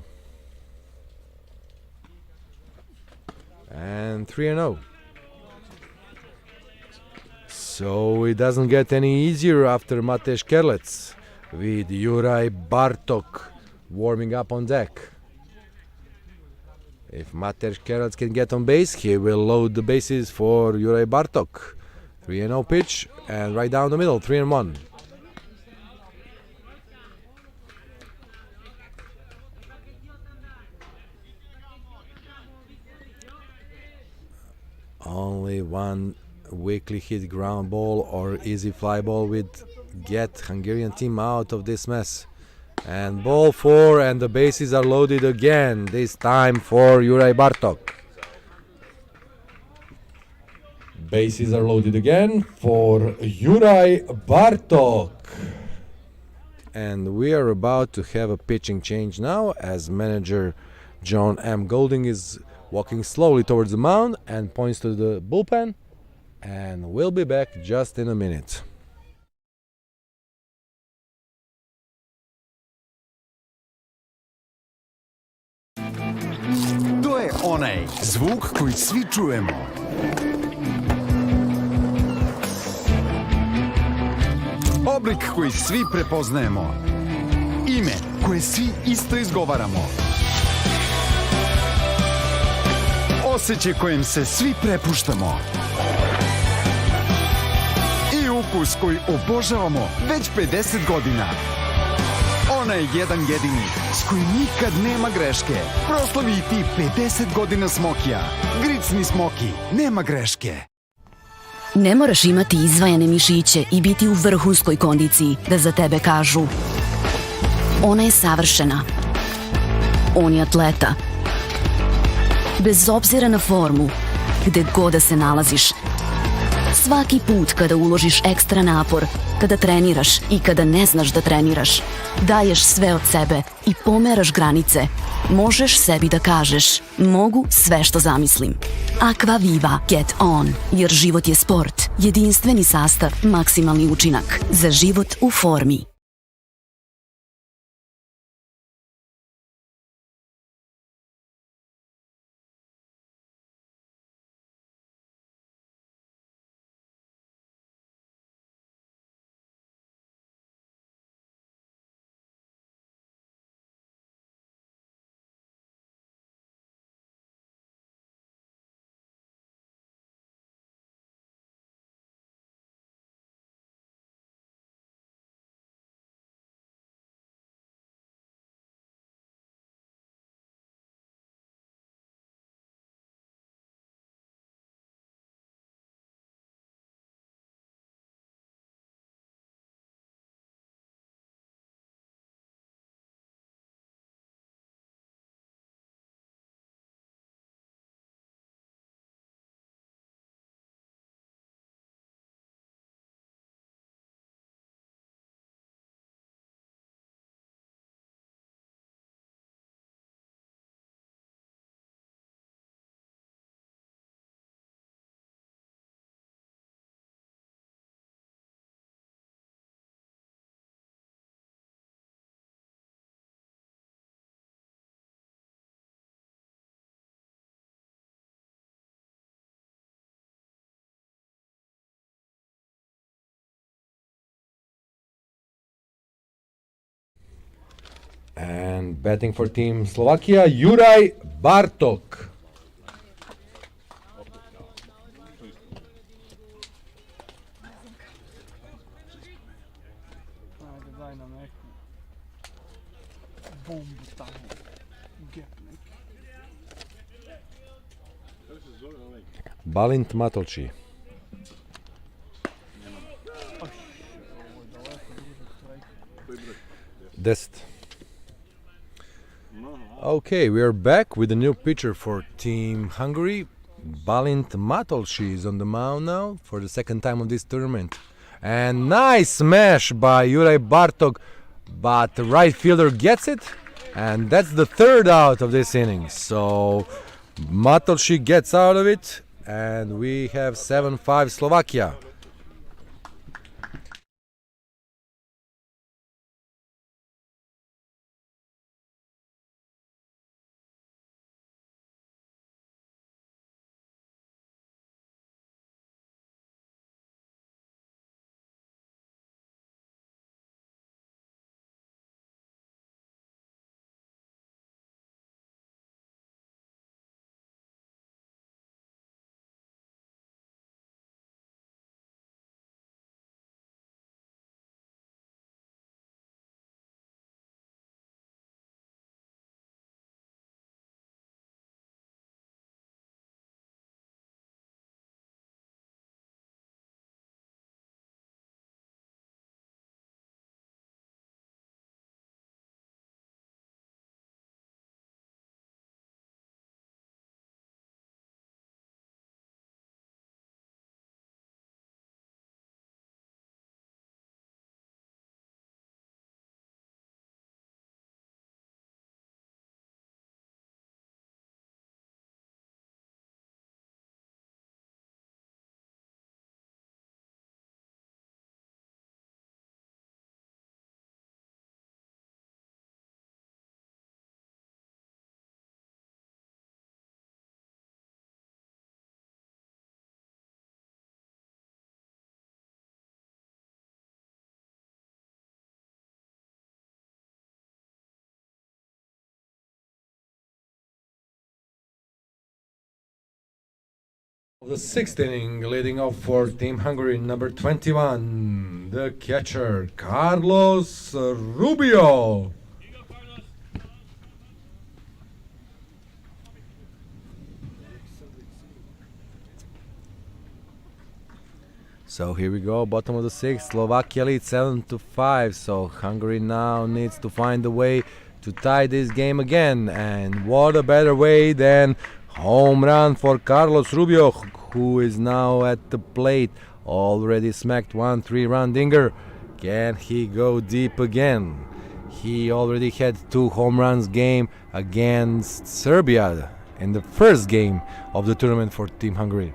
And 3-0. So it doesn't get any easier after Matej Kerlec, with Juraj Bartok warming up on deck. If Matej Kerlec can get on base, he will load the bases for Juraj Bartok. 3-0 pitch, and right down the middle, 3-1. Only one weakly hit ground ball or easy fly ball would get Hungarian team out of this mess. And ball 4, and the bases are loaded again, this time for Juraj Bartok. Bases are loaded again for Juraj Bartok. And we are about to have a pitching change now, as manager John M. Golding is walking slowly towards the mound and points to the bullpen, and we'll be back just in a minute. To je onaj zvuk koji svi čujemo. Oblik koji svi prepoznajemo. Ime koje svi isto izgovaramo. Osjećaj kojem se svi prepuštamo. I ukus koji obožavamo već 50 godina. Onaj jedan jedini s kojim nikad nema greške. Proslavi i ti 50 godina Smokija. Gricni Smoki, nema greške. Ne moraš imati izvajane mišiće i biti u vrhunskoj kondiciji da za tebe kažu: ona je savršena. On je atleta. Bez obzira na formu, gde god da se nalaziš. Svaki put kada uložiš ekstra napor, kada treniraš i kada ne znaš da treniraš, daješ sve od sebe i pomeraš granice, možeš sebi da kažeš: mogu sve što zamislim. Aqua Viva Get On, jer život je sport, jedinstveni sastav, maksimalni učinak za život u formi. And batting for team Slovakia, Juraj Bartok. Ajde, daj nam neku bombu tamo. Gap neki. Balint Matolci. Dest. Okay, we are back with a new pitcher for Team Hungary. Balint Matolci is on the mound now for the second time of this tournament. And nice smash by Juraj Bartok, but the right fielder gets it, and that's the third out of this inning. So Matolci gets out of it, and we have 7-5 Slovakia. The sixth inning, leading off for Team Hungary, number 21, the catcher, Carlos Rubio. So here we go, bottom of the sixth, Slovakia leads 7-5, so Hungary now needs to find a way to tie this game again, and what a better way than home run for Carlos Rubio, who is now at the plate, already smacked 1 3-run dinger. Can he go deep again? He already had 2 home runs game against Serbia in the first game of the tournament for Team Hungary.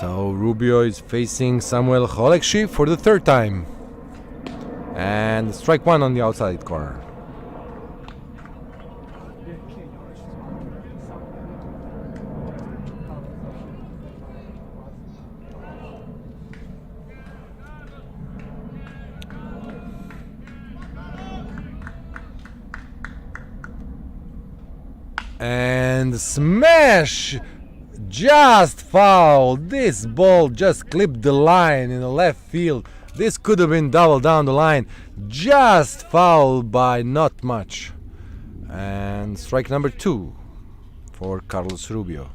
So Rubio is facing Samuel Holekshi for the third time. And strike 1 on the outside corner. And smash! Just foul. This ball just clipped the line in the left field. This could have been double down the line. Just foul by not much. And strike number 2 for Carlos Rubio.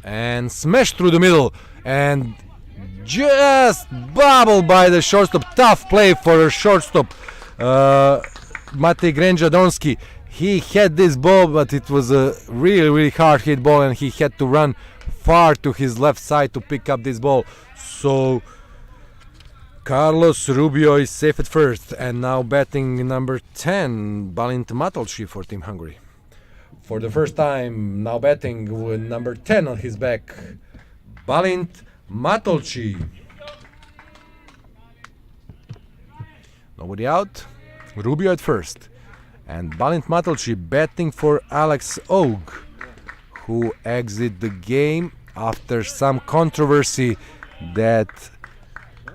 And smashed through the middle, and just bobbled by the shortstop. Tough play for a shortstop, Matej Grenjadonski. He had this ball, but it was a really hard hit ball, and he had to run far to his left side to pick up this ball. So Carlos Rubio is safe at first, and now batting number 10, Balint Matolci for Team Hungary. For the first time, now batting with number 10 on his back, Balint Matolci. Nobody out. Rubio at first. And Balint Matolci batting for Alex Og, who exited the game after some controversy that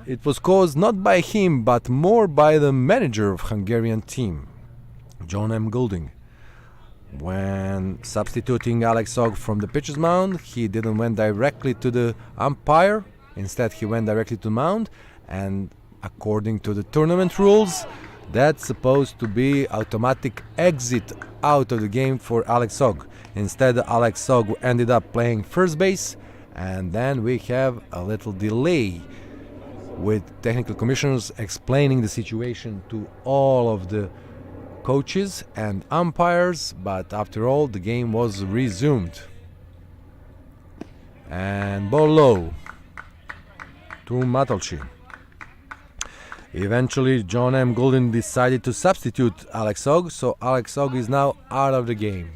it was caused not by him but more by the manager of Hungarian team. John M. Goulding. When substituting Alex Ogg from the pitcher's mound, he didn't went directly to the umpire. Instead, he went directly to mound, and according to the tournament rules, that's supposed to be automatic exit out of the game for Alex Ogg. Instead, Alex Ogg ended up playing first base, and then we have a little delay with technical commissioners explaining the situation to all of the coaches and umpires, but after all, the game was resumed. And ball low to Matolchi. Eventually, John M. Goulding decided to substitute Alex Ogg, so Alex Ogg is now out of the game.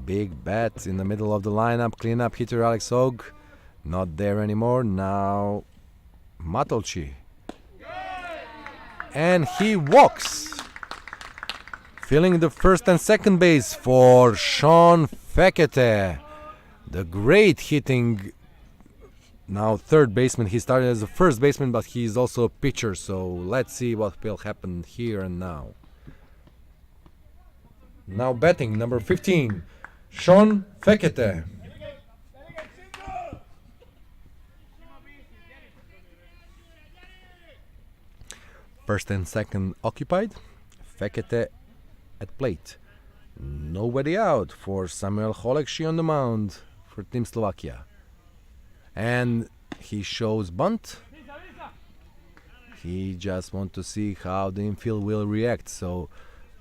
Big bat in the middle of the lineup, cleanup hitter Alex Ogg, not there anymore. Now Matolchi. And he walks. Filling the first and second base for Sean Fekete, the great hitting now third baseman. He started as a first baseman, but he is also a pitcher, so let's see what will happen here and now. Now batting, number 15, Sean Fekete. First and second occupied. Fekete at plate. Nobody out for Samuel Holekshi on the mound for Team Slovakia. And he shows bunt. He just wants to see how the infield will react. So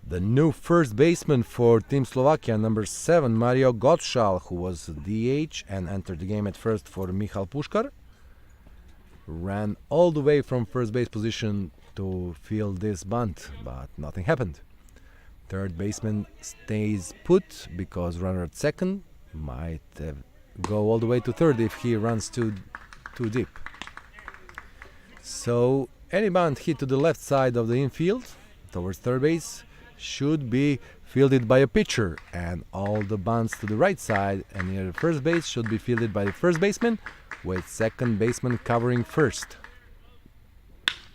the new first baseman for Team Slovakia, number 7, Mario Gottschall, who was DH and entered the game at first for Michal Puškar, ran all the way from first base position to field this bunt, but nothing happened. Third baseman stays put because runner at second might go all the way to third if he runs too deep. So any bunt hit to the left side of the infield towards third base should be fielded by a pitcher, and all the bunts to the right side and near the first base should be fielded by the first baseman, with second baseman covering first.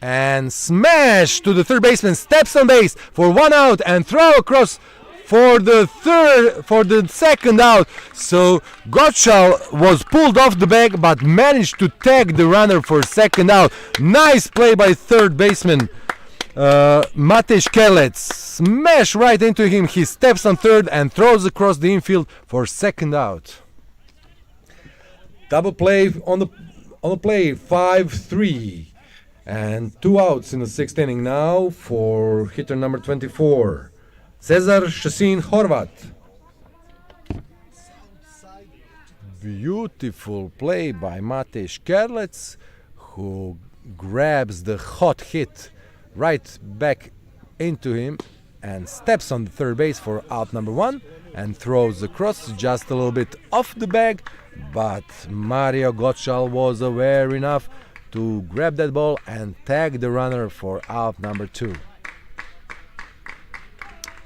And smash to the third baseman, steps on base for one out and throw across for the second out. So Gottschall was pulled off the bag but managed to tag the runner for second out. Nice play by third baseman Matej Kelec. Smash right into him. He steps on third and throws across the infield for second out. Double play on the play, 5-3. And 2 outs in the 6th inning now for hitter number 24, Cezar Šesin Horvat. Beautiful play by Matej Kelec, who grabs the hot hit right back into him and steps on the third base for out number 1 and throws across just a little bit off the bag, but Mario Gottschall was aware enough to grab that ball and tag the runner for out number 2.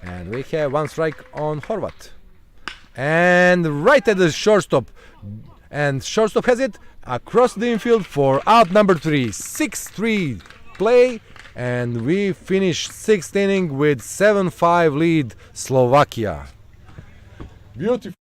And we have 1 strike on Horvat. And right at the shortstop. And shortstop has it across the infield for out number 3. 6-3 play. And we finish 6th inning with 7-5 lead Slovakia. Beautiful.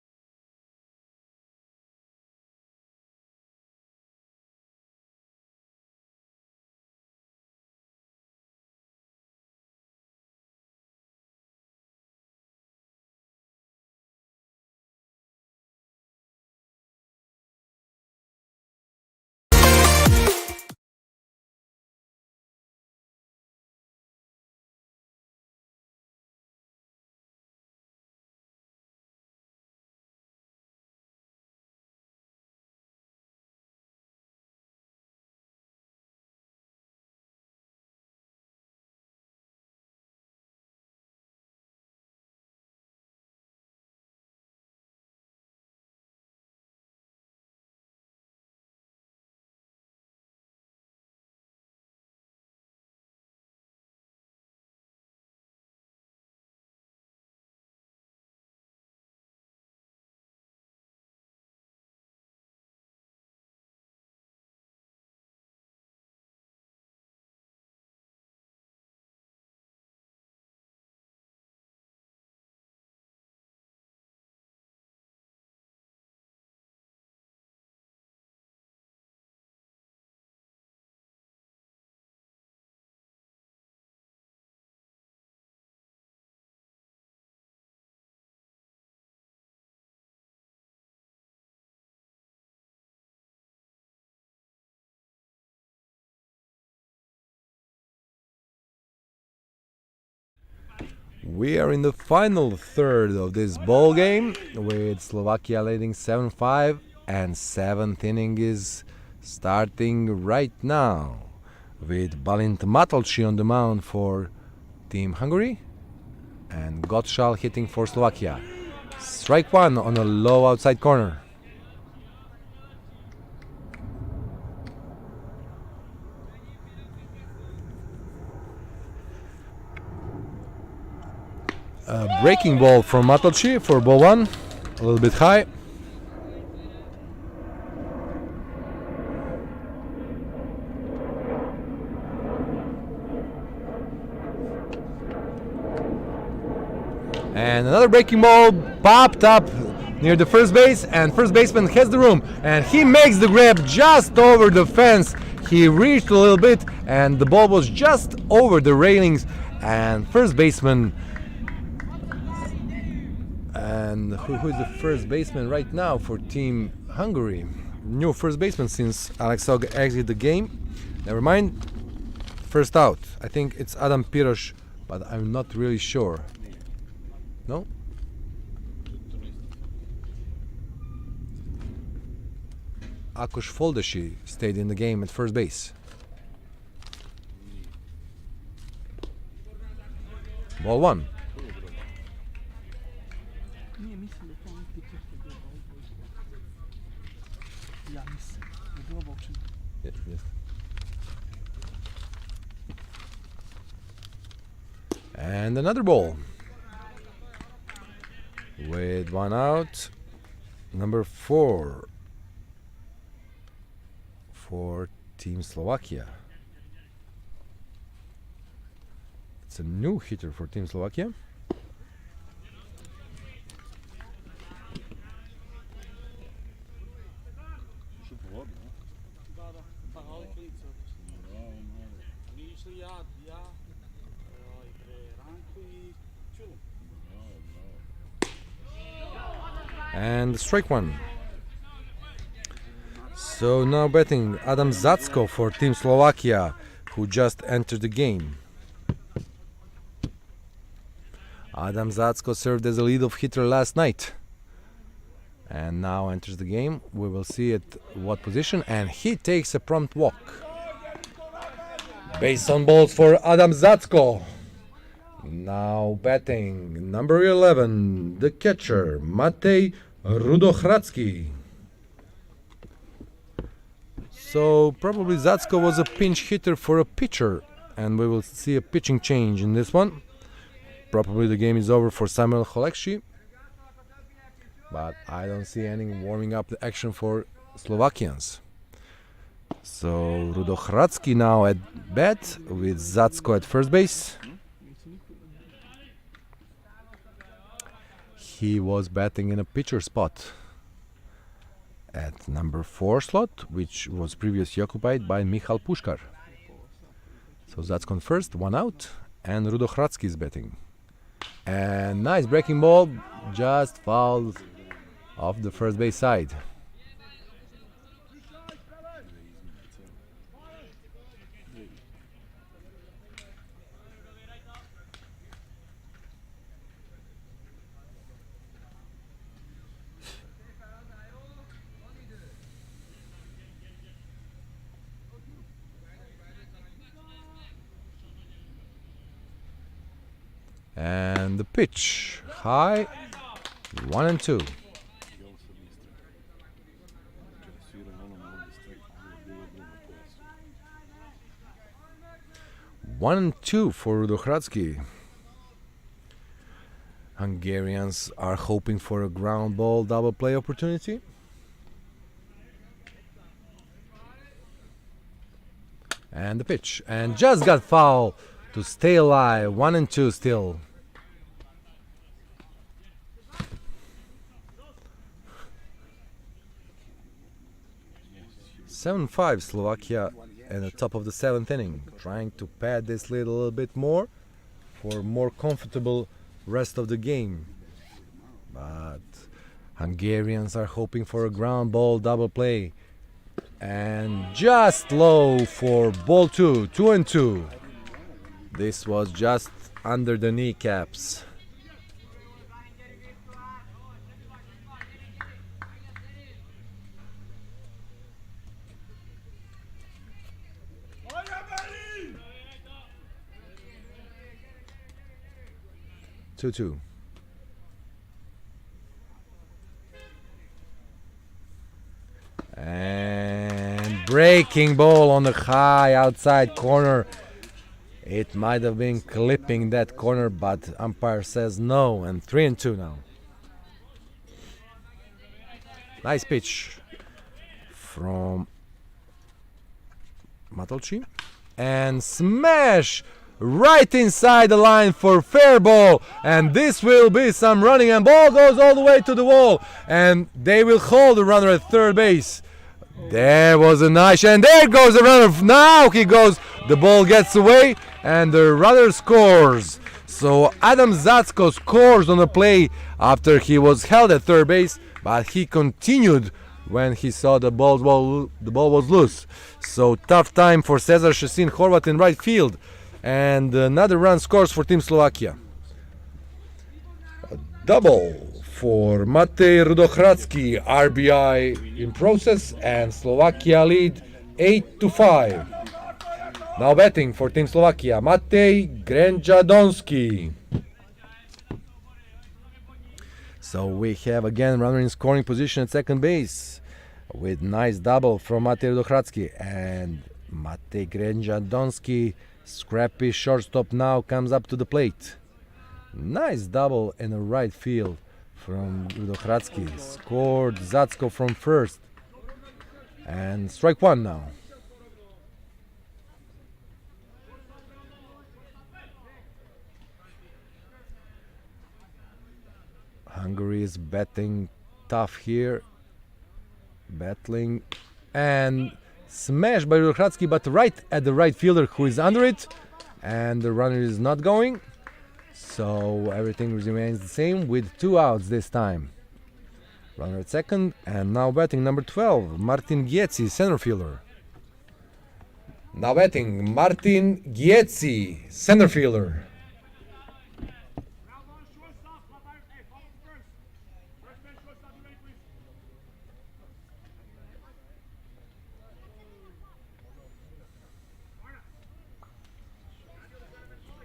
We are in the final third of this ball game with Slovakia leading 7-5, and seventh inning is starting right now with Balint Matolci on the mound for Team Hungary and Gottschall hitting for Slovakia. Strike one on a low outside corner. A breaking ball from Matolci for ball one, a little bit high. And another breaking ball popped up near the first base, and first baseman has the room, and he makes the grab just over the fence. He reached a little bit, and the ball was just over the railings, and first baseman. And who is the first baseman right now for Team Hungary? New first baseman since Alex Hog exited the game. Never mind. First out. I think it's Adam Pirosh, but I'm not really sure. No? Akos Foldeshi stayed in the game at first base. Ball one. Yes, yes. And another ball. With one out, number 4 for Team Slovakia. It's a new hitter for Team Slovakia. And strike one. So now betting Adam Zacko for Team Slovakia, who just entered the game. Adam Zacko served as a leadoff hitter last night and now enters the game. We will see at what position, and he takes a prompt walk. Base on balls for Adam Zacko. Now batting number 11, the catcher, Matej Rudohradzki. So probably Zacko was a pinch hitter for a pitcher, and we will see a pitching change in this one. Probably the game is over for Samuel Holekshi, but I don't see any warming up the action for Slovakians. So Rudohradzki now at bat with Zacko at first base. He was batting in a pitcher spot at number 4 slot, which was previously occupied by Michal Puškar. So Zacko first, one out, and Rudohradzki is batting. And nice breaking ball, just fouled off the first base side. And the pitch, high, 1-2. One and two for Rudohradzki. Hungarians are hoping for a ground ball double play opportunity. And the pitch, and just got foul to stay alive. 1-2 still. (7-5) Slovakia at the top of the 7th inning, trying to pad this lead a little bit more for more comfortable rest of the game. But Hungarians are hoping for a ground ball double play, and just low for ball 2, 2-2. This was just under the kneecaps. Two. And breaking ball on the high outside corner. It might have been clipping that corner, but umpire says no, and 3-2 now. Nice pitch from Matolci. And smash right inside the line for fair ball. And this will be some running, and ball goes all the way to the wall. And they will hold the runner at third base. There was a nice, and there goes the runner. Now he goes, the ball gets away, and the runner scores. So Adam Zatsko scores on the play after he was held at third base, but he continued when he saw the ball was loose. So tough time for Cesar Šesin Horvat in right field, and another run scores for Team Slovakia. A double for Matej Rudohradski, RBI in process, and Slovakia lead 8-5. Now batting for Team Slovakia, Matej Grenjadonski. So we have again runner in scoring position at second base with nice double from Matej Rudohradski, and Matej Grenjadonski, scrappy shortstop, now comes up to the plate. Nice double in the right field from Rudohradski. Scored Zatsko from first. And strike one now. Hungary is batting tough here. Battling. And smashed by Rudohradski, but right at the right fielder who is under it. And the runner is not going. So everything remains the same with 2 outs this time. Runner at second, and now batting number 12, Martin Gietzi, center fielder. Now batting Martin Gietzi, center fielder.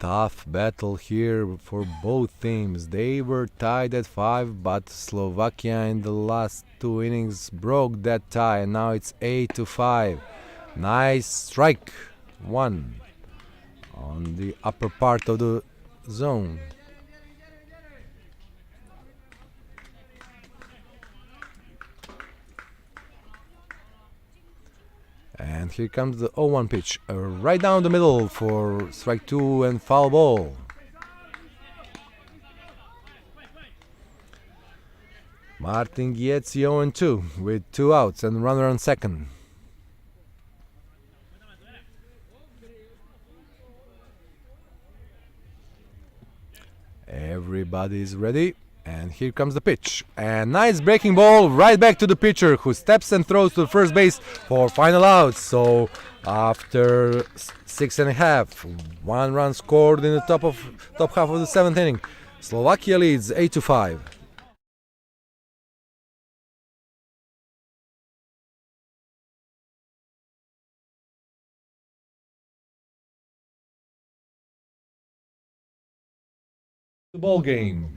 Tough battle here for both teams. They were tied at 5, but Slovakia in the last 2 innings broke that tie, and now it's 8-5. Nice strike one on the upper part of the zone. And here comes the 0-1 pitch, right down the middle for strike 2 and foul ball. Martin Gietzi 0-2 with 2 outs and runner on second. Everybody's ready. And here comes the pitch. And nice breaking ball right back to the pitcher, who steps and throws to the first base for final out. So after 6.5, 1 run scored in the top half of the 7th inning. Slovakia leads 8-5. The ball game.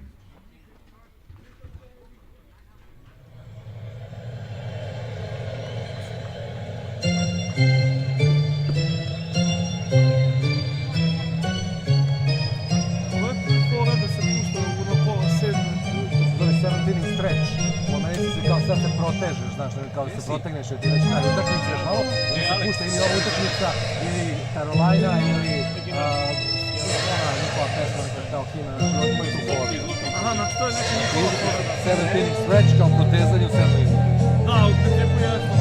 Sad se protežeš, znaš, kao da se protegneš, jer ti već na utakmici još malo, ili se pušta ili ova utakmica, ili Carolina, ili njihova pesma, neka kao himna, znači oni imaju tu formu. Aha, znači to je neki njihova forma. 7th inning stretch kao protezanje u 7. inningu. Da, u principu jasno.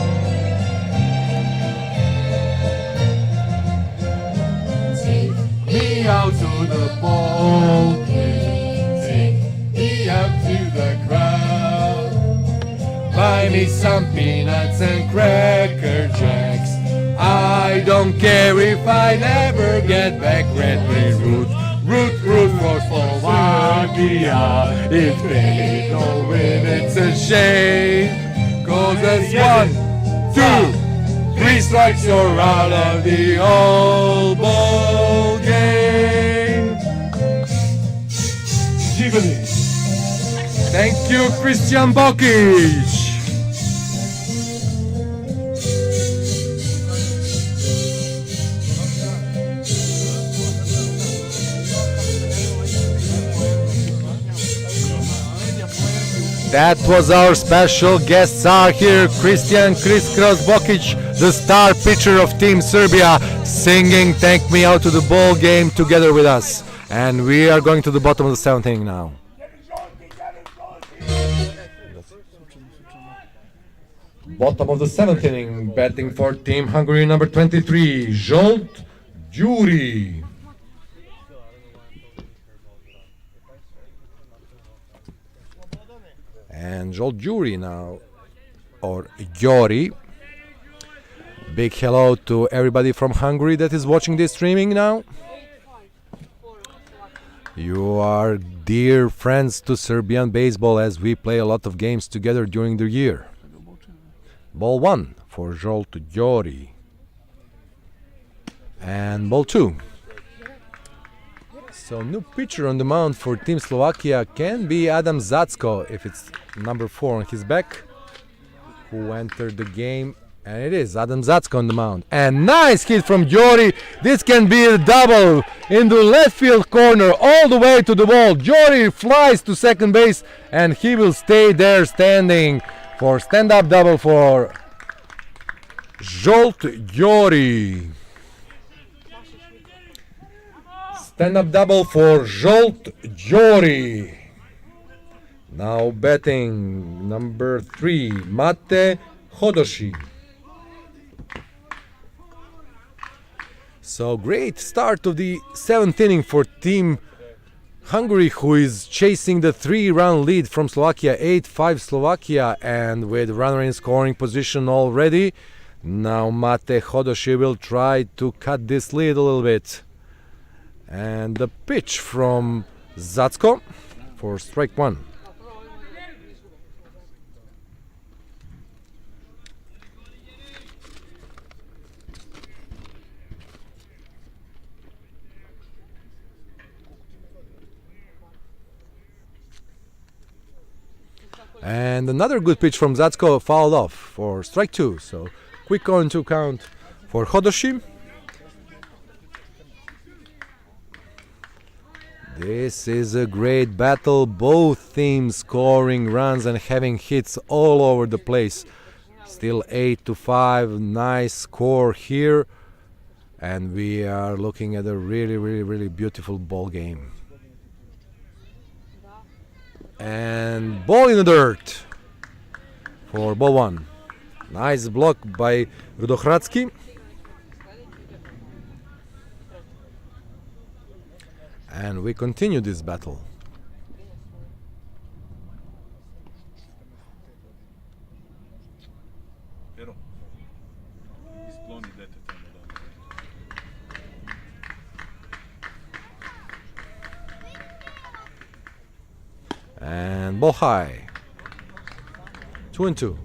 Take me out to the ball game, take me out to the crowd. Buy me some peanuts and Cracker Jacks. I don't care if I never get back red, Serbia. If they don't win, it's a shame. Cause it's 1, 2, 3 strikes, you're out of the whole ball game. Thank you, Christian Bokic. That was our special guest star here, Christian Kriskros Bokic, the star pitcher of Team Serbia, singing Take Me Out to the Ball Game together with us. And we are going to the bottom of the 7th inning now. Bottom of the 7th inning, batting for Team Hungary, number 23, Zsolt Gyuri. And Zsolt Gyuri now, or Gyori. Big hello to everybody from Hungary that is watching this streaming now. You are dear friends to Serbian baseball as we play a lot of games together during the year. Ball 1 for Zsolt Gyori. And ball 2. So new pitcher on the mound for Team Slovakia can be Adam Zacko if it's number 4 on his back, who entered the game, and it is Adam Zacko on the mound. And nice hit from Gyori. This can be a double in the left field corner all the way to the wall. Gyori flies to second base and he will stay there standing for stand-up double for Zsolt Gyori. Stand-up double for Zsolt Gyori. Now batting number 3, Mate Hodoshi. So great start of the 7th inning for Team Hungary, who is chasing the 3-run lead from Slovakia, 8-5 Slovakia, and with runner in scoring position already. Now Mate Hodoshi will try to cut this lead a little bit. And the pitch from Zacko for strike 1. And another good pitch from Zacko fouled off for strike 2. So quick 0-2 count for Hodoshi. This is a great battle, both teams scoring runs and having hits all over the place. Still 8-5, nice score here, and we are looking at a really beautiful ball game. And ball in the dirt for ball 1. Nice block by Rudohradsky. And we continue this battle. And ball high. 2-2.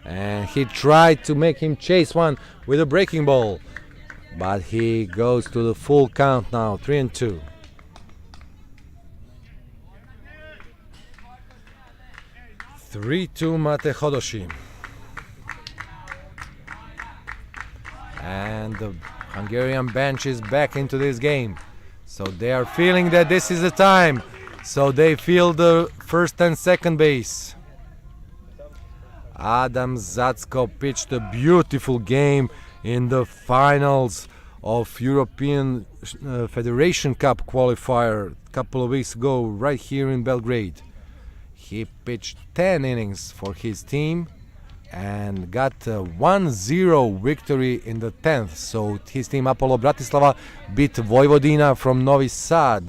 And he tried to make him chase one with a breaking ball, but he goes to the full count now, 3-2. Mate Hodoshi. And the Hungarian bench is back into this game, so they are feeling that this is the time, so they feel the first and second base. Adam Zacko pitched a beautiful game in the finals of European Federation Cup qualifier a couple of weeks ago right here in Belgrade. He pitched 10 innings for his team and got a 1-0 victory in the 10th. So his team Apollo Bratislava beat Vojvodina from Novi Sad,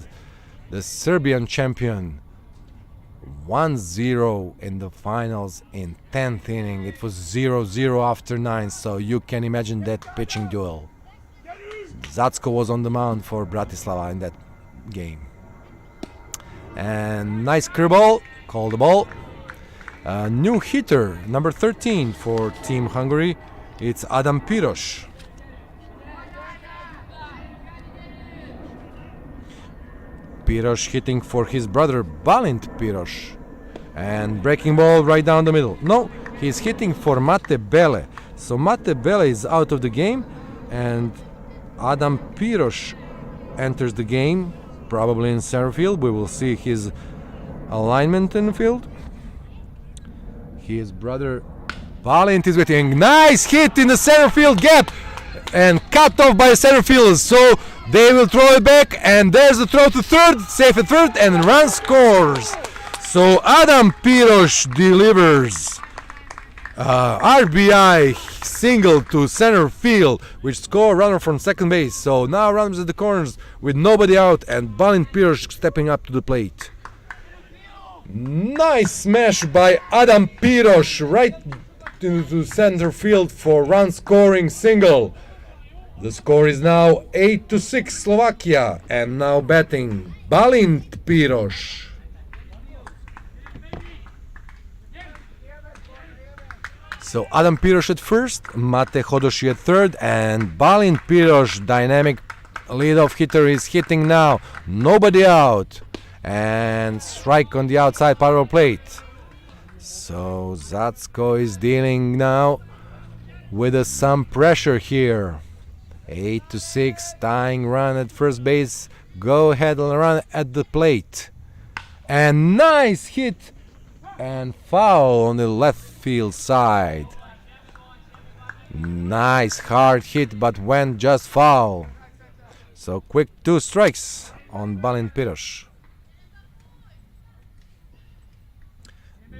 the Serbian champion, 1-0 in the finals in 10th inning. It was 0-0 after 9, so you can imagine that pitching duel. Zacko was on the mound for Bratislava in that game. And nice curveball, called the ball. New hitter, number 13 for Team Hungary, it's Adam Piros. Piros hitting for his brother Balint Piros. And breaking ball right down the middle. No, he's hitting for Mate Bele. So Mate Bele is out of the game and Adam Piros enters the game, probably in center field. We will see his alignment in the field. His brother Balint is waiting. Nice hit in the center field gap and cut off by the center field. So they will throw it back, and there's the throw to third, safe at third, and run scores. So Adam Piros delivers RBI single to center field, which score runner from second base. So now runners at the corners with nobody out, and Balint Piros stepping up to the plate. Nice smash by Adam Piros right into center field for run scoring single. The score is now 8-6 Slovakia, and now batting Balint Piros. So Adam Piros at first, Mate Hodoshi at third, and Balint Piros, dynamic leadoff hitter, is hitting now. Nobody out. And strike on the outside part of the plate. So Zacko is dealing now with some pressure here. 8-6, tying run at first base. Go ahead and run at the plate. And nice hit and foul on the left field side. Nice hard hit, but went just foul. So quick 2 strikes on Balint Piros.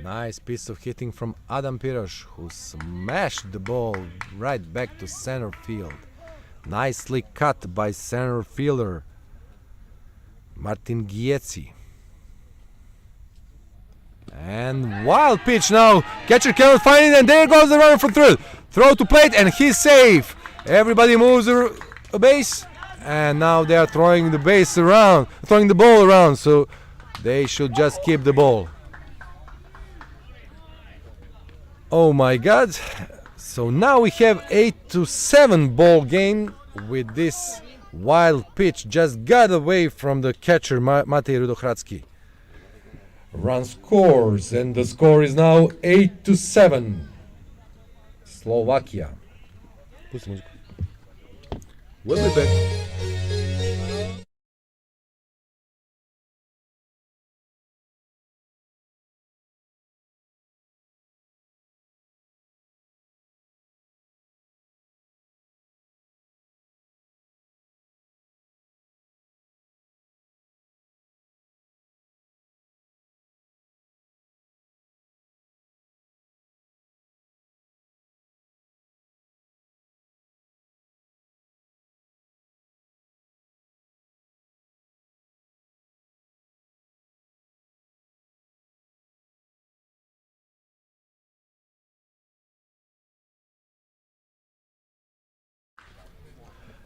Nice piece of hitting from Adam Piros, who smashed the ball right back to center field. Nicely cut by center fielder Martin Gietzi. And wild pitch now. Catcher cannot find it, and there goes the runner for third. Throw to plate, and he's safe. Everybody moves a base, and now they are throwing the ball around. So they should just keep the ball. Oh my God! So now we have 8-7 ball game with this wild pitch just got away from the catcher Matej Rudohradsky. Run scores, and the score is now 8-7 Slovakia. We'll be back.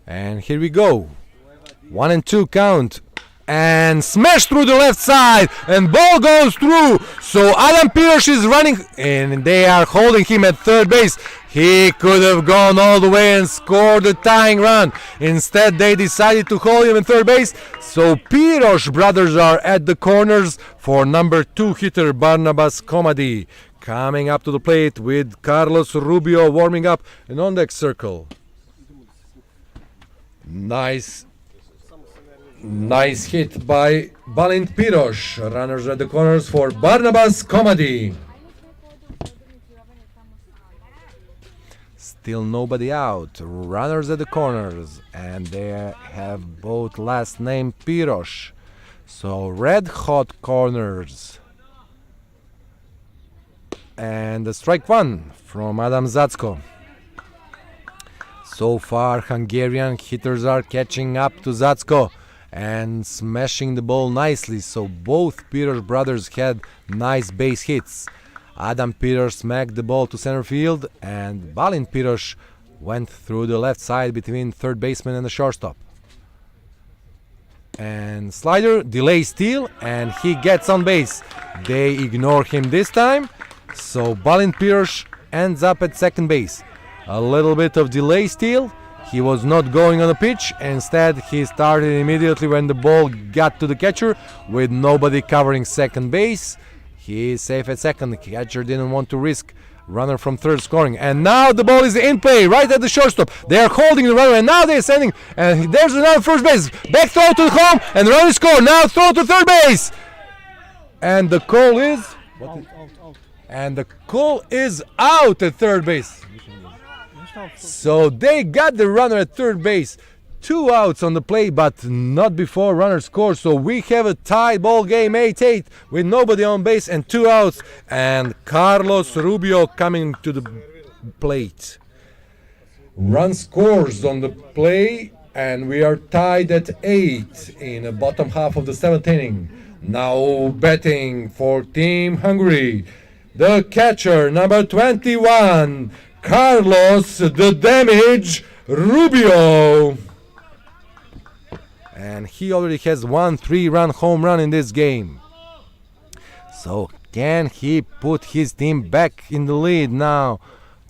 And here we go. 1-2 count. And smash through the left side. And ball goes through. So Adam Piros is running. And they are holding him at third base. He could have gone all the way and scored the tying run. Instead, they decided to hold him at third base. So Piros brothers are at the corners for number 2 hitter Barnabas Komadi. Coming up to the plate with Carlos Rubio warming up an on-deck circle. Nice hit by Balint Piros. Runners at the corners for Barnabas Komadi. Still nobody out. Runners at the corners, and they have both last name Piros. So red hot corners. And the strike one from Adam Zacko. So far, Hungarian hitters are catching up to Zacko and smashing the ball nicely. So both Peters brothers had nice base hits. Adam Peters smacked the ball to center field, and Balint Peters went through the left side between third baseman and the shortstop. And slider, delay steal, and he gets on base. They ignore him this time, so Balint Peters ends up at second base. A little bit of delay steal. He was not going on the pitch. Instead, he started immediately when the ball got to the catcher with nobody covering second base. He is safe at second. The catcher didn't want to risk runner from third scoring. And now the ball is in play right at the shortstop. They are holding the runner, and now they're sending. And there's another first base. Back throw to the home, and the runner score. Now throw to third base. And the call is... Out. And the call is out at third base. So they got the runner at third base. 2 outs on the play, but not before runner scores. So we have a tie ball game, 8-8, with nobody on base and 2 outs. And Carlos Rubio coming to the plate. Run scores on the play, and we are tied at 8 in the bottom half of the 7th inning. Now batting for Team Hungary, the catcher, number 21, Carlos the Damage Rubio. And he already has 1 3-run home run in this game. So can he put his team back in the lead now?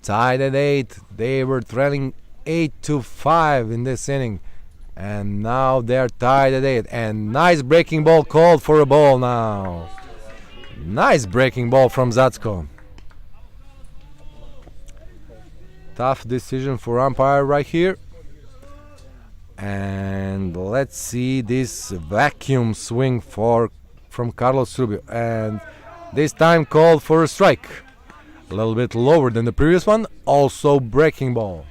Tied at 8. They were trailing 8-5 in this inning. And now they're tied at 8. And nice breaking ball called for a ball now. Nice breaking ball from Zacko. Tough decision for umpire right here. And let's see this vacuum swing from Carlos Rubio. And this time called for a strike. A little bit lower than the previous one. Also breaking ball.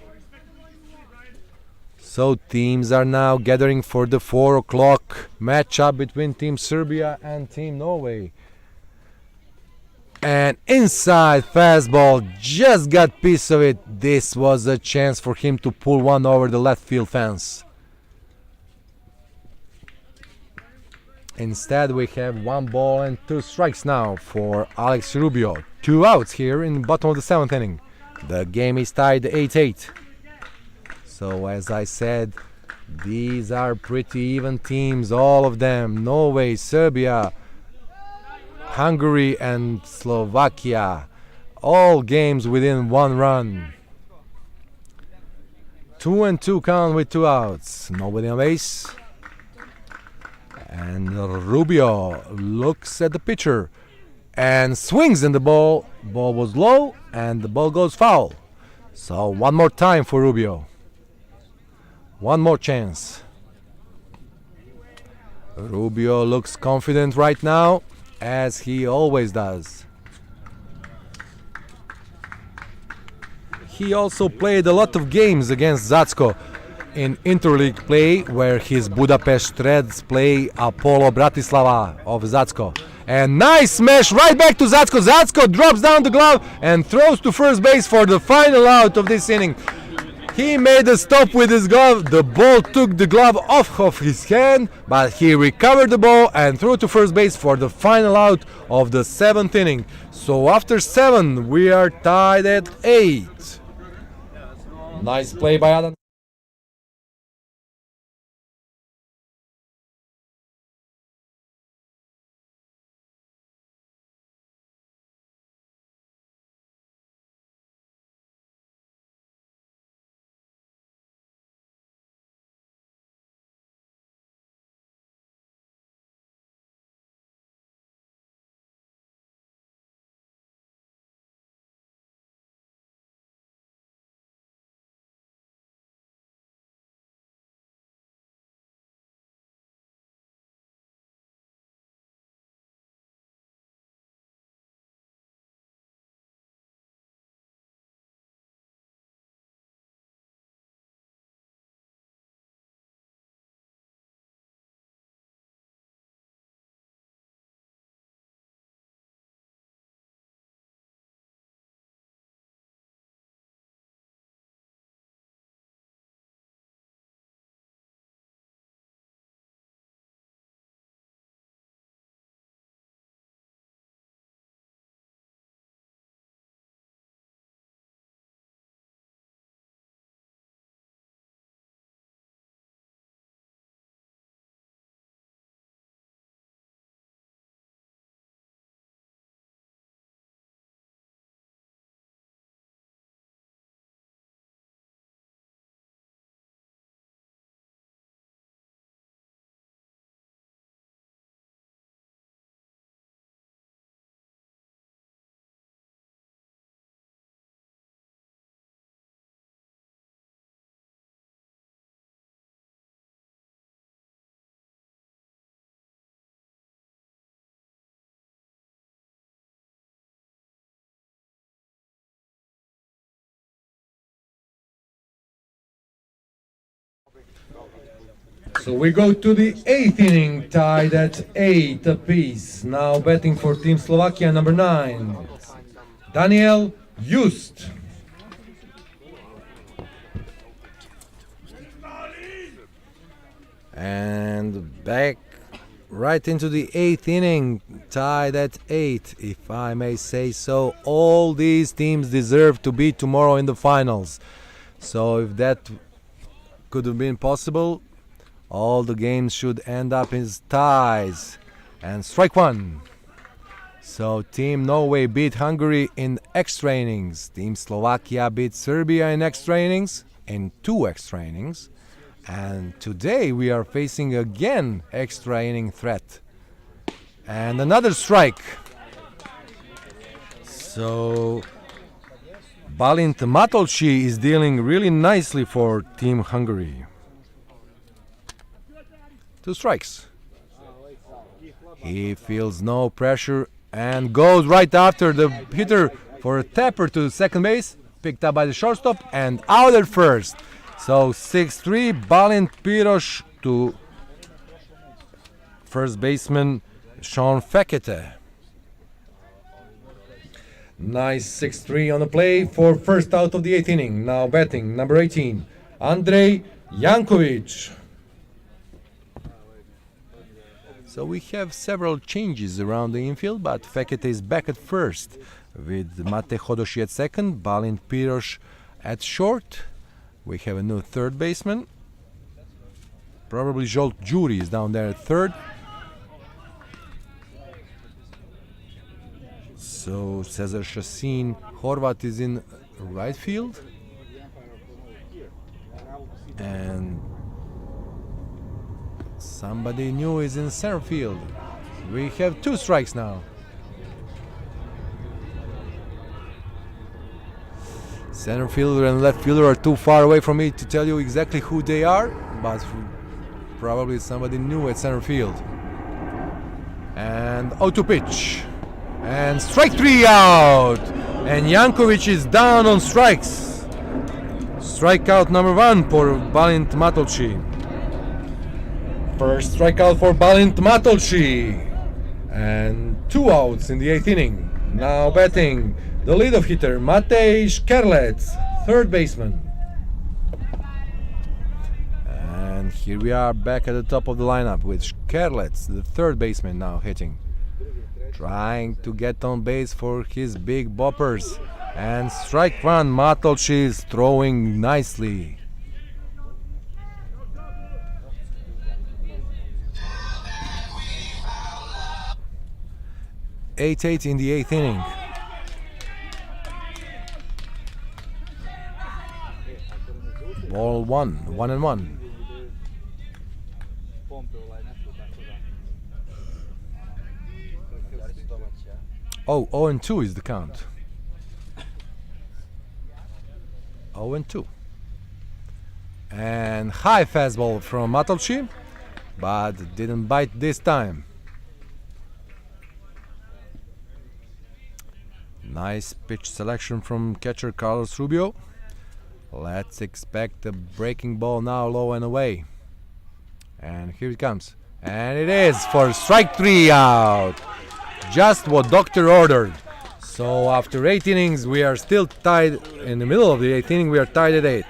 So teams are now gathering for the 4 o'clock matchup between Team Serbia and Team Norway. And inside fastball, just got piece of it. This was a chance for him to pull one over the left field fence. Instead, we have 1 ball and 2 strikes now for Alex Rubio. 2 outs here in the bottom of the 7th inning. The game is tied 8-8. So as I said, these are pretty even teams, all of them. Norway, Serbia, Hungary and Slovakia. All games within 1 run. 2-2 count with 2 outs. Nobody on base. And Rubio looks at the pitcher and swings in the ball. Ball was low and the ball goes foul. So 1 more time for Rubio. 1 more chance. Rubio looks confident right now, as he always does. He also played a lot of games against Zacko in interleague play, where his Budapest Reds play Apollo Bratislava of Zacko. And nice smash right back to Zacko. Zacko drops down the glove and throws to first base for the final out of this inning. He made a stop with his glove. The ball took the glove off of his hand, but he recovered the ball and threw to first base for the final out of the 7th inning. So after 7, we are tied at 8. Nice play by Adam. So we go to the 8th inning, tied at 8 apiece. Now betting for Team Slovakia, number 9, Daniel Just. And back right into the 8th inning, tied at 8, if I may say so. All these teams deserve to be tomorrow in the finals. So if that could have been possible, all the games should end up in ties. And strike one. So Team Norway beat Hungary in extra innings. Team Slovakia beat Serbia in extra innings, in 2 extra innings. And today we are facing again extra inning threat. And another strike. So Balint Matolci is dealing really nicely for Team Hungary. 2 strikes. He feels no pressure and goes right after the hitter for a tapper to second base. Picked up by the shortstop and out at first. So 6-3, Balint Piros to first baseman Sean Fekete. Nice 6-3 on the play for first out of the 8th inning. Now batting, number 18, Andrei Jankovic. So we have several changes around the infield, but Fekete is back at first with Mate Hodoshi at second, Balint Piros at short. We have a new third baseman. Probably Zsolt Gyuri is down there at third. So Cesar Shasin Horvat is in right field. And somebody new is in center field. We have 2 strikes now. Center fielder and left fielder are too far away from me to tell you exactly who they are, but probably somebody new at center field. And 0-2 pitch. And strike 3 out. And Jankovic is down on strikes. Strikeout number 1 for Balint Matolci. First strikeout for Balint Matolci. And 2 outs in the 8th inning. Now batting, the leadoff hitter, Matej Škerlec, third baseman. And here we are back at the top of the lineup with Škerlec, the third baseman, now hitting. Trying to get on base for his big boppers. And strike 1, Matolci is throwing nicely. 8-8 in the 8th inning. Ball 1-1. Oh, 0-2 is the count. 0-2. And high fastball from Matolci, but didn't bite this time. Nice pitch selection from catcher Carlos Rubio. Let's expect a breaking ball now, low and away. And here it comes. And it is for strike 3 out. Just what doctor ordered. So after 8 innings, we are still tied. In the middle of the 8th inning, we are tied at 8.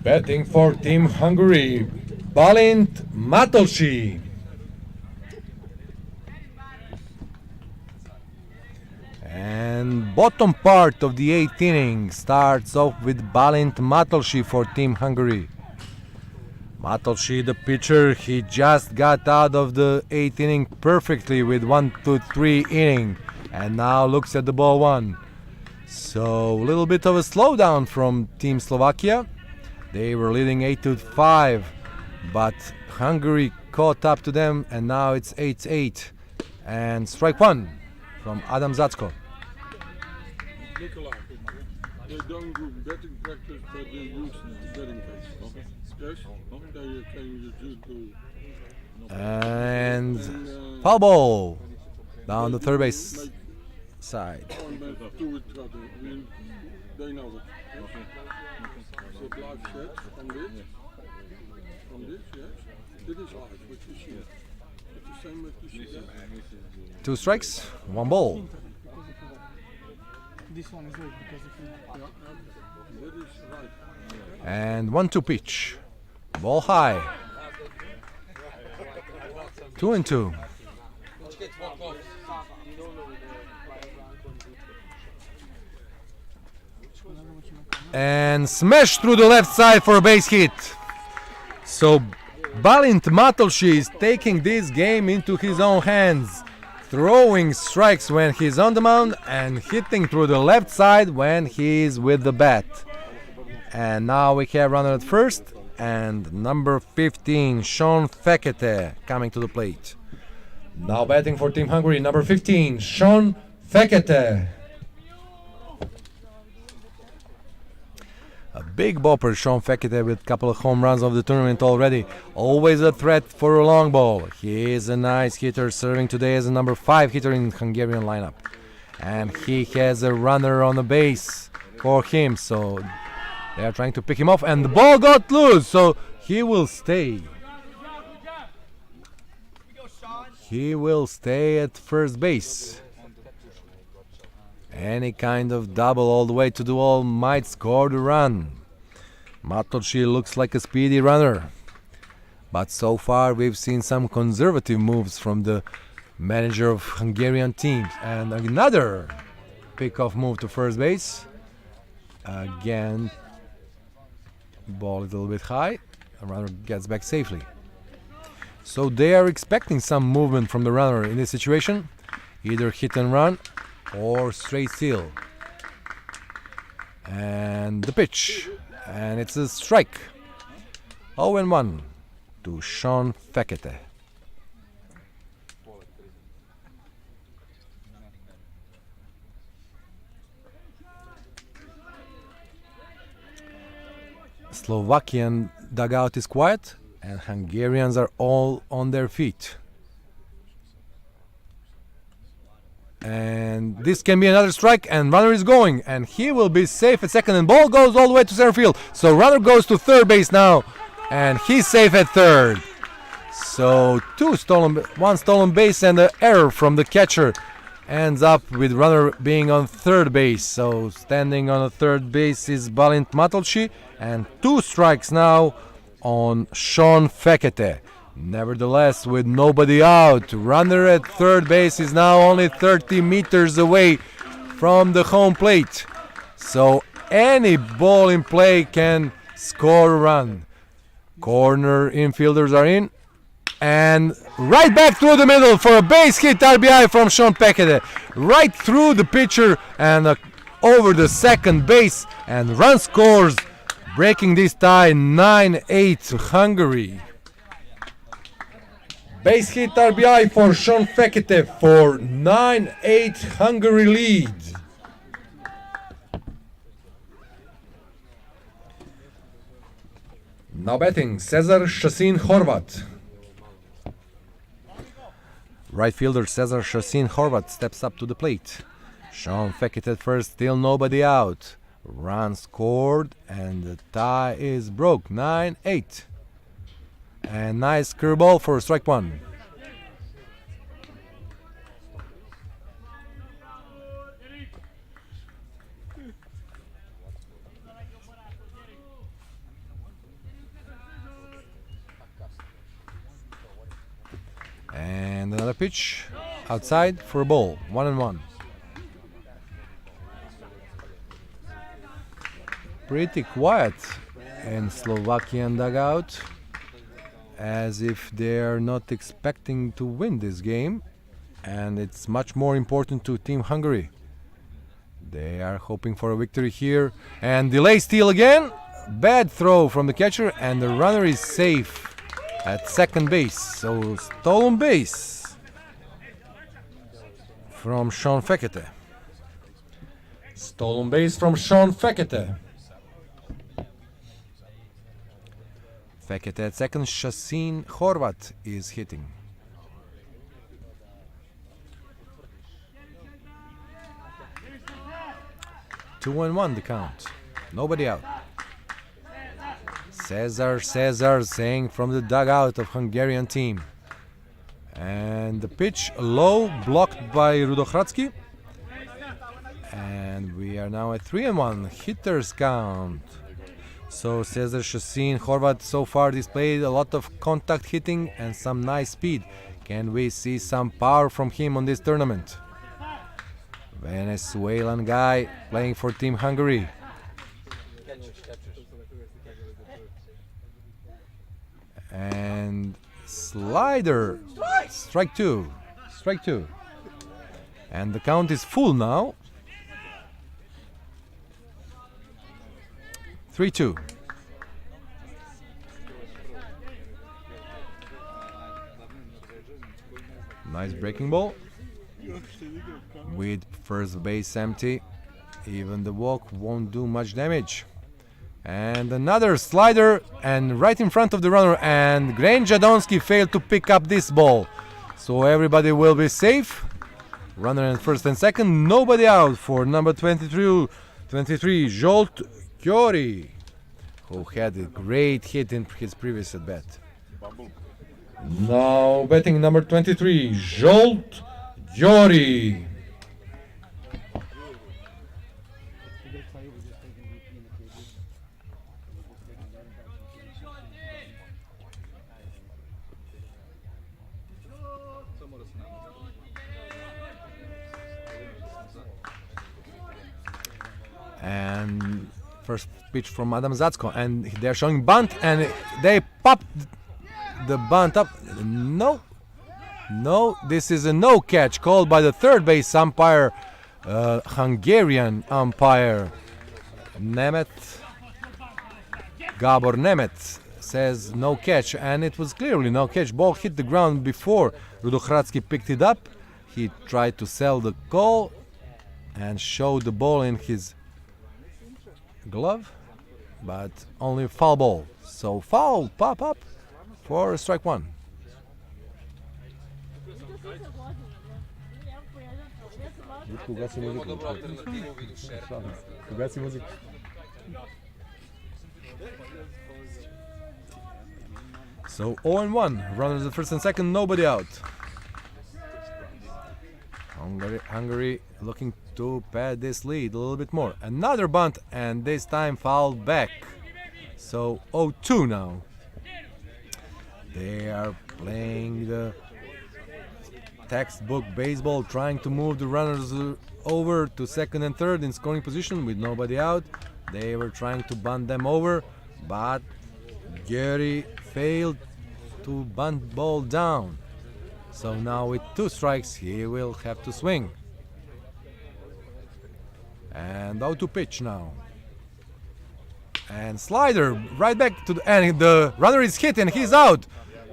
Betting for Team Hungary, Balint Matolsi. And bottom part of the 8th inning starts off with Balint Matolsi for Team Hungary. Matolsi, the pitcher, he just got out of the 8th inning perfectly with 1-3 inning, and now looks at the ball one. So a little bit of a slowdown from Team Slovakia. They were leading 8-5, but Hungary caught up to them, and now it's 8-8. And strike one from Adam Zacko. Nikolai, they don't do betting practice, but they use betting practice. Yes? They can use to And foul ball down the third base side. do it rather. I mean, they know it. So live set from this, yes. Dit is live, what you see. It's the same as you see that. 2 strikes, 1 ball. This one is right because if you That is right. And 1-2 pitch. Ball high. 2-2. And smash through the left side for a base hit. So Balint Matolsi is taking this game into his own hands, throwing strikes when he's on the mound and hitting through the left side when he's with the bat. And now we have runner at first and number 15, Sean Fekete, coming to the plate. Now batting for Team Hungary, number 15, Sean Fekete. A big bopper, Sean Fekete, with a couple of home runs of the tournament already. Always a threat for a long ball. He is a nice hitter, serving today as a number 5 hitter in Hungarian lineup. And he has a runner on the base for him, so they are trying to pick him off, and the ball got loose, so he will stay. He will stay at first base. Any kind of double all the way to the wall might score the run. Matolsi looks like a speedy runner, but so far we've seen some conservative moves from the manager of Hungarian teams. And another pick-off move to first base. Again, ball a little bit high. The runner gets back safely. So they are expecting some movement from the runner in this situation. Either hit and run or straight steal. And the pitch. And it's a strike. 0-1 to Sean Fekete. Slovakian dugout is quiet, and Hungarians are all on their feet. And this can be another strike, and runner is going, and he will be safe at second, and ball goes all the way to center field. So runner goes to third base now, and he's safe at third. So one stolen base and an error from the catcher ends up with runner being on third base. So standing on the third base is Balint Matolsi, and 2 strikes now on Sean Fekete. Nevertheless, with nobody out, runner at third base is now only 30 meters away from the home plate. So any ball in play can score a run. Corner infielders are in. And right back through the middle for a base hit RBI from Sean Fekete. Right through the pitcher and over the second base. And run scores, breaking this tie 9-8 to Hungary. Base hit RBI for Sean Fekete for 9-8 Hungary lead. Now batting, Cezar Shasin Horvat. Right fielder Cezar Shasin Horvat steps up to the plate. Sean Fekete at first, still nobody out. Run scored and the tie is broke, 9-8. And nice curveball for strike one. And another pitch outside for a ball. 1-1. Pretty quiet in Slovakian dugout, as if they are not expecting to win this game, and it's much more important to Team Hungary. They are hoping for a victory here, and delay steal again. Bad throw from the catcher, and the runner is safe at second base. So stolen base from Sean Fekete. Stolen base from Sean Fekete. Fekete at second. Shasin Horvat is hitting. Two and one the count. Nobody out. Cesar saying from the dugout of Hungarian team. And the pitch low, blocked by Rudochratsky. And we are now at 3-1. Hitters count. So Cesar Shasin Horvat so far displayed a lot of contact hitting and some nice speed. Can we see some power from him on this tournament? Venezuelan guy playing for Team Hungary. And slider, strike two. And the count is full now. 3-2. Nice breaking ball. With first base empty, even the walk won't do much damage. And another slider, and right in front of the runner, and Grain Jadonski failed to pick up this ball. So everybody will be safe. Runner in first and second, nobody out for number 23, Zsolt Gyori, who had a great hit in his previous at bat. Now batting number 23, Zsolt Gyori. And first pitch from Adam Zatsko, and they're showing bunt, and they popped the bunt up. No, this is a no catch called by the third base umpire, Hungarian umpire Gabor Nemet says no catch, and it was clearly no catch. Ball hit the ground before Rudochratsky picked it up. He tried to sell the call and showed the ball in his glove, but only foul ball. So foul, pop up for strike one. So 0-1, runners at first and second, nobody out. Hungary looking to pad this lead a little bit more. Another bunt, and this time fouled back. So 0-2 now. They are playing the textbook baseball, trying to move the runners over to second and third in scoring position with nobody out. They were trying to bunt them over, but Gyuri failed to bunt ball down. So now with 2 strikes, he will have to swing. And 0-2 pitch now. And slider right back to the, and the runner is hit and he's out.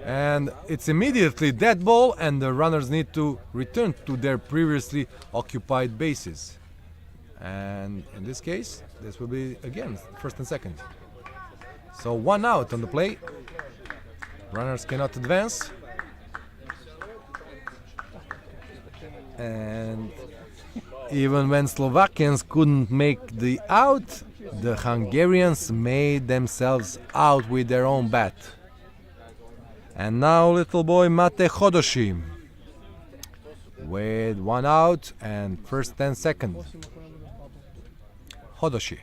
And it's immediately dead ball, and the runners need to return to their previously occupied bases. And in this case, this will be again first and second. So 1 out on the play. Runners cannot advance. And even when Slovakians couldn't make the out, the Hungarians made themselves out with their own bat. And now little boy Mate Hodoshi with 1 out and first and second. Hodoshi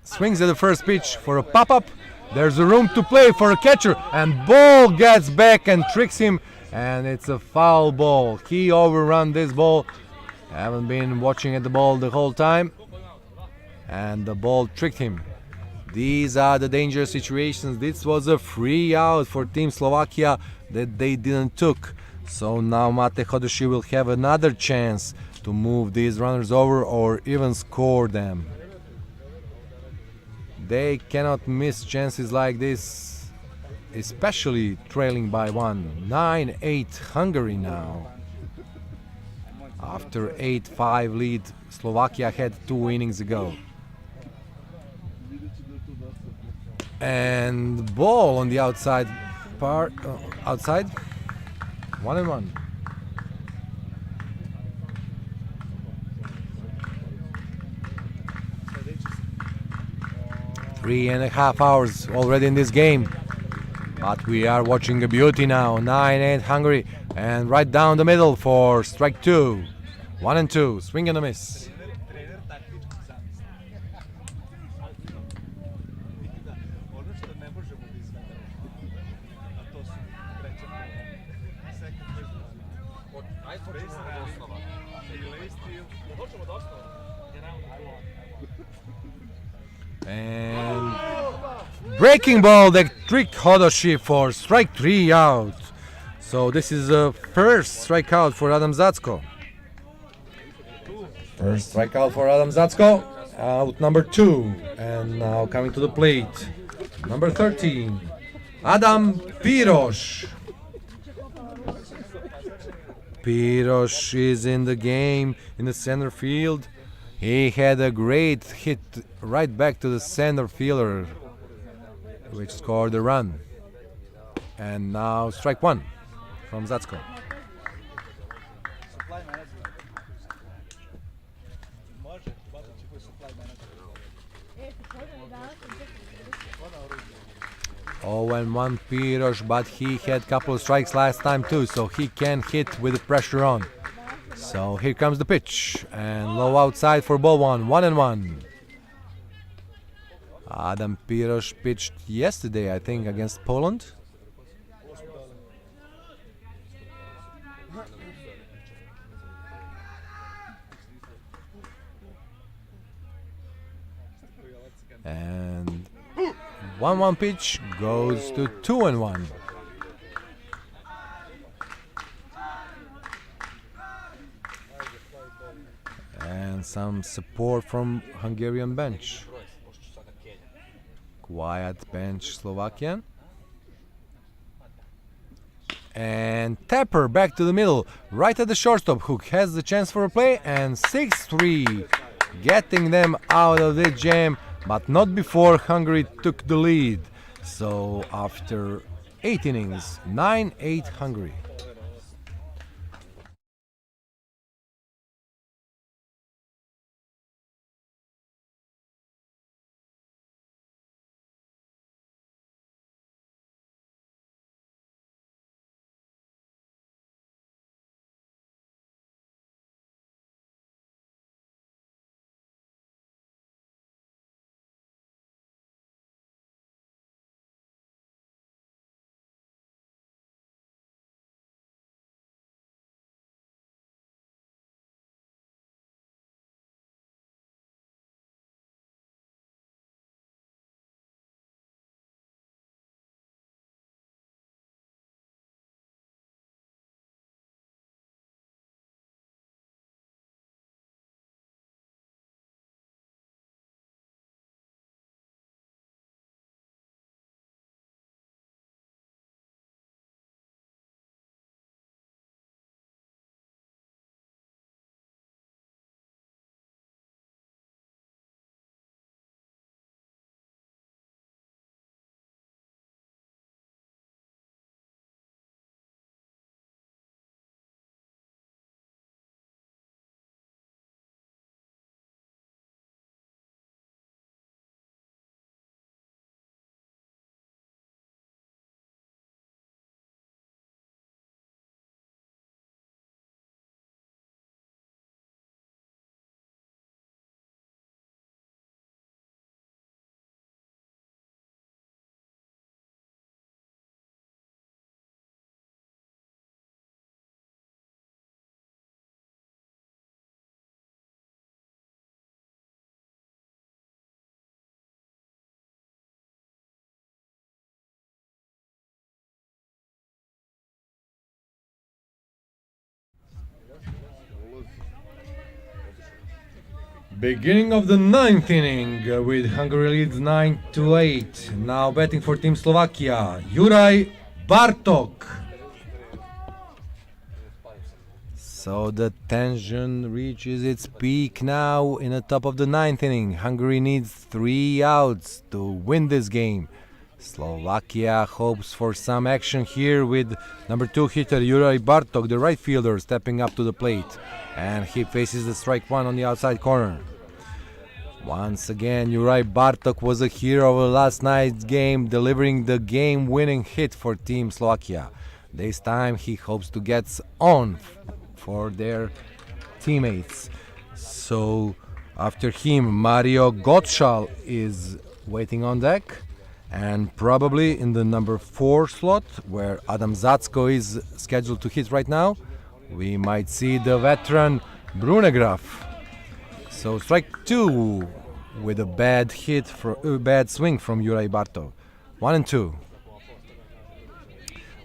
swings at the first pitch for a pop-up, There's a room to play for a catcher, and ball gets back and tricks him, and it's a foul ball. He overrun this ball. Haven't been watching at the ball the whole time, and the ball tricked him. These are the dangerous situations. This was a free out for Team Slovakia that they didn't took. So now Mate Hodoshi will have another chance to move these runners over or even score them. They cannot miss chances like this, especially trailing by one. 9-8 Hungary now. After 8-5 lead, Slovakia had 2 innings ago. And ball on the outside part, outside, 1-1. Three and a half hours already in this game, but we are watching a beauty now. 9-8 Hungary, and right down the middle for strike 2. 1-2, swing and a miss. And breaking ball that tricked Hodoshi for strike 3 out. So this is the first strikeout for Adam Zacko. First strikeout for Adam Zacko. Out number 2. And now coming to the plate, number 13, Adam Piros. Piros is in the game in the center field. He had a great hit right back to the center fielder, which scored a run. And now strike 1 from Zacko. Oh, and 1 Piros, but he had couple of strikes last time too, so he can hit with the pressure on. So here comes the pitch, and low outside for ball 1, 1-1. Adam Piros pitched yesterday, I think, against Poland. And 1-1 pitch goes to 2-1. And some support from Hungarian bench. Quiet bench Slovakian. And Tapper back to the middle, right at the shortstop, who has the chance for a play, and 6-3, getting them out of the jam, but not before Hungary took the lead. So after 8 innings, 9-8 Hungary. Beginning of the ninth inning with Hungary leads 9-8. Now batting for Team Slovakia, Juraj Bartok. So the tension reaches its peak now in the top of the ninth inning. Hungary needs 3 outs to win this game. Slovakia hopes for some action here with number 2 hitter Juraj Bartok, the right fielder, stepping up to the plate. And he faces the strike one on the outside corner. Once again, Juraj Bartok was a hero of last night's game, delivering the game-winning hit for Team Slovakia. This time he hopes to get on for their teammates. So after him, Mario Gottschall is waiting on deck, and probably in the number 4 slot, where Adam Zacko is scheduled to hit right now, we might see the veteran Brunegraf. So strike 2 with a bad bad swing from Juraj Bartok. 1-2.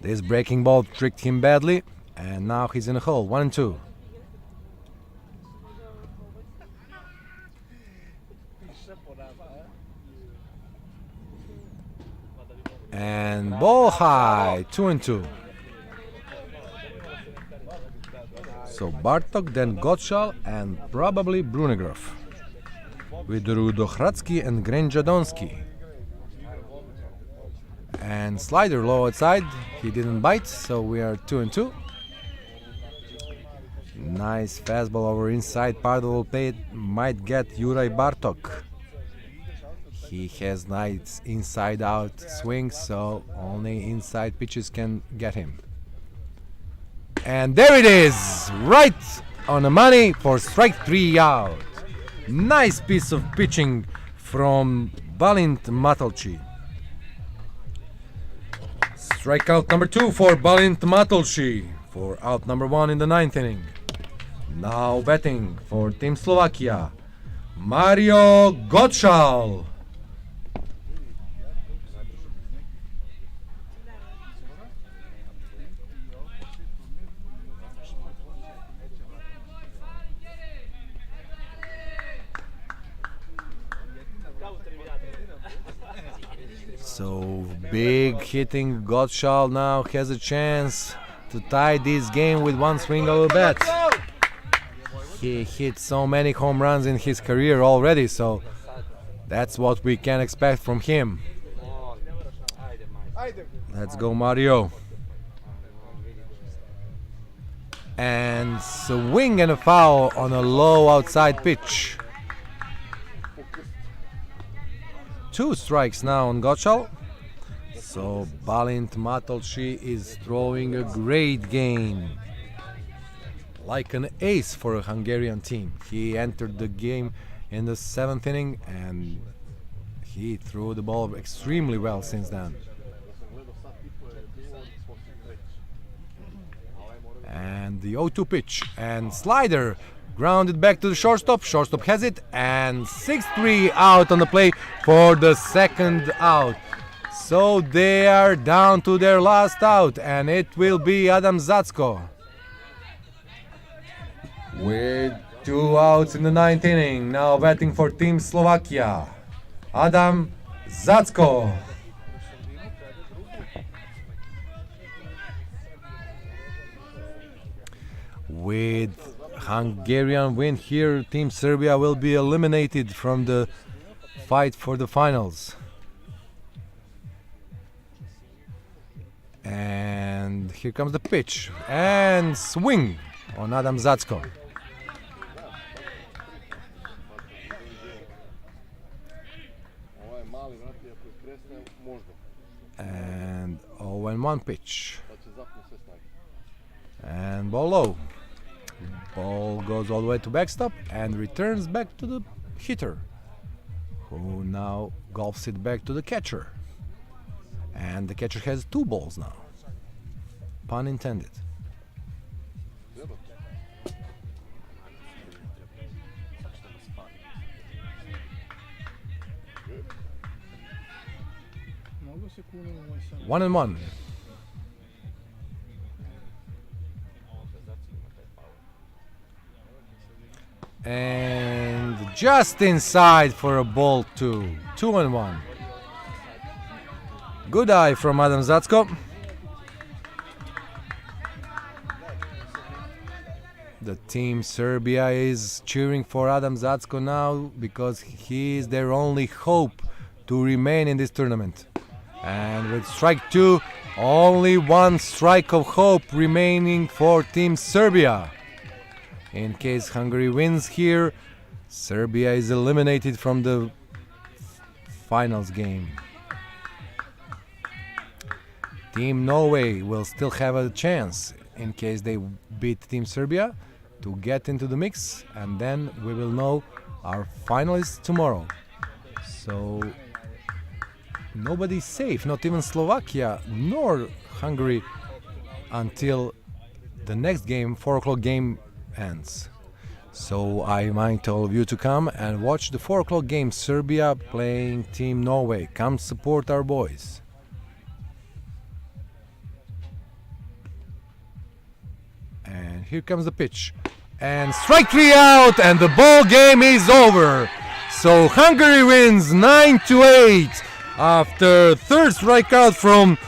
This breaking ball tricked him badly, and now he's in a hole. 1-2. And ball high. 2-2. So Bartok, then Gottschall, and probably Brunegraf, with Rudohradzki and Grenjadonski. And slider low outside, he didn't bite, so we are 2-2. Nice fastball over inside part of the plate, might get Juraj Bartok. He has nice inside out swing, so only inside pitches can get him. And there it is, right on the money for strike 3 out. Nice piece of pitching from Balint Matolci. Strikeout number 2 for Balint Matolci for out number 1 in the 9th inning. Now batting for Team Slovakia, Mario Gottschall. So big hitting Gottschall now has a chance to tie this game with one swing of a bat. He hit so many home runs in his career already, so that's what we can expect from him. Let's go, Mario. And swing and a foul on a low outside pitch. 2 strikes now on Gottschall. So Balint Matolci is throwing a great game, like an ace for a Hungarian team. He entered the game in the 7th inning and he threw the ball extremely well since then. And the 0-2 pitch and slider grounded back to the shortstop. Shortstop has it, and 6-3 out on the play for the second out. So they are down to their last out, and it will be Adam Zacko. With 2 outs in the 9th inning, now batting for Team Slovakia, Adam Zacko. With Hungarian win here, Team Serbia will be eliminated from the fight for the finals. And here comes the pitch and swing on Adam Zacko. And 0-1 pitch. And ball low. Ball goes all the way to backstop and returns back to the hitter, who now golfs it back to the catcher. And the catcher has 2 balls now. Pun intended. One and one. And just inside for a ball 2-1. Good eye from Adam Zacko. The team Serbia is cheering for Adam Zacko now because he is their only hope to remain in this tournament. And with strike 2, only one strike of hope remaining for Team Serbia. In case Hungary wins here, Serbia is eliminated from the finals game. Team Norway will still have a chance in case they beat Team Serbia to get into the mix, and then we will know our finalists tomorrow. So nobody's safe, not even Slovakia nor Hungary, until the next game, 4 o'clock game, ends. So I invite all of you to come and watch the 4 o'clock game, Serbia playing Team Norway. Come support our boys. And here comes the pitch. And strike 3 out, and the ball game is over. So Hungary wins 9-8 after third strikeout from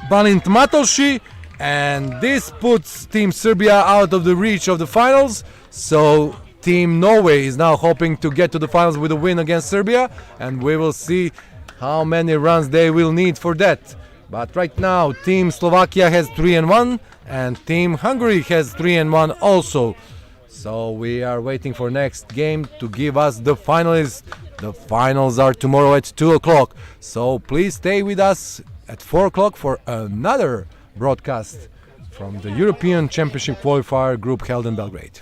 Balint Matolshi, and this puts Team Serbia out of the reach of the finals. So Team Norway is now hoping to get to the finals with a win against Serbia, and we will see how many runs they will need for that. But right now Team Slovakia has 3-1 and Team Hungary has 3-1 also. So we are waiting for next game to give us the finalists. The finals are tomorrow at 2 o'clock. So please stay with us at 4 o'clock for another broadcast from the European Championship Qualifier group held in Belgrade.